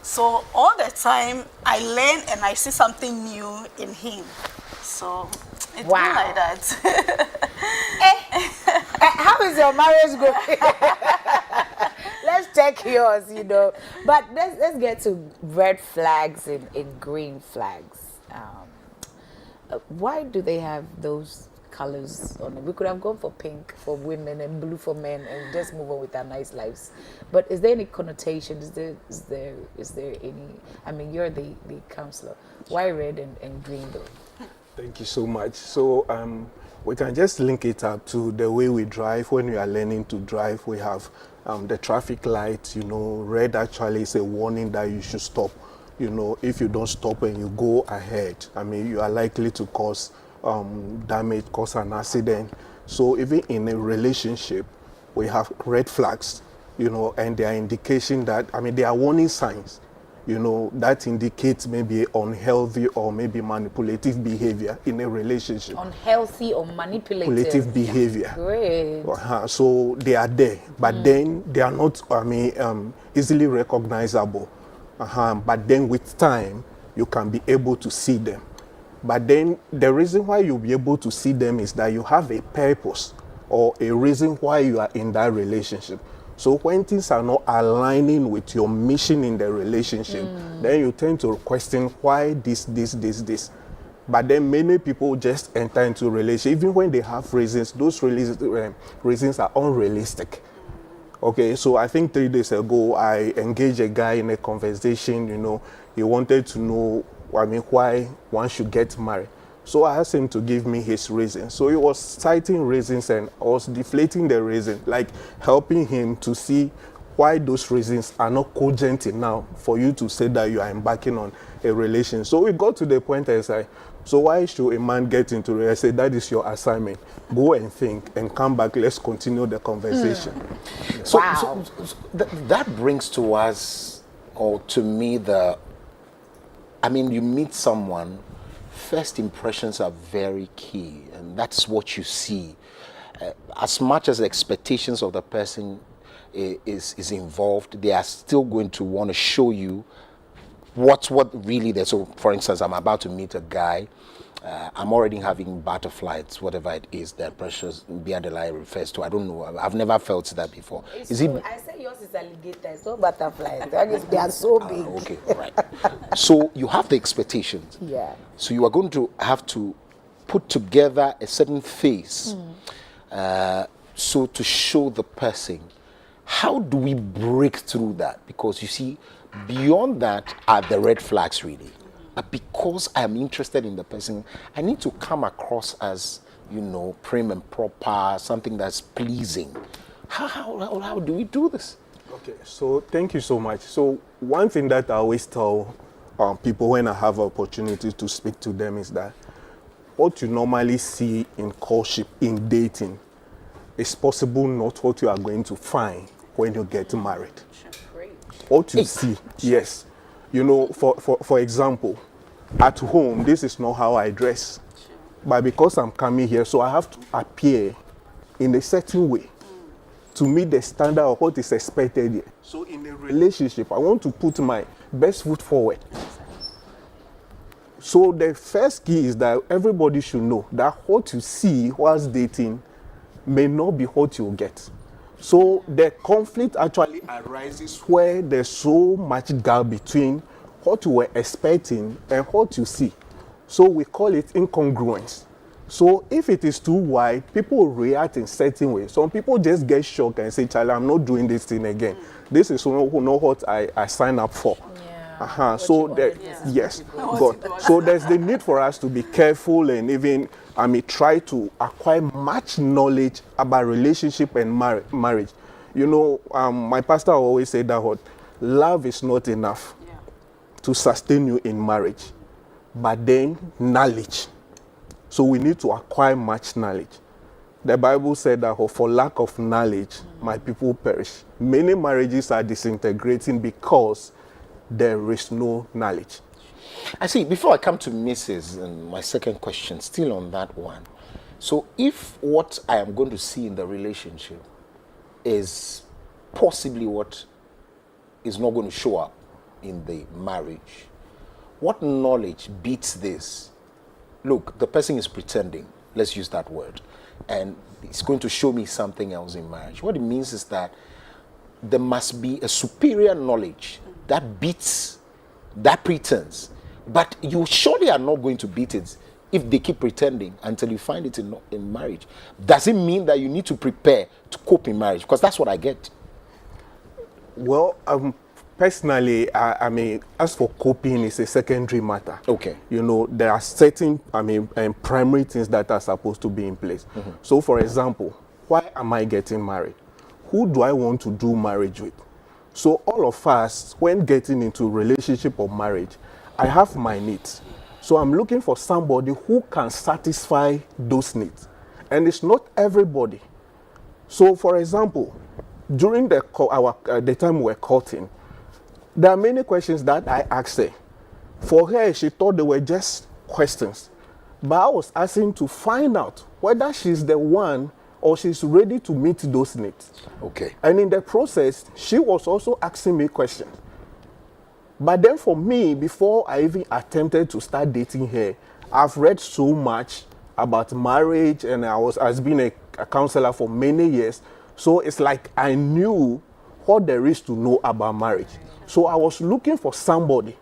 Speaker 18: So all the time I learn and I see something new in him. So it's been like that.
Speaker 1: How is your marriage going? Let's check yours, But let's get to red flags and green flags. Why do they have those colors on it? We could have gone for pink for women and blue for men and just move on with our nice lives. But is there any connotation? Is there any? I mean, you're the counselor. Why red and green though?
Speaker 17: Thank you so much. So we can just link it up to the way we drive. When we are learning to drive, we have the traffic lights. Red actually is a warning that you should stop. If you don't stop and you go ahead, I mean, you are likely to cause damage, cause an accident. So even in a relationship, we have red flags. you know, and there are indication that, I mean, there are warning signs, you know, that indicates maybe unhealthy or maybe manipulative behavior in a relationship.
Speaker 1: Unhealthy or manipulative
Speaker 17: behavior.
Speaker 1: Great.
Speaker 17: So they are there, but then they are not, I mean, easily recognizable. But then with time, you can be able to see them. But then the reason why you'll be able to see them is that you have a purpose or a reason why you are in that relationship. So when things are not aligning with your mission in the relationship, then you tend to question why this. But then many people just enter into a relationship, even when they have reasons, those reasons are unrealistic. Okay, so I think 3 days ago, I engaged a guy in a conversation, you know, he wanted to know, I mean, why one should get married. So I asked him to give me his reasons. So he was citing reasons and I was deflating the reason, like helping him to see why those reasons are not cogent enough for you to say that you are embarking on a relation. So we got to the point I said, so why should a man get into it? I said, that is your assignment. Go and think and come back. Let's continue the conversation.
Speaker 4: So that brings to us, or to me, you meet someone, first impressions are very key, and that's what you see. As much as the expectations of the person is involved, they are still going to want to show you what really there. So, for instance, I'm about to meet a guy. I'm already having butterflies, whatever it is that Precious Biadelai refers to. I don't know. I've never felt that before.
Speaker 1: I say yours is alligator, it's not butterflies. They are so big.
Speaker 4: Okay, right. So you have the expectations.
Speaker 1: Yeah.
Speaker 4: So you are going to have to put together a certain face, so to show the person. How do we break through that? Because you see, beyond that are the red flags, really. But because I'm interested in the person, I need to come across as, you know, prim and proper, something that's pleasing. How do we do this?
Speaker 17: Okay, so thank you so much. So one thing that I always tell people when I have opportunity to speak to them is that what you normally see in courtship, in dating, is possible not what you are going to find when you get married. What you see, yes. You know, for example, at home, this is not how I dress. But because I'm coming here, so I have to appear in a certain way to meet the standard of what is expected here. So in a relationship, I want to put my best foot forward. So the first key is that everybody should know that what you see whilst dating may not be what you get. So the conflict actually arises where there's so much gap between what you were expecting and what you see. So we call it incongruence. So if it is too wide, people react in certain ways. Some people just get shocked and say, Charlie, I'm not doing this thing again. This is not what I signed up for. Yeah. So yes, God. So there's the need for us to be careful and even, try to acquire much knowledge about relationship and marriage. You know, my pastor always said that love is not enough to sustain you in marriage, but then knowledge. So we need to acquire much knowledge. The Bible said that for lack of knowledge, my people perish. Many marriages are disintegrating because there is no knowledge.
Speaker 4: I see. Before I come to Mrs. and my second question, still on that one. So if what I am going to see in the relationship is possibly what is not going to show up in the marriage, what knowledge beats this? Look, the person is pretending, let's use that word, and it's going to show me something else in marriage. What it means is that there must be a superior knowledge that beats that pretense. But you surely are not going to beat it if they keep pretending until you find it in marriage. Does it mean that you need to prepare to cope in marriage? Because that's what I get.
Speaker 17: Well, personally, as for coping, it's a secondary matter.
Speaker 4: Okay.
Speaker 17: You know, there are certain, primary things that are supposed to be in place. Mm-hmm. So, for example, why am I getting married? Who do I want to do marriage with? So, all of us, when getting into a relationship or marriage, I have my needs. So, I'm looking for somebody who can satisfy those needs. And it's not everybody. So, for example, during the time we were courting, there are many questions that I asked her. For her, she thought they were just questions. But I was asking to find out whether she's the one or she's ready to meet those needs.
Speaker 4: Okay.
Speaker 17: And in the process, she was also asking me questions. But then for me, before I even attempted to start dating her, I've read so much about marriage, and I've been a counselor for many years. So it's like I knew what there is to know about marriage. So I was looking for somebody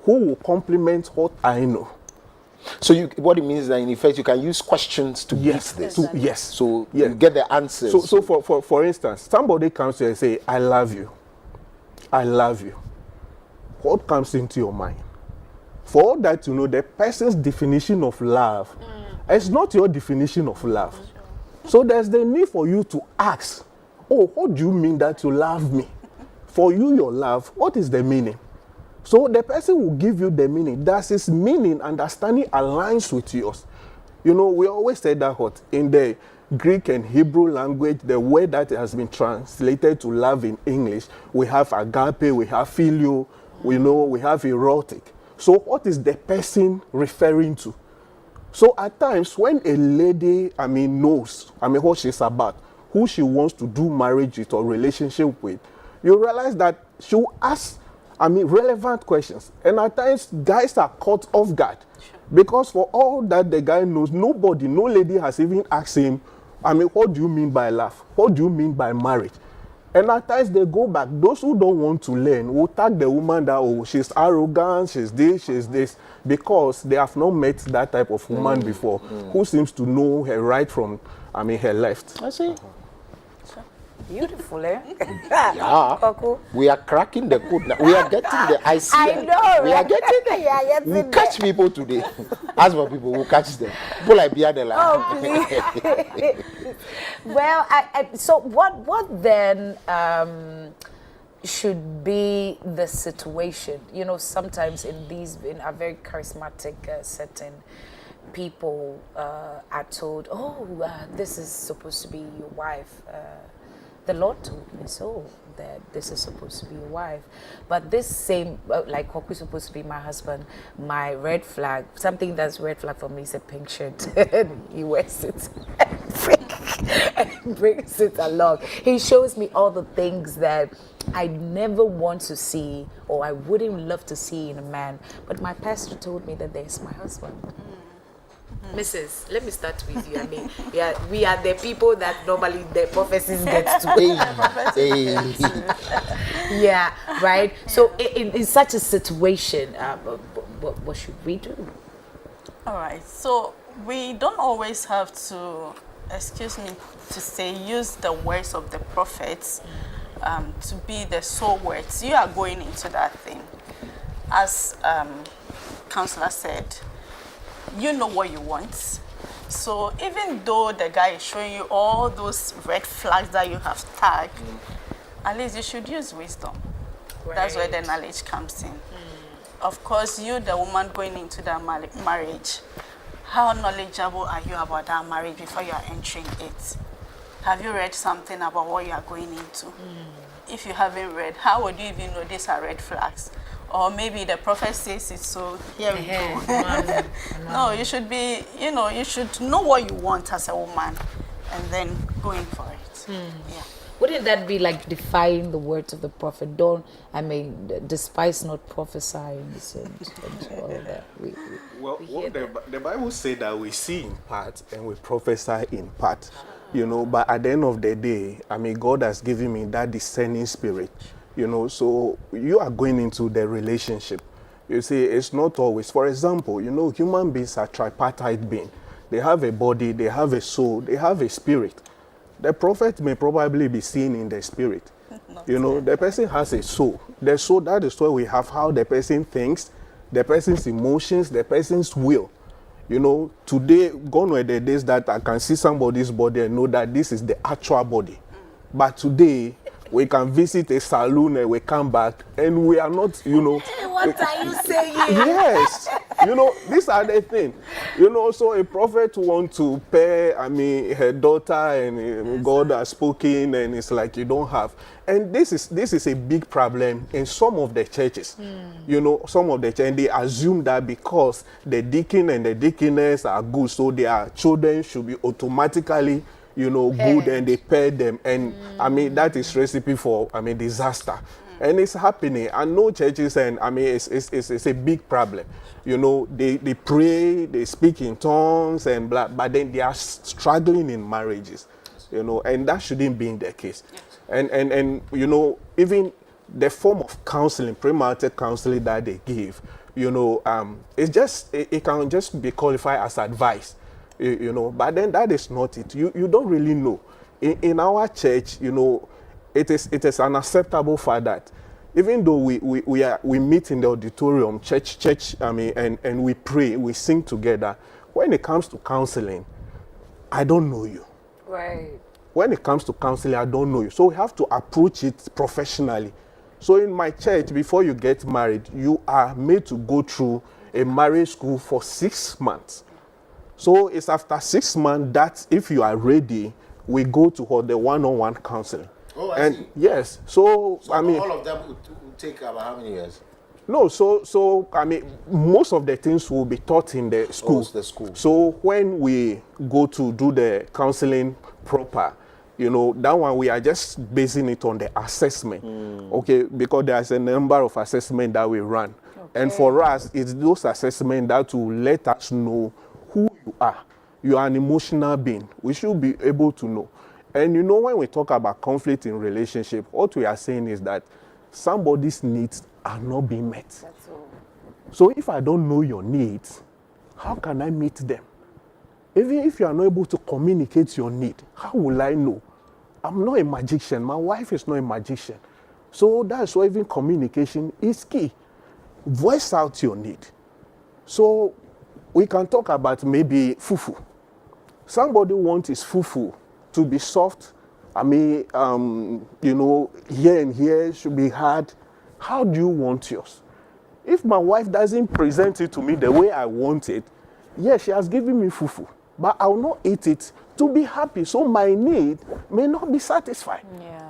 Speaker 17: who will complement what I know.
Speaker 4: So what it means is that in effect you can use questions to
Speaker 17: yes,
Speaker 4: beat this.
Speaker 17: Yes.
Speaker 4: So you get the answers.
Speaker 17: So for instance, somebody comes here and say, I love you. I love you. What comes into your mind? For all that you know, the person's definition of love is not your definition of love. So there's the need for you to ask, oh, what do you mean that you love me? For you, your love, what is the meaning? So the person will give you the meaning. Does his meaning, understanding aligns with yours? You know, we always say that what in the Greek and Hebrew language, the word that has been translated to love in English, we have agape, we have phileo, we have erotic. So what is the person referring to? So at times when a lady, knows, what she's about, who she wants to do marriage with or relationship with, you realize that she'll ask relevant questions. And at times, guys are caught off guard. Because for all that the guy knows, no lady has even asked him, what do you mean by love? What do you mean by marriage? And at times they go back. Those who don't want to learn will tag the woman that, oh, she's arrogant, she's this, because they have not met that type of woman before, who seems to know her right from, her left.
Speaker 4: I see.
Speaker 1: Beautiful, eh?
Speaker 4: Yeah. We are cracking the code now. We are getting the IC.
Speaker 1: I know.
Speaker 4: We are getting there. We'll catch people today. As for people, we'll catch them. People like Biadela.
Speaker 1: Oh, please. Well, so what then should be the situation? You know, sometimes in a very charismatic setting, people are told, oh, this is supposed to be your wife. The Lord told me so, that this is supposed to be your wife. But this same, like Koku is supposed to be my husband, my red flag, something that's red flag for me is a pink shirt. He wears it and brings it along. He shows me all the things that I never want to see or I wouldn't love to see in a man. But my pastor told me that there's my husband. Mrs., let me start with you. We are the people that normally the prophecies get to. Yeah, right? So in such a situation, what should we do?
Speaker 18: All right. So we don't always have to, excuse me, to say use the words of the prophets to be the sole words. You are going into that thing. As Counselor said, you know what you want. So even though the guy is showing you all those red flags that you have tagged, at least you should use wisdom. Right. That's where the knowledge comes in. Of course, you, the woman going into that marriage, how knowledgeable are you about that marriage before you are entering it? Have you read something about what you are going into? If you haven't read, how would you even know these are red flags? Or maybe the prophet says it, so here we go. No, you should be, you should know what you want as a woman and then going for it. Yeah.
Speaker 1: Wouldn't that be like defying the words of the prophet? Despise not prophesying and all that.
Speaker 17: The Bible says that we see in part and we prophesy in part. But at the end of the day, God has given me that discerning spirit. So you are going into the relationship. You see, it's not always. For example, human beings are tripartite beings. They have a body, they have a soul, they have a spirit. The prophet may probably be seen in the spirit. The person has a soul. The soul, that is where we have how the person thinks, the person's emotions, the person's will. Today, gone were the days that I can see somebody's body and know that this is the actual body. But today, we can visit a saloon and we come back and we are not,
Speaker 1: What are you saying?
Speaker 17: Yes. These are the things. You know, so a prophet wants to pay, her daughter, and God has spoken, and it's like you don't have. And this is a big problem in some of the churches. You know, some of the churches, they assume that because the deacon and the deaconess are good, so their children should be automatically, you know, good, and they pay them. And that is recipe for, disaster. And it's happening. I know churches, and it's a big problem. You know, they pray, they speak in tongues, and blah, but then they are struggling in marriages. You know, and that shouldn't be the case. And you know, even the form of counseling, premarital counseling that they give, you know, it can just be qualified as advice, you know, but then that is not it. You don't really know. In our church, you know, it is unacceptable for that. Even though we meet in the auditorium, church, and we pray, we sing together. When it comes to counseling, I don't know you.
Speaker 1: Right.
Speaker 17: When it comes to counseling, I don't know you. So we have to approach it professionally. So in my church, before you get married, you are made to go through a marriage school for 6 months. So it's after 6 months that if you are ready, we go to the one-on-one counseling.
Speaker 4: Oh, I see.
Speaker 17: Yes. So
Speaker 4: all of them would take about how many years?
Speaker 17: No, so most of the things will be taught in the school.
Speaker 4: The school.
Speaker 17: So when we go to do the counseling proper, you know, that one we are just basing it on the assessment, okay? Because there's a number of assessments that we run. Okay. And for us, it's those assessments that will let us know who you are. You are an emotional being. We should be able to know. And you know, when we talk about conflict in relationship, what we are saying is that somebody's needs are not being met.
Speaker 1: That's all.
Speaker 17: So if I don't know your needs, how can I meet them? Even if you are not able to communicate your need, how will I know? I'm not a magician. My wife is not a magician. So that's why even communication is key. Voice out your need. So we can talk about maybe fufu. Somebody wants his fufu to be soft. You know, here and here should be hard. How do you want yours? If my wife doesn't present it to me the way I want it, yes, she has given me fufu, but I will not eat it to be happy. So my need may not be satisfied.
Speaker 1: Yeah.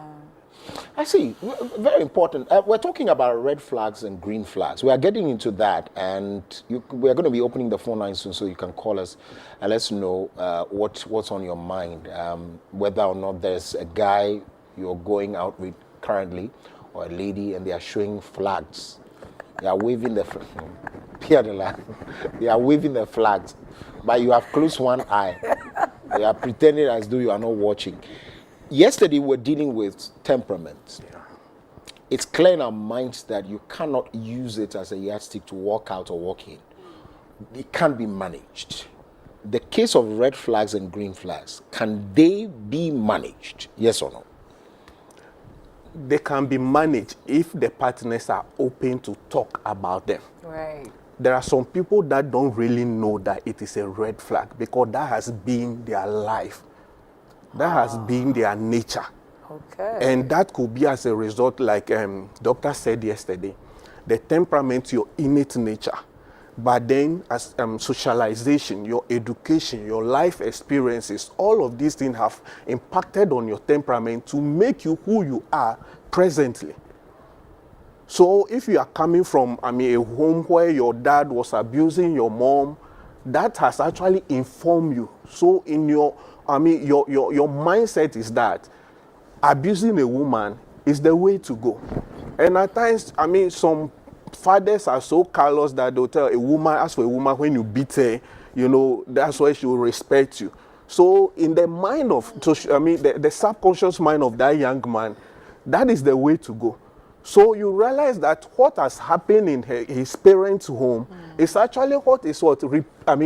Speaker 4: I see. Very important. We're talking about red flags and green flags. We are getting into that, and we're going to be opening the phone line soon, so you can call us and let us know what's on your mind, whether or not there's a guy you're going out with currently, or a lady, and they are showing flags. They are waving the they are waving the flags, but you have closed one eye. They are pretending as though you are not watching. Yesterday, we were dealing with temperament. Yeah. It's clear in our minds that you cannot use it as a yardstick to walk out or walk in. It can't be managed. The case of red flags and green flags, can they be managed? Yes or no?
Speaker 17: They can be managed if the partners are open to talk about them.
Speaker 1: Right.
Speaker 17: There are some people that don't really know that it is a red flag because that has been their life. That has been their nature.
Speaker 1: Okay.
Speaker 17: And that could be as a result, like doctor said yesterday, the temperament, your innate nature. But then as socialization, your education, your life experiences, all of these things have impacted on your temperament to make you who you are presently. So if you are coming from a home where your dad was abusing your mom, that has actually informed you. So in your mindset is that abusing a woman is the way to go. And at times, some fathers are so callous that they'll tell a woman, ask for a woman, when you beat her, you know, that's why she will respect you. So in the mind of, the subconscious mind of that young man, that is the way to go. So you realize that what has happened in his parents' home is actually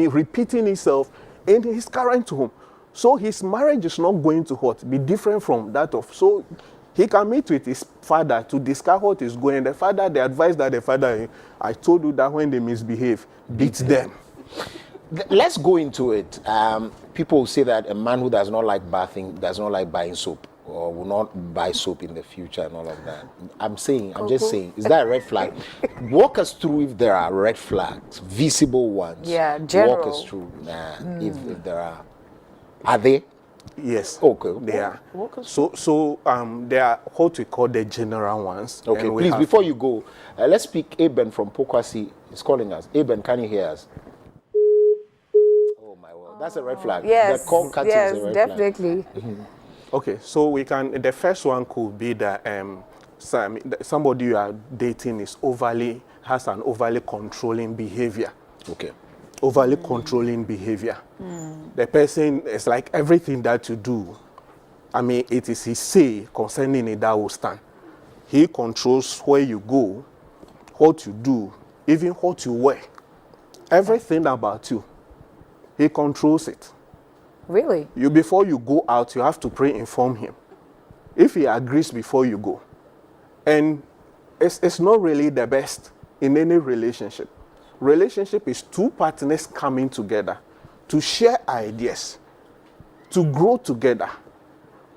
Speaker 17: repeating itself in his current home. So his marriage is not going to be different from that of. So he can meet with his father to discuss what is going. The advice that the father, I told you that when they misbehave, beat them.
Speaker 4: Let's go into it. People say that a man who does not like bathing does not like buying soap. or will not buy soap in the future and all of that. I'm just saying, is that a red flag? Walk us through if there are red flags, visible ones.
Speaker 1: Yeah, general.
Speaker 4: Walk us through, if there are. Are they?
Speaker 17: Yes.
Speaker 4: Okay.
Speaker 17: They are. So there are what we call the general ones.
Speaker 4: Okay, please, before you go, let's speak. Eben from Pokwasi is calling us. Eben, can you hear us? Oh my word, that's a red flag.
Speaker 1: Yes,
Speaker 4: the call cutting is a red
Speaker 1: definitely.
Speaker 4: flag.
Speaker 17: Okay, so we can. The first one could be that somebody you are dating has an overly controlling behavior.
Speaker 4: Okay.
Speaker 17: Overly controlling behavior. The person is like everything that you do. I mean, it is his say concerning it that will stand. He controls where you go, what you do, even what you wear. Everything about you. He controls it.
Speaker 1: Really?
Speaker 17: Before you go out, you have to inform him. If he agrees before you go. And it's not really the best in any relationship. Relationship is two partners coming together to share ideas, to grow together,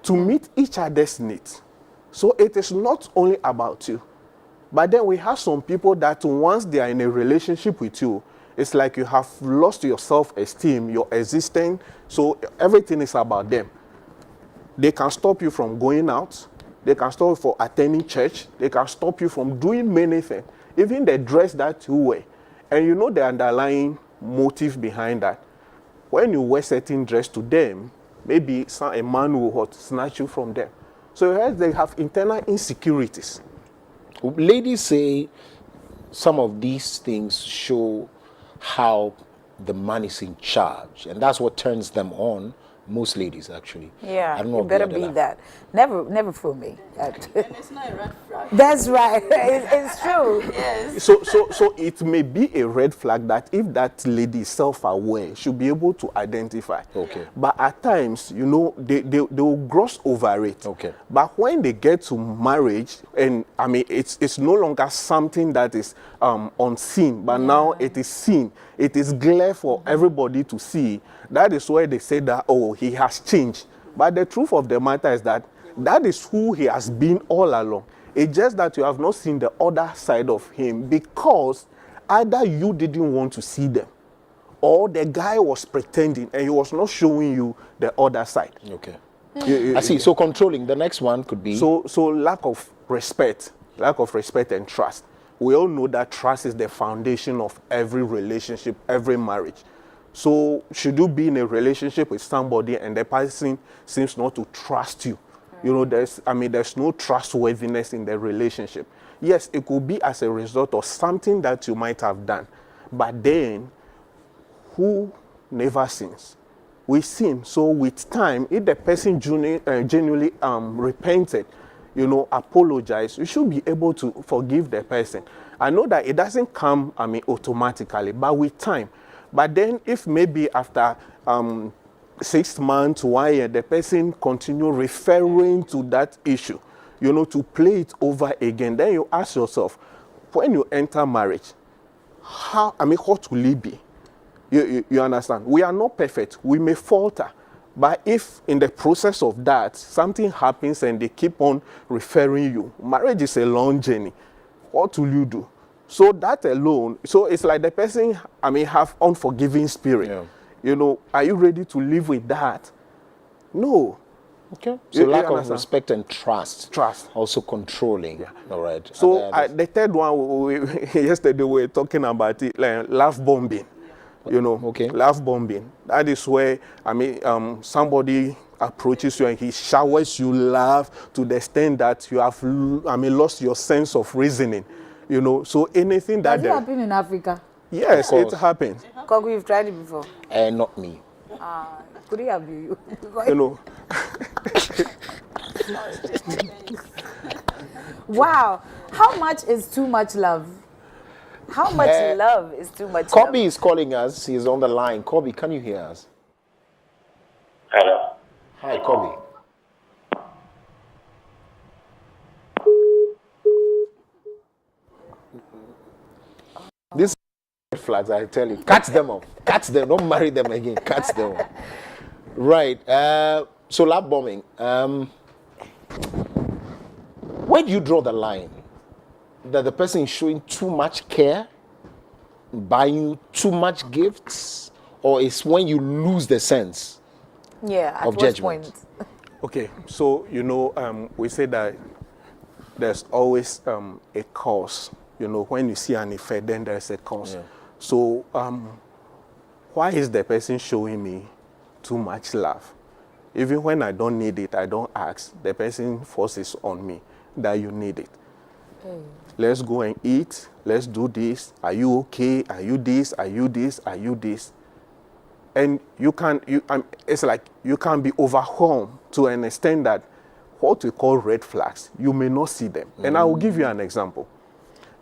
Speaker 17: to meet each other's needs. So it is not only about you. But then we have some people that once they are in a relationship with you, it's like you have lost your self-esteem, your existence, so everything is about them. They can stop you from going out. They can stop you from attending church. They can stop you from doing many things. Even the dress that you wear. And you know the underlying motive behind that. When you wear certain dress to them, maybe a man will snatch you from them. So they have internal insecurities.
Speaker 4: Ladies say some of these things show how the man is in charge, and that's what turns them on. Most ladies, actually.
Speaker 1: Yeah,
Speaker 4: I don't know
Speaker 1: you
Speaker 4: if
Speaker 1: better
Speaker 4: the other
Speaker 1: be that. Never fool me.
Speaker 18: And it's not a red flag.
Speaker 1: That's right. It's true.
Speaker 18: Yes.
Speaker 17: So it may be a red flag that if that lady is self-aware, she'll be able to identify.
Speaker 4: Okay.
Speaker 17: But at times, you know, they will gloss over it.
Speaker 4: Okay.
Speaker 17: But when they get to marriage, and I mean, it's no longer something that is unseen, but now it is seen. It is clear for everybody to see. That is why they say that, oh, he has changed. But the truth of the matter is that that is who he has been all along. It's just that you have not seen the other side of him because either you didn't want to see them or the guy was pretending and he was not showing you the other side.
Speaker 4: Okay. I see. So controlling. The next one could be...
Speaker 17: So lack of respect and trust. We all know that trust is the foundation of every relationship, every marriage. So should you be in a relationship with somebody and the person seems not to trust you? You know, there's no trustworthiness in the relationship. Yes, it could be as a result of something that you might have done. But then, who never sins? We sin. So with time, if the person genuinely repented, you know, apologize, you should be able to forgive the person. I know that it doesn't come, automatically, but with time. But then if maybe after 6 months, 1 year, the person continue referring to that issue, you know, to play it over again, then you ask yourself, when you enter marriage, what will it be? You understand? We are not perfect. We may falter. But if in the process of that, something happens and they keep on referring you, marriage is a long journey. What will you do? So that alone, so it's like the person, have unforgiving spirit. Yeah. You know, are you ready to live with that? No.
Speaker 4: Okay. So lack of respect and trust.
Speaker 17: Trust.
Speaker 4: Also controlling. Yeah. All right.
Speaker 17: So the third one, yesterday we were talking about it, like love bombing. You know, okay. Love bombing. That is where, somebody approaches you and he showers you love to the extent that you have, lost your sense of reasoning. You know, so anything that...
Speaker 1: Does it happen in Africa?
Speaker 17: Yes, it happens.
Speaker 1: Because we've tried it before.
Speaker 4: Not me.
Speaker 1: Could it have been you?
Speaker 17: You know.
Speaker 1: Wow. How much is too much love? How much love is too much
Speaker 4: Kobe
Speaker 1: love?
Speaker 4: is calling us. He's on the line. Kobe, can you hear us?
Speaker 3: Hello.
Speaker 4: Hi, Kobe. These flags, I tell you, cut them off. Cut them. Don't marry them again. Cut them off. Right. So love bombing. Where do you draw the line? That the person is showing too much care, buying you too much gifts, or it's when you lose the sense
Speaker 1: Yeah,
Speaker 4: of judgment?
Speaker 17: Okay, so we say that there's always a cause. When you see an effect, then there's a cause.
Speaker 4: Yeah.
Speaker 17: So why is the person showing me too much love? Even when I don't need it, I don't ask. The person forces on me that you need it. Let's go and eat. Let's do this. Are you okay? Are you this? Are you this? Are you this? And it's like you can be overwhelmed to an extent that what we call red flags, you may not see them. And I will give you an example.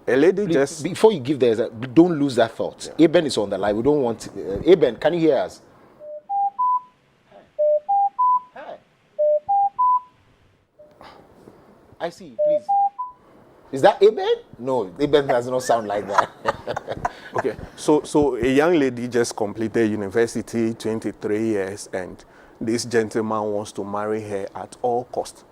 Speaker 17: A lady just...
Speaker 4: Before you give the don't lose that thought. Yeah. Eben is on the line. We don't want... Eben, can you hear us? Hi. I see, please. Is that Eben? No, Eben does not sound like that.
Speaker 17: Okay, so a young lady just completed university, 23 years, and this gentleman wants to marry her at all costs.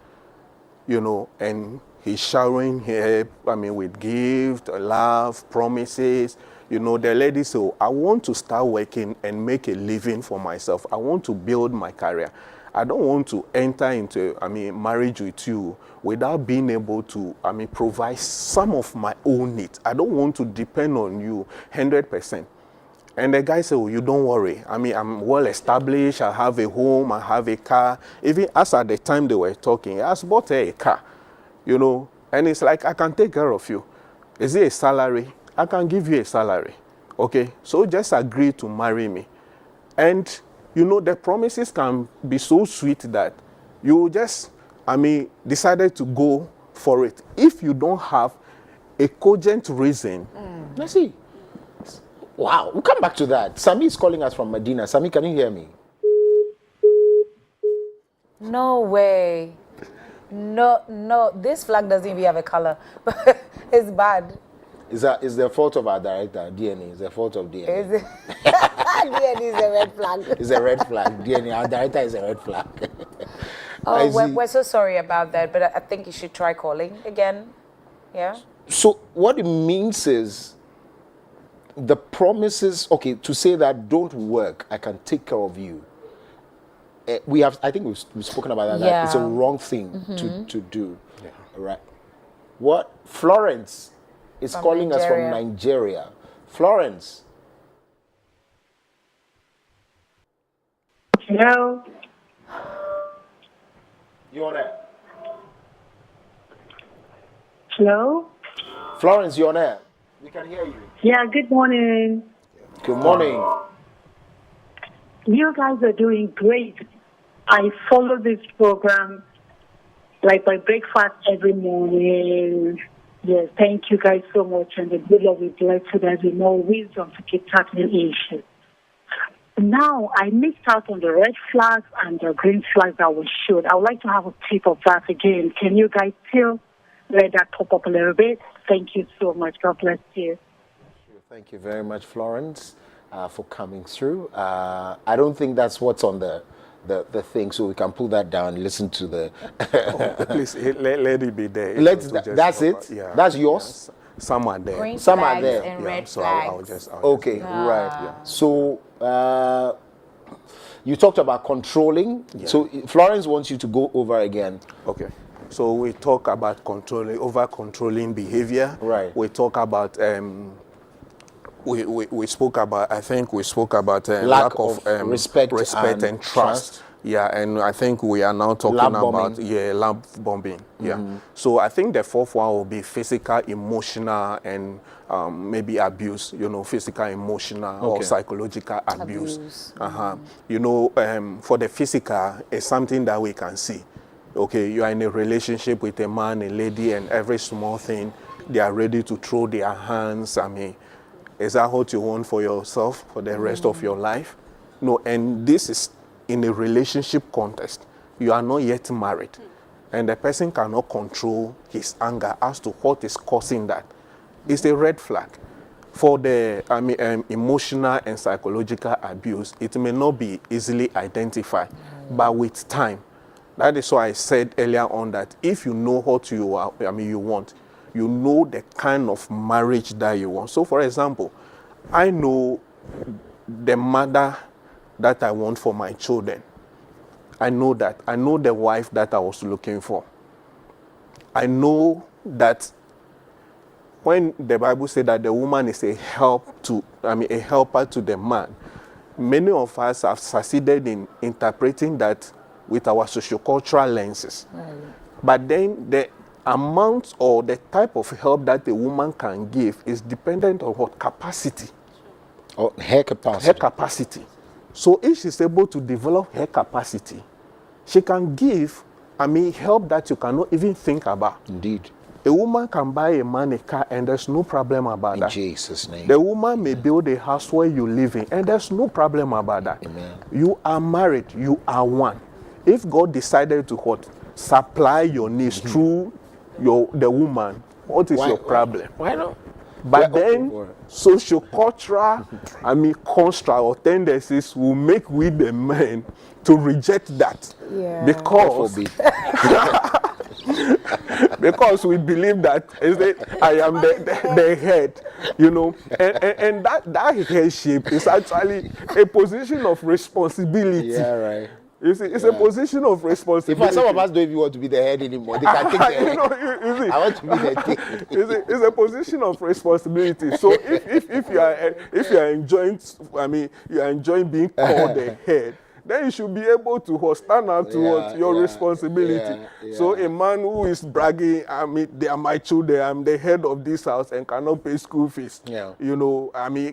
Speaker 17: And he's showering her, with gifts, love, promises. The lady said, I want to start working and make a living for myself. I want to build my career. I don't want to enter into, marriage with you without being able to, provide some of my own needs. I don't want to depend on you 100%. And the guy said, oh, you don't worry. I'm well established. I have a home. I have a car. Even as at the time they were talking, I bought her a car, And it's like, I can take care of you. Is it a salary? I can give you a salary. Okay? So just agree to marry me. And the promises can be so sweet that you just, decided to go for it. If you don't have a cogent reason.
Speaker 4: Let's see. Wow, we'll come back to that. Sami is calling us from Medina. Sami, can you hear me?
Speaker 1: No way. No, this flag doesn't even have a color. It's bad.
Speaker 4: Is the fault of our director, DNA? Is the fault of DNA?
Speaker 1: DNA is a red flag.
Speaker 4: It's a red flag. DNA, our director is a red flag.
Speaker 1: We're so sorry about that, but I think you should try calling again. Yeah?
Speaker 4: So what it means is the promises, okay, to say that don't work, I can take care of you. I think we've spoken about that.
Speaker 1: Yeah.
Speaker 4: It's a wrong thing to do. Yeah. Right. What? Florence is calling us from Nigeria. Florence.
Speaker 19: Hello.
Speaker 4: You on air?
Speaker 19: Hello.
Speaker 4: Florence, you're on air. We can hear you.
Speaker 19: Yeah, good morning.
Speaker 4: Good morning.
Speaker 19: You guys are doing great. I follow this program like by breakfast every morning. Yes, thank you guys so much. And the good Lord will bless you guys with more wisdom to keep tackling issues. Now, I missed out on the red flags and the green flags that was showed. I would like to have a tip of that again. Can you guys still let that pop up a little bit? Thank you so much. God bless you.
Speaker 4: Thank you very much, Florence, for coming through. I don't think that's what's on the thing, so we can pull that down and listen to the...
Speaker 17: Please, let it be there.
Speaker 4: That's it?
Speaker 17: Yeah.
Speaker 4: That's yours?
Speaker 17: Yeah. Some are there.
Speaker 1: Green
Speaker 4: Some are
Speaker 1: flags
Speaker 4: there.
Speaker 1: and
Speaker 17: Yeah,
Speaker 1: red
Speaker 17: so
Speaker 1: flags.
Speaker 4: Okay, right. Yeah. So you talked about controlling. Yeah. So Florence wants you to go over again.
Speaker 17: Okay. So we talk about over-controlling behavior.
Speaker 4: Right.
Speaker 17: We talk about... We spoke about, I think we spoke about
Speaker 4: lack of respect
Speaker 17: and trust. Yeah, and I think we are now talking about love bombing. Yeah. So I think the fourth one will be physical, emotional, and maybe abuse. Physical, emotional, or psychological abuse. For the physical, it's something that we can see. Okay, you are in a relationship with a man, a lady, and every small thing, they are ready to throw their hands. Is that what you want for yourself for the rest of your life? No, and this is in a relationship context. You are not yet married, and the person cannot control his anger as to what is causing that. It's a red flag. For the emotional and psychological abuse, it may not be easily identified, but with time, That is why I said earlier on that if you know what you want, you know the kind of marriage that you want. So, for example, I know the mother that I want for my children. I know that. I know the wife that I was looking for. I know that when the Bible said that the woman is a helper to the man, many of us have succeeded in interpreting that with our sociocultural lenses.
Speaker 4: Right.
Speaker 17: But then the amount or the type of help that a woman can give is dependent on what capacity.
Speaker 4: Or her capacity.
Speaker 17: Her capacity. So if she's able to develop her capacity, she can give, help that you cannot even think about.
Speaker 4: Indeed.
Speaker 17: A woman can buy a man a car and there's no problem about that.
Speaker 4: In Jesus' name.
Speaker 17: The woman may build a house where you live in and there's no problem about that.
Speaker 4: Amen.
Speaker 17: You are married, you are one. If God decided to supply your needs through the woman, what is your problem?
Speaker 4: Why not?
Speaker 17: But then sociocultural, construct or tendencies will make we the men to reject that.
Speaker 1: Yeah.
Speaker 17: Because we believe that I am the head, and that headship is actually a position of responsibility.
Speaker 4: Yeah, right.
Speaker 17: You see, it's a position of responsibility.
Speaker 4: In fact, some of us don't even want to be the head anymore. They can take the head. I want to be the thing.
Speaker 17: It's a position of responsibility. So if you are enjoying, you are enjoying being called the head, then you should be able to stand out to your responsibility.
Speaker 4: Yeah.
Speaker 17: So a man who is bragging, they are my children, I'm the head of this house and cannot pay school fees.
Speaker 4: Yeah.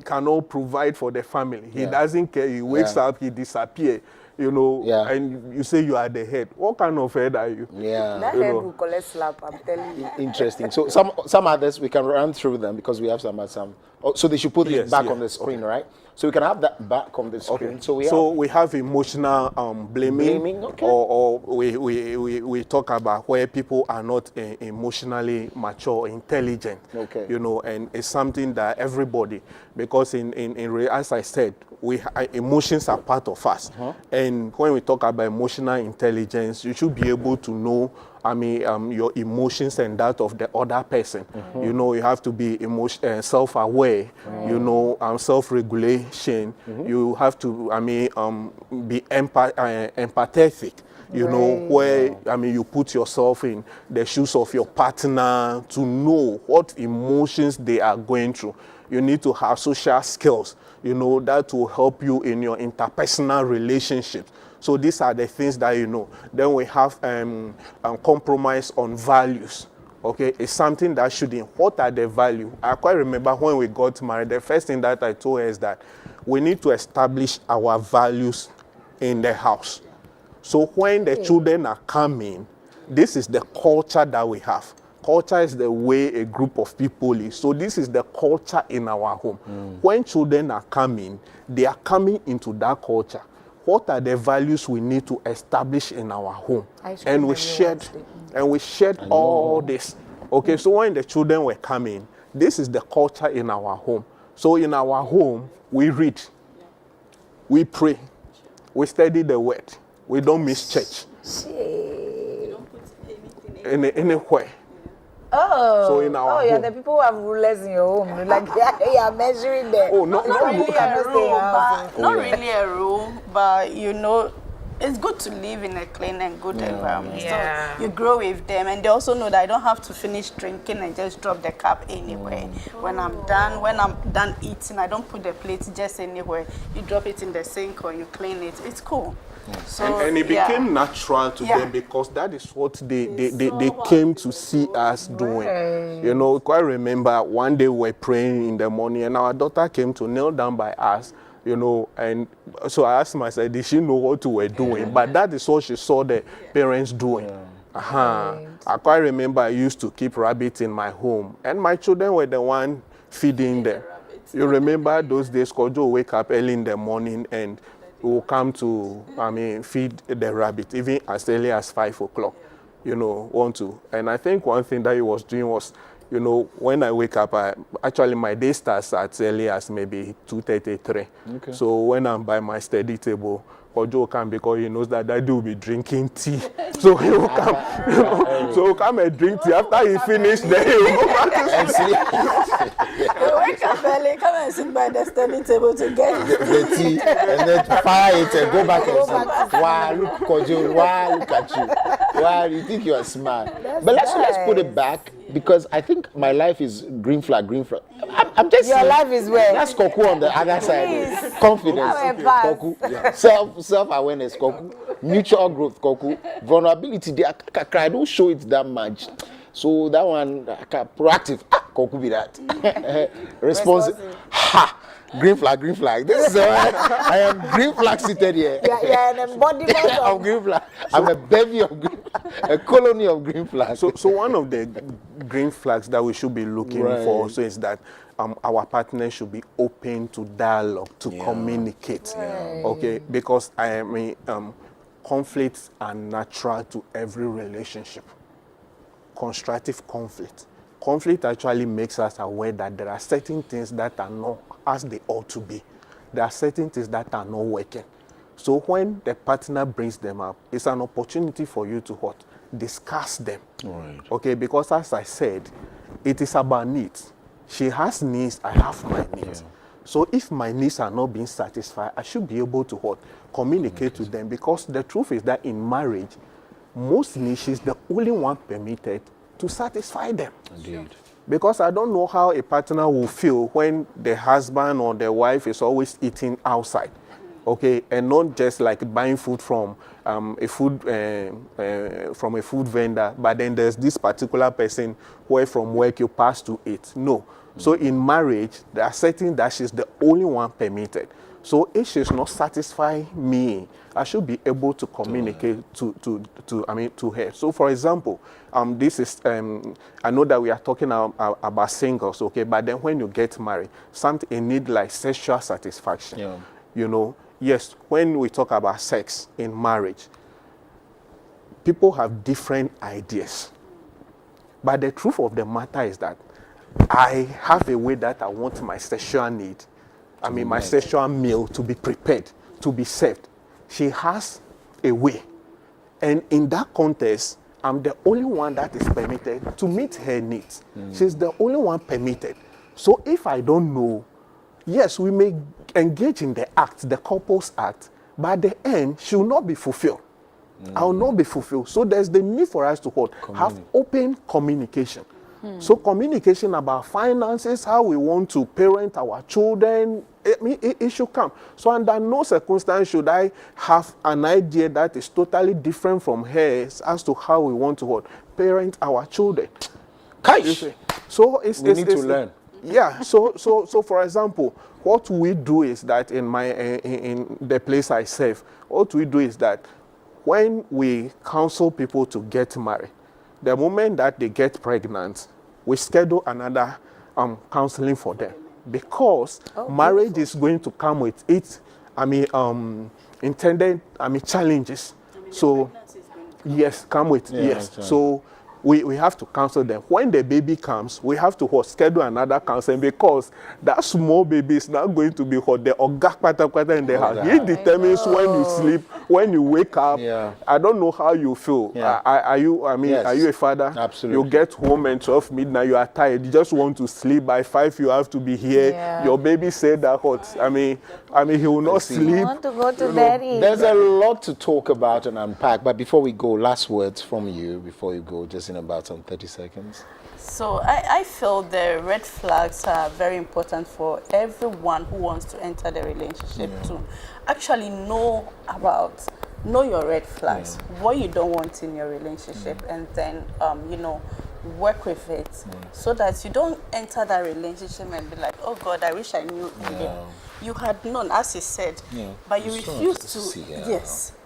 Speaker 17: Cannot provide for the family. He doesn't care. He wakes up, he disappears. And you say you are the head. What kind of head are you?
Speaker 4: Yeah.
Speaker 1: That head will collect slap, I'm telling you.
Speaker 4: Interesting. So some others, we can run through them because we have some. So they should put it back on the screen, right? So we can have that back on the screen.
Speaker 17: Okay. So we have emotional blaming
Speaker 4: okay.
Speaker 17: or we talk about where people are not emotionally mature, intelligent.
Speaker 4: Okay.
Speaker 17: And it's something that everybody, because as I said, emotions are part of us. And when we talk about emotional intelligence, you should be able to know your emotions and that of the other person. You have to be self-aware, self-regulation. You have to, be empathetic. Where you put yourself in the shoes of your partner to know what emotions they are going through. You need to have social skills, that will help you in your interpersonal relationships. So these are the things that Then we have compromise on values. Okay, it's something that shouldn't. What are the values? I quite remember when we got married, the first thing that I told her is that we need to establish our values in the house. So when the children are coming, this is the culture that we have. Culture is the way a group of people live. So this is the culture in our home. When children are coming, they are coming into that culture. What are the values we need to establish in our home? And we shared all this. Okay, so when the children were coming, this is the culture in our home. So in our home, we read, we pray, we study the word, we don't miss church.
Speaker 1: You
Speaker 17: don't put anything anywhere.
Speaker 1: Oh,
Speaker 17: so in our
Speaker 1: home.
Speaker 17: Home.
Speaker 1: The people who have rulers in your home, like you are measuring them.
Speaker 18: Oh, not really a rule, not really a rule, but it's good to live in a clean and good environment.
Speaker 1: Yeah.
Speaker 18: So you grow with them, and they also know that I don't have to finish drinking and just drop the cup anywhere. When I'm done eating, I don't put the plate just anywhere. You drop it in the sink or you clean it. It's cool. So,
Speaker 17: and it became natural to them because that is what they came to see us doing. Quite remember one day we were praying in the morning and our daughter came to kneel down by us, and so I asked myself, did she know what we were doing? But that is what she saw the parents doing. I quite remember I used to keep rabbits in my home and my children were the one feeding them. You remember those days, Kojo would wake up early in the morning and will come to, feed the rabbit, even as early as 5 o'clock, And I think one thing that he was doing was, when I wake up, actually my day starts as early as maybe 2:33. Okay. So when I'm by my study table, Kojo will come because he knows that Daddy will be drinking tea. So he will come. So he'll come and drink tea. After he finished, then he will go back to sleep.
Speaker 18: You wake up early, come and sit by the study table to get
Speaker 4: the tea, and then fire it and go back and say, wow, look, Kojo, wow, look at you. Wow, you think you are smart. But let's put it back, because I think my life is green flag, green flag. I'm just
Speaker 1: Your life is where?
Speaker 4: That's Koku on the other side.
Speaker 1: Please.
Speaker 4: Confidence, Koku. Self-awareness, Koku. Mutual growth, Koku. Vulnerability, I don't show it that much. So that one, proactive, Koku be that. Responsive. Ha! Green flag, green flag. This is why I am green flag seated here.
Speaker 1: Yeah, an embodiment
Speaker 4: of green flag. I'm a bevy of green, a colony of green flags.
Speaker 17: So one of the green flags that we should be looking for also is that our partners should be open to dialogue, to communicate. Okay, because conflicts are natural to every relationship. Constructive conflict. Conflict actually makes us aware that there are certain things that are not as they ought to be. There are certain things that are not working. So when the partner brings them up, it's an opportunity for you to what? Discuss them.
Speaker 4: Right.
Speaker 17: Okay, because as I said, it is about needs. She has needs, I have my needs. Yeah. So if my needs are not being satisfied, I should be able to what? Communicate to them, because the truth is that in marriage, most needs, she's the only one permitted to satisfy them.
Speaker 4: Indeed.
Speaker 17: Because I don't know how a partner will feel when the husband or the wife is always eating outside, okay, and not just like buying food from a food vendor, but then there's this particular person where from work you pass to eat. No. So in marriage, there are certain that she's the only one permitted. So if she's not satisfying me, I should be able to communicate to her. So for example, this is I know that we are talking about singles, okay, but then when you get married, something you need like sexual satisfaction.
Speaker 4: Yeah.
Speaker 17: You know, yes, when we talk about sex in marriage, people have different ideas. But the truth of the matter is that I have a way that I want my sexual need, my sexual meal to be prepared, to be served. She has a way. And in that context, I'm the only one that is permitted to meet her needs. She's the only one permitted. So if I don't know, yes, we may engage in the act, the couple's act, but at the end, she will not be fulfilled. I will not be fulfilled. So there's the need for us to have open communication. So communication about finances, how we want to parent our children, it should come. So under no circumstance should I have an idea that is totally different from hers as to how we want to parent our children. So we need to
Speaker 4: learn.
Speaker 17: Yeah. So for example, what we do is that in the place I serve, what we do is that when we counsel people to get married, the moment that they get pregnant, we schedule another counseling for them, because marriage is going to come with its, intended, challenges. So, yes, come with, yes. Right. So, we have to counsel them. When the baby comes, we have to schedule another counseling, because that small baby is not going to be the ogak pata in the house. He determines when you sleep, when you wake up. Yeah. I don't know how you feel. Yeah. Are you a father?
Speaker 4: Absolutely.
Speaker 17: You get home and 12 midnight, you are tired. You just want to sleep. By 5, you have to be here. Yeah. Your baby said that he will not sleep.
Speaker 1: I want to go to bed.
Speaker 4: There's a lot to talk about and unpack. But before we go, last words from you before you go, just in about some 30 seconds.
Speaker 18: So I feel the red flags are very important for everyone who wants to enter the relationship to actually know your red flags, what you don't want in your relationship, and then work with it, so that you don't enter that relationship and be like, oh God, I wish I knew. You had known, as you said, but you refuse to see.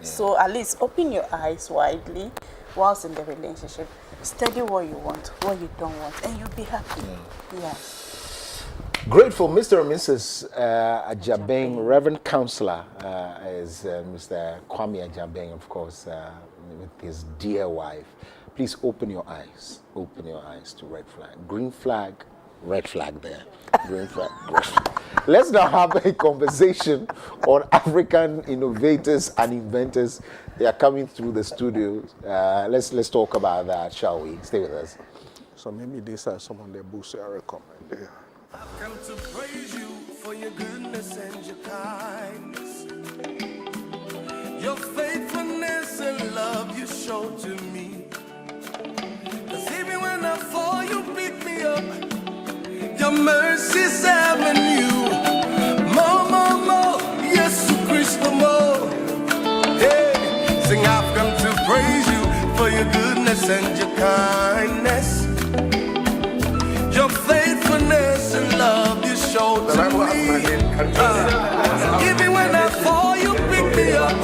Speaker 18: So at least open your eyes widely whilst in the relationship. Study what you want, what you don't want, and you'll be happy.
Speaker 4: Grateful, Mr. and Mrs. Ajabeng, Reverend Counselor, is Mr. Kwame Ajabeng, of course, with his dear wife. Please open your eyes to red flag. Green flag, red flag there. Green flag. Let's now have a conversation on African innovators and inventors. They are coming through the studios. Let's talk about that, shall we? Stay with us.
Speaker 17: So maybe these are some of the books I recommend. Yeah.
Speaker 5: I've come to praise you for your goodness and your kindness, your faithfulness and love you showed to me. 'Cause even when I fall, you pick me up. Your mercy's avenue. More, yes, Christ, more. Hey, sing, I've come to praise you for your goodness and your kindness, your faithfulness and love you showed to me. Even when I fall, you pick me up.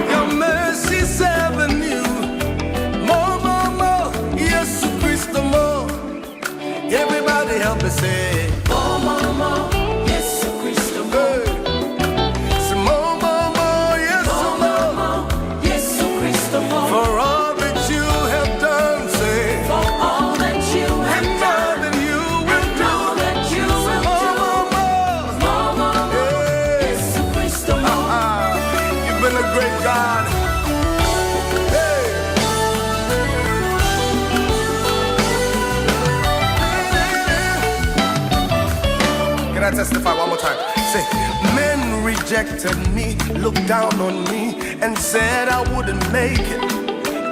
Speaker 5: Your mercy's avenue. More, yes, Christ, more. Everybody help me say, more, yes, Christ, more. Say, more, yes, more, yes, Christ, more. For all that you have done, say, for all that you have done, and you will do, that you will do, more, yes, Christ, more. You've been a great God. Can I testify one more time? Say, men rejected me, looked down on me, and said I wouldn't make it.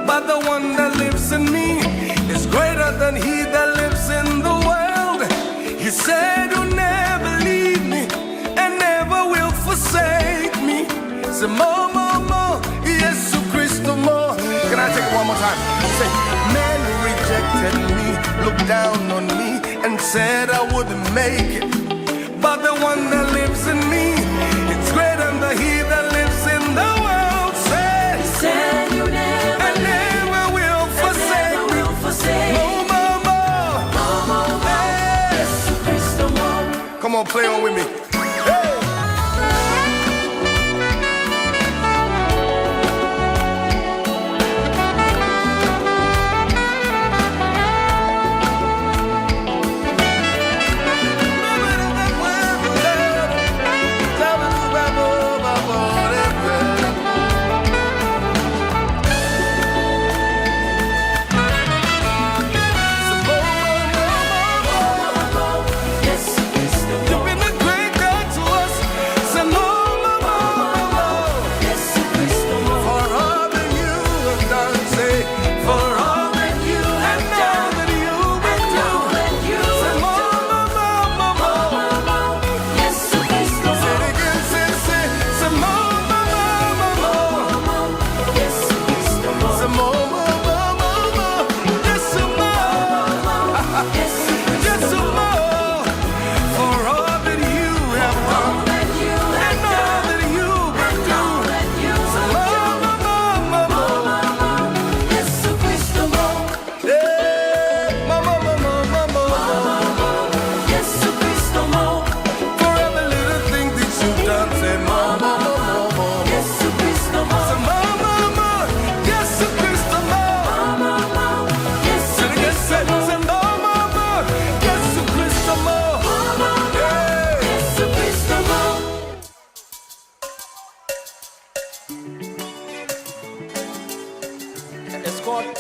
Speaker 5: But the one that lives in me is greater than he that lives in the world. He said you'll never leave me and never will forsake me. Say, more, yes, Christ, more. Can I take it one more time? Say, men rejected me, looked down on me, and said I wouldn't make it. But the one that lives in me, it's greater than he that lives in the world. Say, he said you never, and never will forsake me. More, yes, Christ, more. Come on, play on with me. Hey.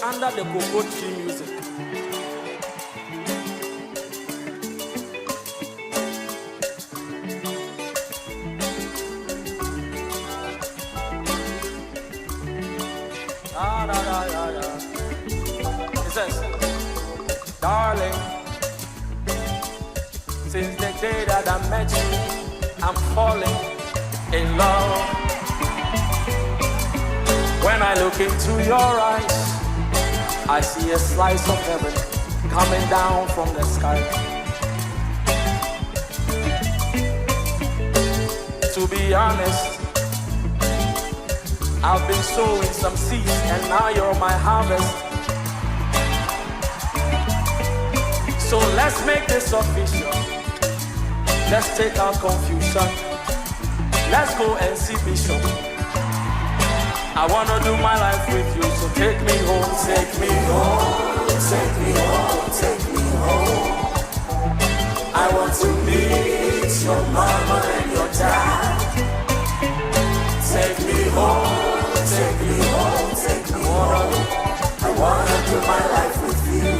Speaker 5: Under the Cocoa Tree music. It says, darling, since the day that I met you, I'm falling in love. When I look into your eyes, I see a slice of heaven coming down from the sky. To be honest, I've been sowing some seeds and now you're my harvest. So let's make this official. Let's take our confusion. Let's go and see Bishop. I wanna do my life with you, so take me home, take me home, take me home, take me home. your mama and your dad. Take me home, take me home, take me home. I wanna do my life with you.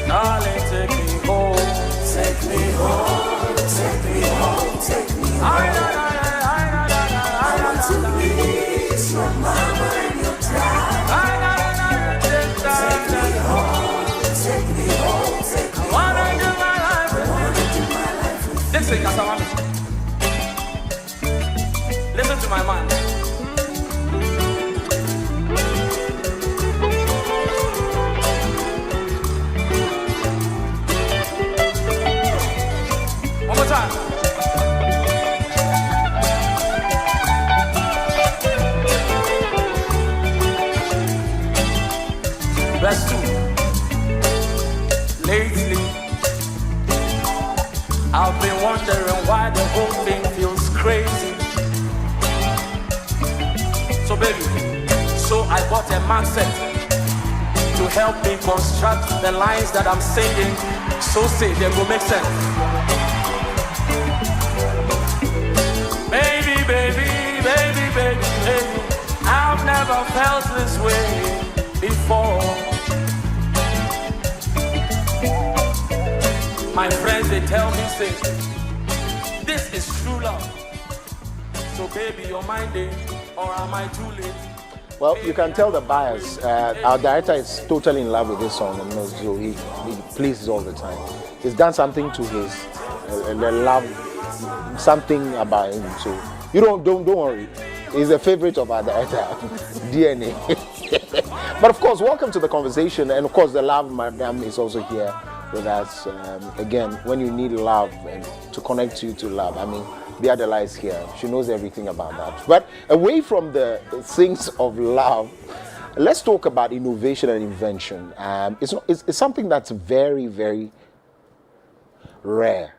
Speaker 5: Darling, take me home, take me home, take me home, take me home. I want to meet your mama and your dad. Take me home, take me home, take me home. I wanna do my life with you. Listen, Kasawami. Listen to my man. One more time. Verse 2. Lately, I've been wondering why the whole thing feels crazy. So baby, so I bought a Mac set to help me construct the lines that I'm singing. So say they will make sense. Baby, baby, baby, baby, baby, I've never felt this way before. My friends, they tell me, say, this is true love. So baby, you're my day, or am I too late?
Speaker 4: Well, you can tell the buyers. Our director is totally in love with this song, and so he pleases all the time. He's done something to his the love, something about him. So you don't worry. He's a favorite of our director, DNA. But of course, welcome to the conversation, and of course, the love madam is also here with us. Again, when you need love and to connect you to love, I mean, Biadela is here. She knows everything about that. But away from the things of love, let's talk about innovation and invention. It's something that's very, very rare.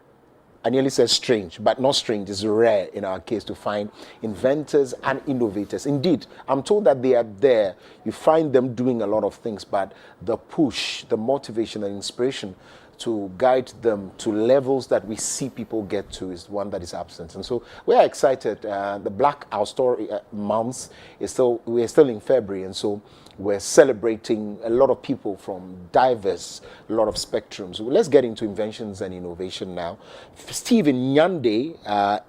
Speaker 4: I nearly said strange, but not strange. It's rare in our case to find inventors and innovators. Indeed, I'm told that they are there. You find them doing a lot of things, but the push, the motivation and inspiration to guide them to levels that we see people get to is one that is absent. And so we are excited. The Black Our Story month we're still in February, and so we're celebrating a lot of people from diverse, a lot of spectrums. So let's get into inventions and innovation now. Stephen Nyande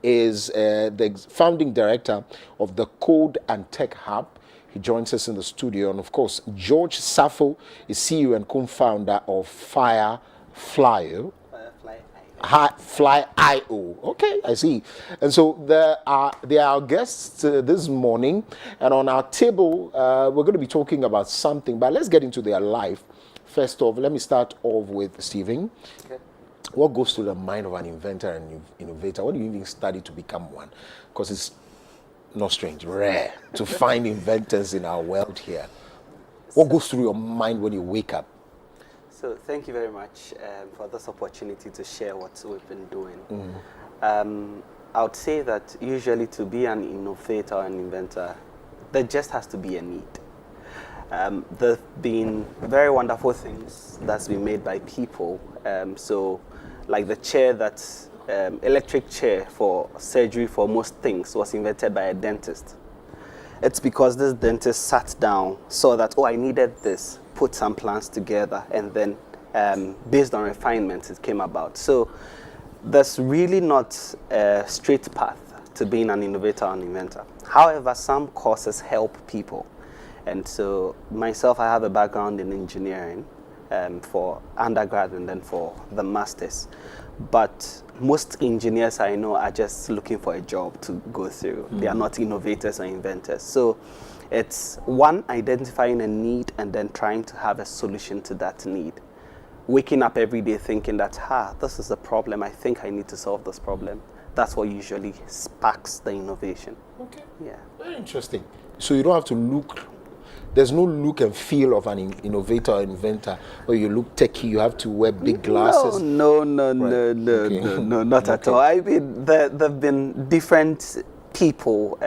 Speaker 4: is the founding director of the Code and Tech Hub. He joins us in the studio. And of course, George Safo is CEO and co-founder of Fly.io. Okay, I see. And so they are our guests this morning, and on our table we're going to be talking about something, but let's get into their life. First off, let me start off with Stephen. Okay. What goes through the mind of an inventor and innovator? What do you even study to become one? Because it's not strange, rare to find inventors in our world here. What goes through your mind when you wake up?
Speaker 20: So thank you very much for this opportunity to share what we've been doing. I would say that usually to be an innovator or an inventor, there just has to be a need. There have been very wonderful things that's been made by people. So like the chair that's electric chair for surgery for most things was invented by a dentist. It's because this dentist sat down, saw that, oh, I needed this, put some plans together, and then based on refinement, it came about. So there's really not a straight path to being an innovator or an inventor. However, some courses help people. And so myself, I have a background in engineering for undergrad and then for the masters. But most engineers I know are just looking for a job to go through. They are not innovators or inventors. So it's one, identifying a need and then trying to have a solution to that need. Waking up every day thinking that, this is a problem, I think I need to solve this problem. That's what usually sparks the innovation.
Speaker 4: Okay.
Speaker 20: Yeah.
Speaker 4: Very interesting. So you don't have to look, there's no look and feel of an innovator or inventor where you look techie, you have to wear big glasses.
Speaker 20: No, not at all. I mean, there have been different people.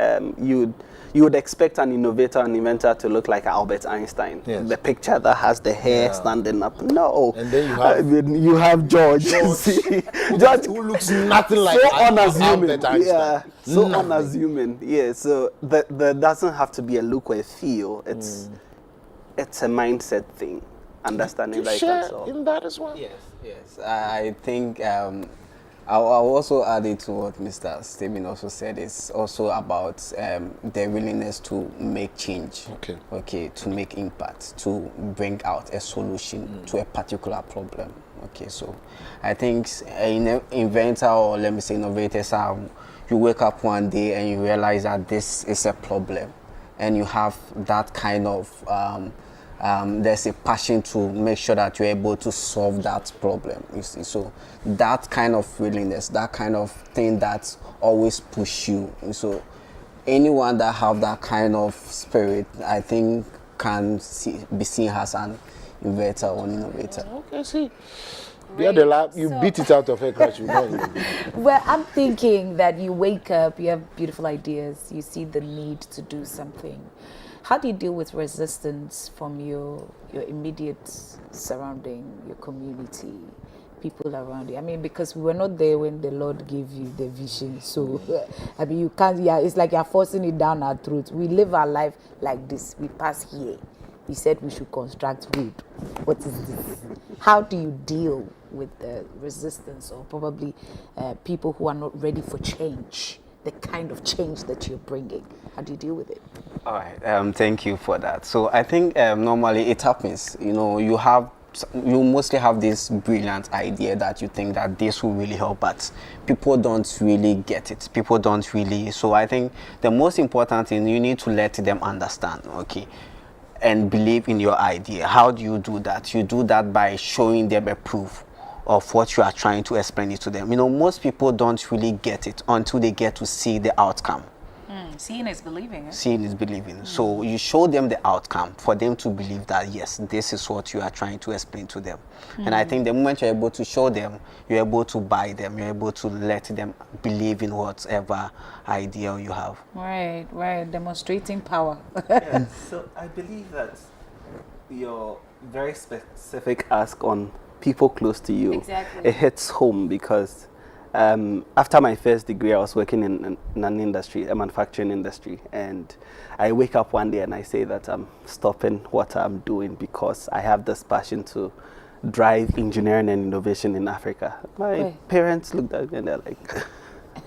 Speaker 20: you would expect an innovator, an inventor to look like Albert Einstein.
Speaker 4: Yes.
Speaker 20: The picture that has the hair standing up. No.
Speaker 4: And then you have
Speaker 20: you have George. See? George
Speaker 4: who looks nothing like
Speaker 20: so unassuming.
Speaker 4: Albert Einstein.
Speaker 20: Yeah, so
Speaker 4: Nothing.
Speaker 20: unassuming. Yeah, so there doesn't have to be a look or a feel. It's a mindset thing. Understanding that you can solve.
Speaker 4: in that as well.
Speaker 6: Yes. I think I'll also add it to what Mr. Stephen also said. It's also about their willingness to make change. Okay, to make impact, to bring out a solution to a particular problem. Okay, so I think an inventor, or let me say innovators, you wake up one day and you realize that this is a problem, and you have that kind of there's a passion to make sure that you're able to solve that problem, you see. So that kind of willingness, that kind of thing that always push you. So anyone that have that kind of spirit, I think can be seen as an inventor or an innovator.
Speaker 4: Okay, see. Yeah, the lab, you beat it out of her, crash.
Speaker 1: Well, I'm thinking that you wake up, you have beautiful ideas, you see the need to do something. How do you deal with resistance from your immediate surrounding, your community, people around you? I mean, because we were not there when the Lord gave you the vision. So, I mean, you can't, it's like you're forcing it down our throats. We live our life like this. We pass here. He said we should construct road. What is this? How do you deal with the resistance, or probably people who are not ready for change, the kind of change that you're bringing? How do you deal with it?
Speaker 6: All right, thank you for that. So I think normally it happens, you know, you mostly have this brilliant idea that you think that this will really help, but people don't really get it. People don't really. So I think the most important thing, you need to let them understand, okay, and believe in your idea. How do you do that? You do that by showing them a proof of what you are trying to explain it to them. You know, most people don't really get it until they get to see the outcome.
Speaker 1: Seeing is believing.
Speaker 6: Seeing is believing. So you show them the outcome for them to believe that, yes, this is what you are trying to explain to them. And I think the moment you're able to show them, you're able to buy them, you're able to let them believe in whatever idea you have.
Speaker 1: Right, demonstrating power.
Speaker 20: Yeah, so I believe that your very specific ask on people close to you, it hits home, because after my first degree, I was working in an industry, a manufacturing industry, and I wake up one day and I say that I'm stopping what I'm doing because I have this passion to drive engineering and innovation in Africa. My parents looked at me and they're like,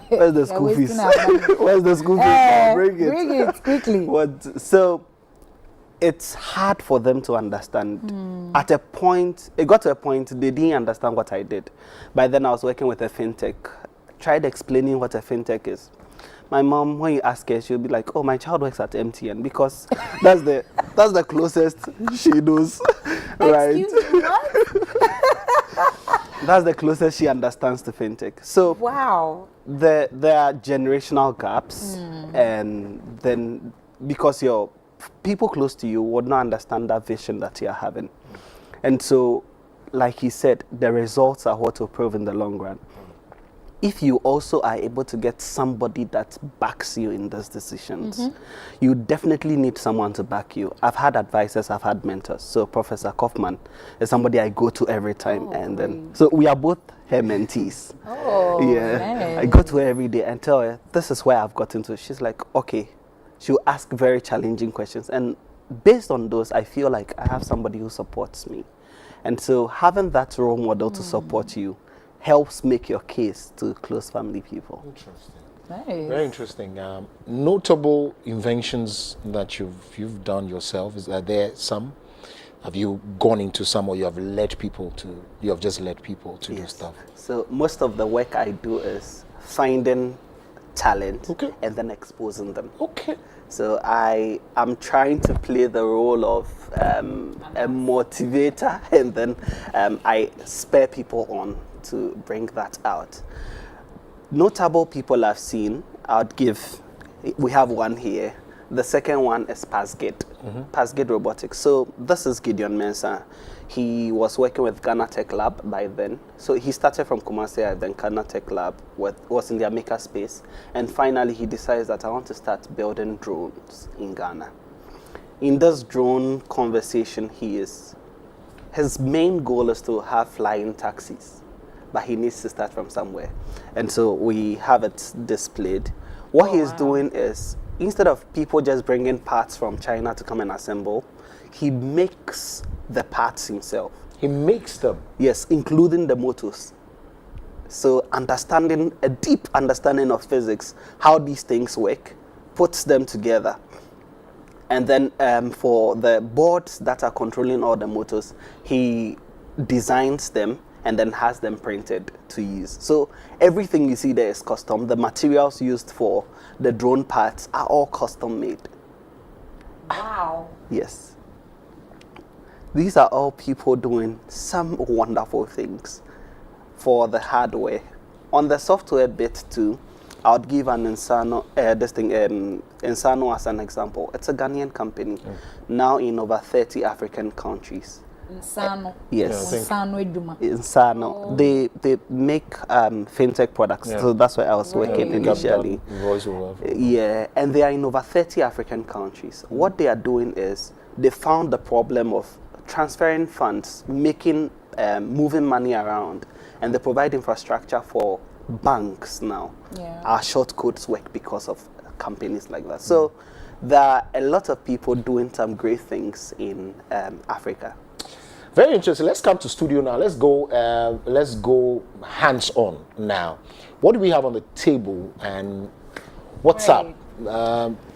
Speaker 20: where's the school fees? Where's the school fees?
Speaker 1: Bring it quickly.
Speaker 20: So it's hard for them to understand. At a point, it got to a point they didn't understand what I did. By then I was working with a fintech. Tried explaining what a fintech is. My mom, when you ask her, she'll be like, "Oh, my child works at MTN," because that's the closest she knows, right?
Speaker 1: Excuse me, what?
Speaker 20: That's the closest she understands to fintech. So
Speaker 1: wow,
Speaker 20: there are generational gaps, and then because your people close to you would not understand that vision that you're having. And so, like he said, the results are what will prove in the long run. If you also are able to get somebody that backs you in those decisions, you definitely need someone to back you. I've had advisors, I've had mentors. So Professor Kaufman is somebody I go to every time. So we are both her mentees.
Speaker 1: Nice.
Speaker 20: I go to her every day and tell her, this is where I've gotten to. She's like, okay. She'll ask very challenging questions. And based on those, I feel like I have somebody who supports me. And so having that role model to support you helps make your case to close family people.
Speaker 4: Interesting.
Speaker 1: Nice.
Speaker 4: Very interesting. Notable inventions that you've done yourself, is there some? Have you gone into some, or you have just led people to do stuff?
Speaker 20: So most of the work I do is finding talent and then exposing them. So I am trying to play the role of a motivator, and then I spur people on to bring that out. Notable people I've seen, we have one here The second one is Passgate, Passgate Robotics. So this is Gideon Mensah. He was working with Ghana Tech Lab by then. So he started from Kumasi, then Ghana Tech Lab was in their makerspace. And finally, he decides that I want to start building drones in Ghana. In this drone conversation, his main goal is to have flying taxis, but he needs to start from somewhere. And so we have it displayed. What he's doing is, instead of people just bringing parts from China to come and assemble, he makes the parts himself.
Speaker 4: He makes them?
Speaker 20: Yes, including the motors. So understanding, a deep understanding of physics, how these things work, puts them together. And then for the boards that are controlling all the motors, he designs them and then has them printed to use. So everything you see there is custom. The materials used for the drone parts are all custom made.
Speaker 1: Wow.
Speaker 20: Yes. These are all people doing some wonderful things for the hardware. On the software bit too, I would give an Insano, Insano as an example. It's a Ghanaian company, now in over 30 African countries.
Speaker 1: Insano.
Speaker 20: Yes.
Speaker 1: Insano.
Speaker 20: Insano. Oh. They make fintech products, so that's where I was working initially. Yeah, and they are in over 30 African countries. What they are doing is they found the problem of transferring funds, making moving money around, and they provide infrastructure for banks now. Our short codes work because of companies like that. So there are a lot of people doing some great things in Africa.
Speaker 4: Very interesting. Let's come to studio now. Let's go hands-on now. What do we have on the table and what's up?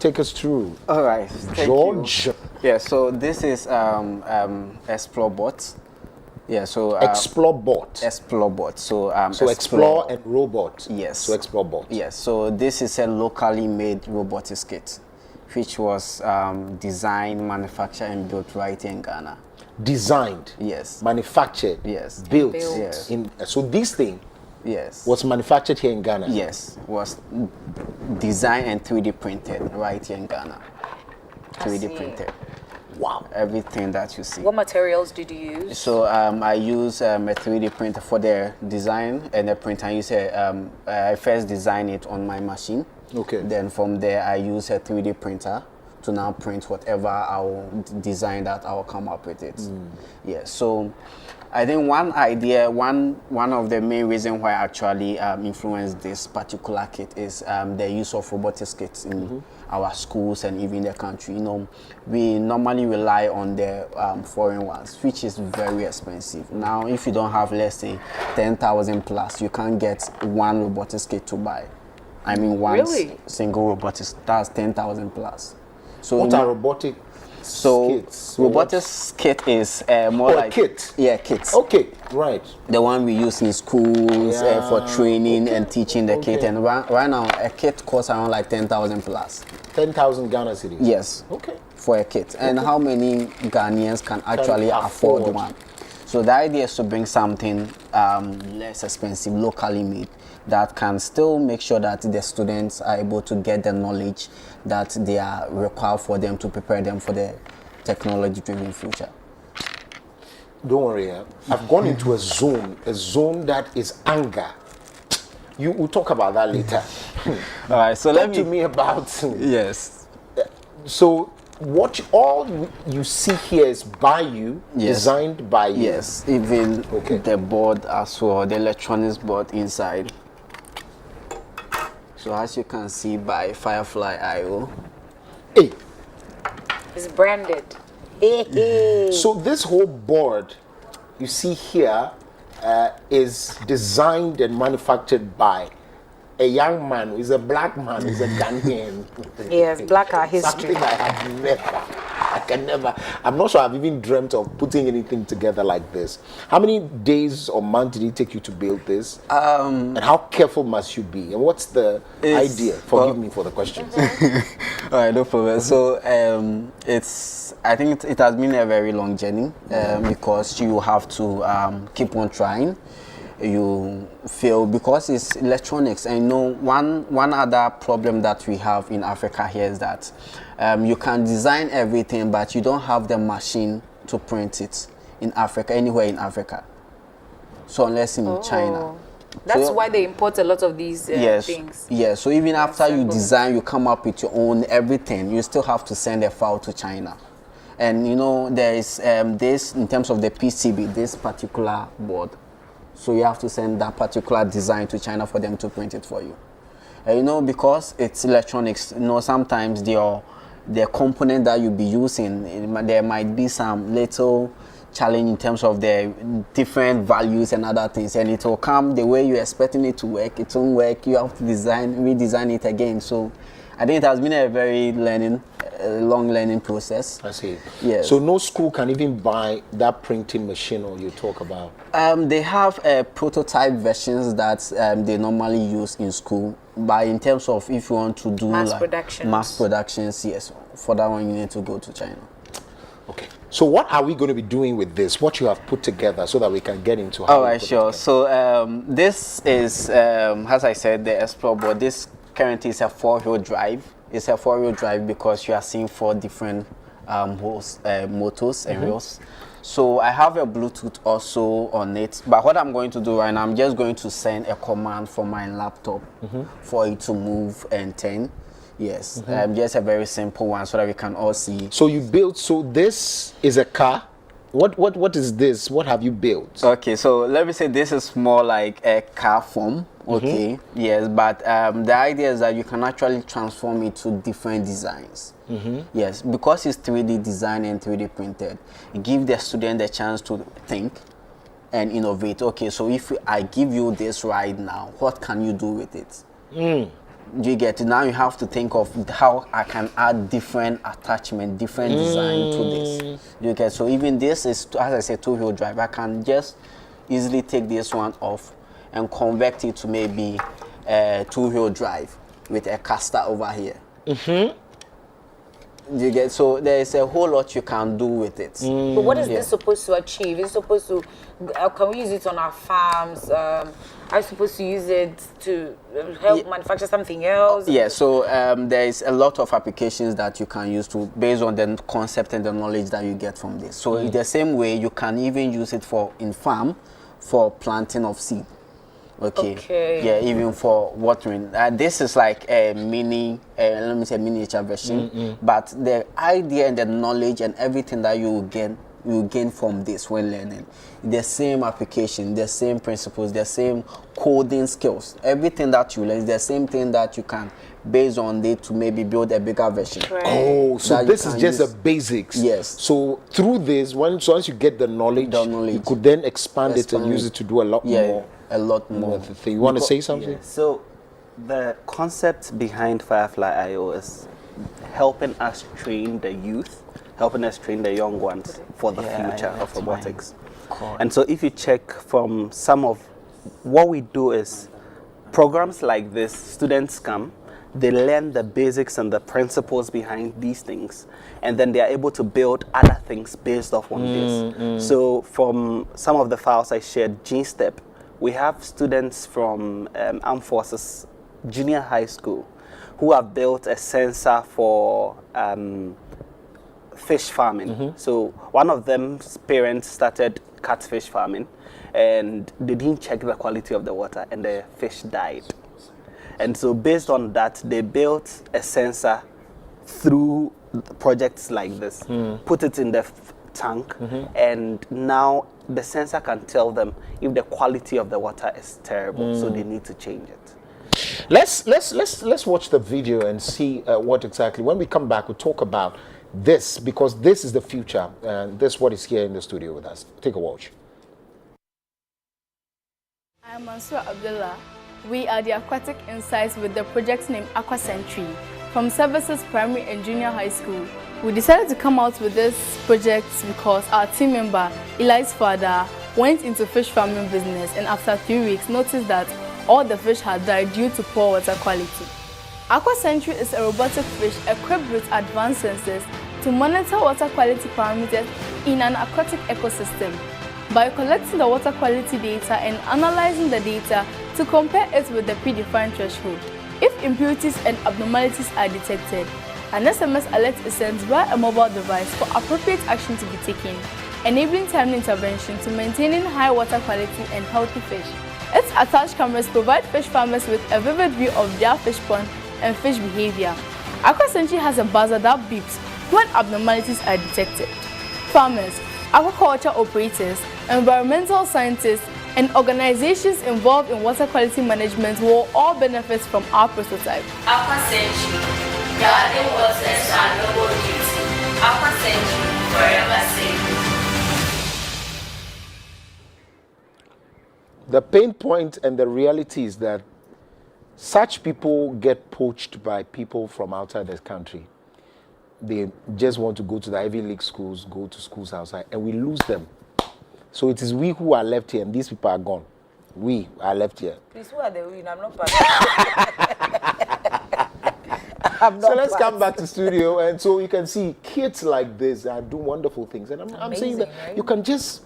Speaker 4: Take us through.
Speaker 6: All right,
Speaker 4: George.
Speaker 6: Yeah, so this is ExploreBot. Yeah, so
Speaker 4: ExploreBot.
Speaker 6: ExploreBot.
Speaker 4: So Explore and Robot.
Speaker 6: Yes.
Speaker 4: So ExploreBot.
Speaker 6: Yes. So this is a locally made robotics kit, which was designed, manufactured, and built right in Ghana.
Speaker 4: Designed.
Speaker 6: Yes.
Speaker 4: Manufactured.
Speaker 6: Yes.
Speaker 4: Built.
Speaker 6: Yes.
Speaker 4: So this thing.
Speaker 6: Yes.
Speaker 4: Was manufactured here in Ghana.
Speaker 6: Yes. Was designed and 3D printed right here in Ghana. 3D printed.
Speaker 4: Wow.
Speaker 6: Everything that you see.
Speaker 1: What materials did you use?
Speaker 6: So I use a 3D printer for the design and the print. I first design it on my machine.
Speaker 4: Okay.
Speaker 6: Then from there I use a 3D printer to now print whatever I will design that I will come up with it. Yeah. So I think one of the main reasons why I actually influenced this particular kit is the use of robotics kits in our schools and even the country. You know, we normally rely on the foreign ones, which is very expensive. Now, if you don't have, let's say, 10,000 plus, you can't get one robotics kit to buy. I mean, one single robotics, that's 10,000 plus. So
Speaker 4: what are robotic kits?
Speaker 6: Robotics kit is more like
Speaker 4: kit.
Speaker 6: Yeah, kits.
Speaker 4: Okay, right.
Speaker 6: The one we use in schools for training and teaching the kit. And right now, a kit costs around like 10,000 plus.
Speaker 4: 10,000 Ghana cedis.
Speaker 6: Yes.
Speaker 4: Okay.
Speaker 6: For a kit. And how many Ghanaians can actually afford one? So the idea is to bring something less expensive, locally made, that can still make sure that the students are able to get the knowledge that they are required for them to prepare them for the technology-driven future.
Speaker 4: Don't worry, I've gone into a zone that is anger. We'll talk about that later.
Speaker 6: All right, so
Speaker 4: talk to me about.
Speaker 6: Yes.
Speaker 4: So all you see here is by you, designed by you.
Speaker 6: Yes, even the board as well, the electronics board inside. So as you can see by Firefly IO.
Speaker 4: Hey.
Speaker 1: It's branded.
Speaker 4: So this whole board you see here is designed and manufactured by a young man who is a black man who is a Ghanaian.
Speaker 1: Yes, black art history.
Speaker 4: Something I'm not sure I've even dreamt of putting anything together like this. How many days or months did it take you to build this? And how careful must you be? And what's the idea? Forgive me for the questions.
Speaker 6: All right, no problem. So I think it has been a very long journey because you have to keep on trying. you fail because it's electronics. And you know, one other problem that we have in Africa here is that you can design everything, but you don't have the machine to print it in Africa, anywhere in Africa. So unless in China.
Speaker 1: That's
Speaker 6: So-
Speaker 1: why they import a lot of these things.
Speaker 6: Yes. So even after you design, you come up with your own everything, you still have to send a file to China. And you know, there is this in terms of the PCB, this particular board. So you have to send that particular design to China for them to print it for you. You know, because it's electronics, you know, sometimes the component that you'll be using, there might be some little challenge in terms of the different values and other things, and it will come the way you're expecting it to work. It won't work. You have to redesign it again. So I think it has been a very long learning process.
Speaker 4: I see.
Speaker 6: Yes.
Speaker 4: So no school can even buy that printing machine or you talk about?
Speaker 6: They have prototype versions that they normally use in school. But in terms of if you want to do
Speaker 1: Mass
Speaker 6: like
Speaker 1: productions.
Speaker 6: mass productions, yes, for that one you need to go to China.
Speaker 4: Okay. So what are we going to be doing with this? What you have put together so that we can get into how
Speaker 6: All
Speaker 4: we
Speaker 6: right,
Speaker 4: put it
Speaker 6: sure. So this is, as I said, the Explore board. This currently is a 4-wheel drive. It's a 4-wheel drive because you are seeing 4 different motors and wheels. So I have a Bluetooth also on it. But what I'm going to do right now, I'm just going to send a command from my laptop for it to move and turn. Yes, just a very simple one so that we can all see.
Speaker 4: So you built, so this is a car. What is this? What have you built?
Speaker 6: Okay, so let me say this is more like a car form. Okay, yes, but the idea is that you can actually transform it to different designs. Yes, because it's 3D designed and 3D printed, it gives the student the chance to think and innovate. Okay, so if I give you this right now, what can you do with it? You get it. Now you have to think of how I can add different attachment, different design to this. You get, so even this is, as I said, 2-wheel drive. I can just easily take this one off and convert it to maybe a 2-wheel drive with a caster over here. You get, so there is a whole lot you can do with it.
Speaker 1: But what is this supposed to achieve? It's supposed to, can we use it on our farms? Are we supposed to use it to help manufacture something else?
Speaker 6: Yeah, so there is a lot of applications that you can use to, based on the concept and the knowledge that you get from this. So in the same way, you can even use it in farm for planting of seed. Okay. Yeah, even for watering. This is like a mini, let me say miniature version. But the idea and the knowledge and everything that you gain from this when learning, the same application, the same principles, the same coding skills. Everything that you learn is the same thing that you can, based on it, to maybe build a bigger version.
Speaker 4: Oh, so this is just the basics.
Speaker 6: Yes.
Speaker 4: So through this, once you get the knowledge, you could then expand it and use it to do a lot more.
Speaker 6: A lot more.
Speaker 4: You want to say something?
Speaker 20: Yeah. So the concept behind Firefly IO is helping us train the youth, helping us train the young ones for the future of robotics. And so if you check from some of what we do is programs like this, students come, they learn the basics and the principles behind these things, and then they are able to build other things based off on this. So from some of the files I shared, G-Step, we have students from Armed Forces Junior High School who have built a sensor for fish farming. So one of them's parents started catfish farming, and they didn't check the quality of the water, and the fish died. And so based on that, they built a sensor through projects like this, put it in the tank, and now the sensor can tell them if the quality of the water is terrible, so they need to change it.
Speaker 4: Let's watch the video and see what exactly. When we come back, we'll talk about this, because this is the future, and this is what is here in the studio with us. Take a watch.
Speaker 21: I'm Mansour Abdullah. We are the Aquatic Insights with the project name Aqua Century from Services Primary and Junior High School. We decided to come out with this project because our team member, Eli's father, went into fish farming business, and after 3 weeks noticed that all the fish had died due to poor water quality. Aqua Century is a robotic fish equipped with advanced sensors to monitor water quality parameters in an aquatic ecosystem. by collecting the water quality data and analyzing the data to compare it with the predefined threshold. If impurities and abnormalities are detected, an SMS alert is sent via a mobile device for appropriate action to be taken, enabling timely intervention to maintaining high water quality and healthy fish. Its attached cameras provide fish farmers with a vivid view of their fish pond and fish behavior. AquaSentry has a buzzer that beeps when abnormalities are detected. Farmers, aquaculture operators, environmental scientists, and organizations involved in water quality management will all benefit from our prototype.
Speaker 9: AquaSentry, guarding waters are noble duty. AquaSentry, forever safe.
Speaker 4: The pain point and the reality is that such people get poached by people from outside the country. They just want to go to the Ivy League schools, go to schools outside, and we lose them. So it is we who are left here, and these people are gone. We are left here.
Speaker 1: Please, who are the we? I'm not part.
Speaker 4: So let's come back to studio, and so you can see kids like this are doing wonderful things. And I'm saying that
Speaker 1: right?
Speaker 4: you can just,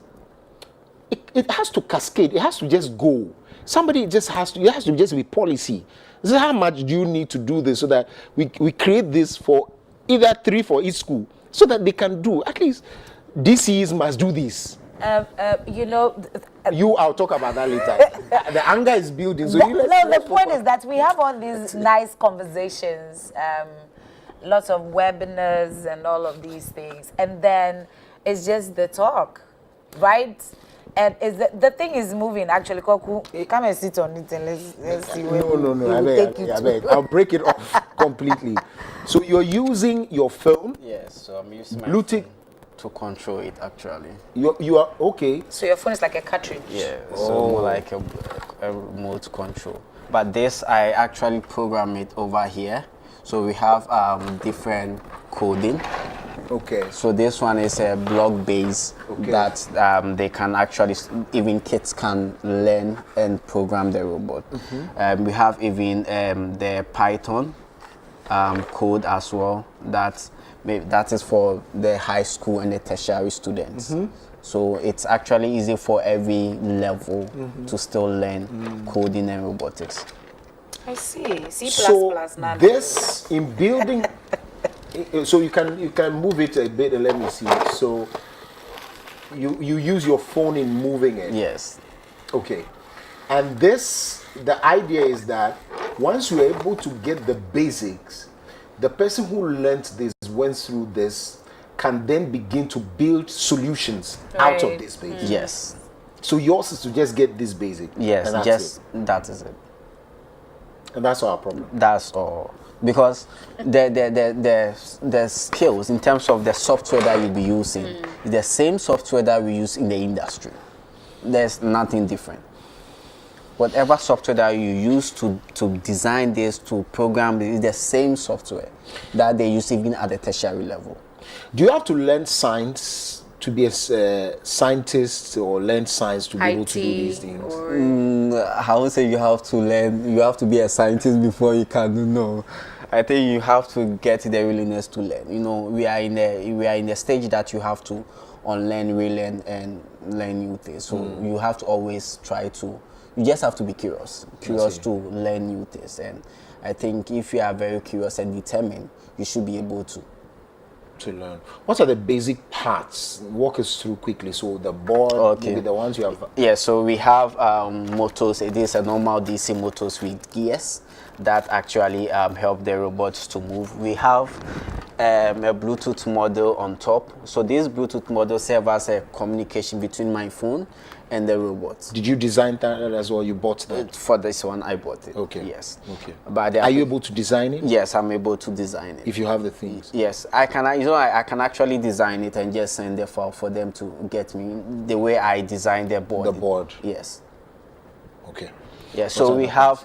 Speaker 4: it has to cascade. It has to just go. Somebody just has to, it has to just be policy. This is how much do you need to do this so that we create this for either 3 for each school so that they can do, at least DCs must do this.
Speaker 1: You know,
Speaker 4: I'll talk about that later. The anger is building. So
Speaker 1: the point is that we have all these nice conversations, lots of webinars and all of these things, and then it's just the talk, right? And is the thing is moving actually. Koku, come and sit on it and let's see where
Speaker 4: I beg. I'll break it off completely. So you're using your phone?
Speaker 6: Yes, so I'm using my
Speaker 4: Bluetooth
Speaker 6: phone to control it actually.
Speaker 4: You are okay.
Speaker 1: So your phone is like a cartridge.
Speaker 6: Yeah, so more like a remote control. But this I actually program it over here. So we have different coding.
Speaker 4: Okay.
Speaker 6: So this one is a block base that they can actually, even kids can learn and program the robot. We have even the Python code as well. That is for the high school and the tertiary students. So it's actually easy for every level to still learn coding and robotics.
Speaker 1: I see. C++ now.
Speaker 4: This in building. So you can move it a bit and let me see. So you use your phone in moving it.
Speaker 6: Yes.
Speaker 4: Okay. And this, the idea is that once you're able to get the basics, the person who learned this, went through this, can then begin to build solutions out of this basic.
Speaker 6: Yes.
Speaker 4: So yours is to just get this basic.
Speaker 6: Yes,
Speaker 4: and
Speaker 6: that is it.
Speaker 4: And that's our problem.
Speaker 6: That's all. Because the skills in terms of the software that you'll be using is the same software that we use in the industry. There's nothing different. Whatever software that you use to design this, to program this, is the same software that they use even at the tertiary level.
Speaker 4: Do you have to learn science to be a scientist or learn science to be able to do these things?
Speaker 6: I would say you have to learn, you have to be a scientist before you can know. I think you have to get the willingness to learn. You know, we are in the stage that you have to unlearn, relearn, and learn new things. So you have to always try to, you just have to be curious to learn new things. And I think if you are very curious and determined, you should be able to
Speaker 4: learn. What are the basic parts? Walk us through quickly. So the board, maybe the ones you have.
Speaker 6: Yeah, so we have motors. It is a normal DC motors with gears that actually help the robots to move. We have a Bluetooth model on top. So this Bluetooth model serves as a communication between my phone and the robot.
Speaker 4: Did you design that as well? You bought that?
Speaker 6: For this one, I bought it.
Speaker 4: Okay.
Speaker 6: Yes.
Speaker 4: Okay.
Speaker 6: But
Speaker 4: are you able to design it?
Speaker 6: Yes, I'm able to design it.
Speaker 4: If you have the things?
Speaker 6: Yes, I can. You know, I can actually design it and just send the file for them to get me the way I designed the board.
Speaker 4: The board.
Speaker 6: Yes.
Speaker 4: Okay.
Speaker 6: Yeah. So we have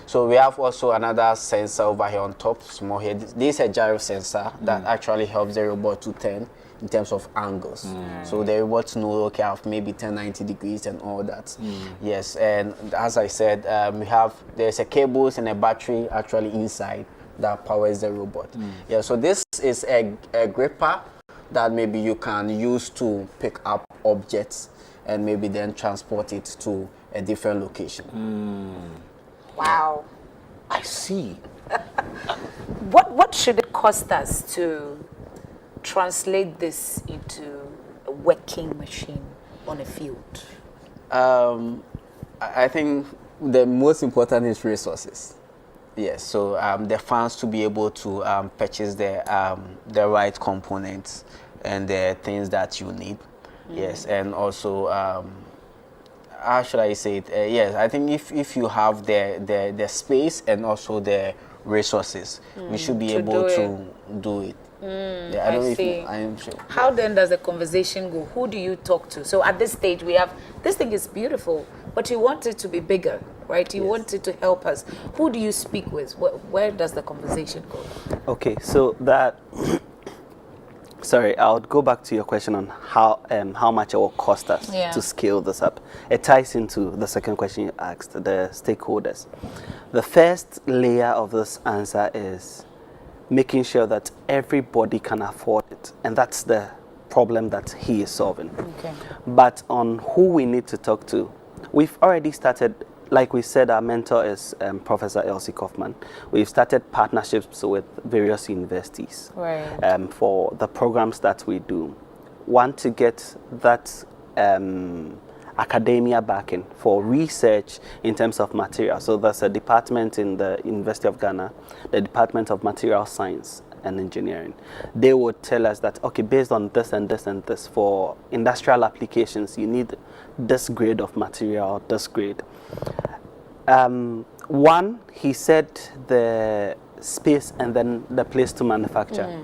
Speaker 6: So we have also another sensor over here on top, small here. This is a gyro sensor that actually helps the robot to turn in terms of angles. So the robot knows, okay, I have maybe 1090 degrees and all that. Yes, and as I said, there's a cables and a battery actually inside that powers the robot. Yeah, so this is a gripper that maybe you can use to pick up objects and maybe then transport it to a different location.
Speaker 1: Wow.
Speaker 4: I see.
Speaker 1: What should it cost us to translate this into a working machine on a field?
Speaker 6: I think the most important is resources. Yes, so the fans to be able to purchase the right components and the things that you need. Yes, and also how should I say it? Yes, I think if you have the space and also the resources, we should be able to do it. Yeah, I don't know
Speaker 1: see.
Speaker 6: if I am sure.
Speaker 1: How then does the conversation go? Who do you talk to? So at this stage, we have, this thing is beautiful, but you want it to be bigger, right? You want it to help us. Who do you speak with? Where does the conversation go?
Speaker 20: Okay, so that, sorry, I would go back to your question on how much it will cost us to scale this up. It ties into the second question you asked, the stakeholders. The first layer of this answer is making sure that everybody can afford it. And that's the problem that he is solving.
Speaker 1: Okay.
Speaker 20: But on who we need to talk to, we've already started, like we said, our mentor is Professor Elsie Kaufman. We've started partnerships with various universities for the programs that we do. Want to get that academia backing for research in terms of material. So there's a department in the University of Ghana, the Department of Material Science and Engineering. They would tell us that, okay, based on this and this and this, for industrial applications, you need this grade of material, this grade. One, he said the space and then the place to manufacture.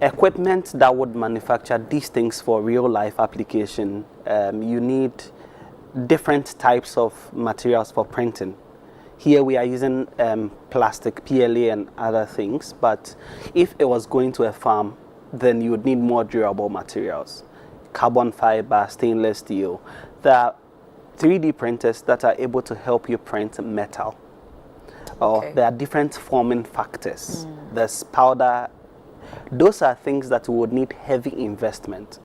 Speaker 20: Equipment that would manufacture these things for real life application, you need different types of materials for printing. Here we are using plastic, PLA and other things, but if it was going to a farm, then you would need more durable materials. Carbon fiber, stainless steel. There are 3D printers that are able to help you print metal. Or there are different forming factors. There's powder. Those are things that would need heavy investment.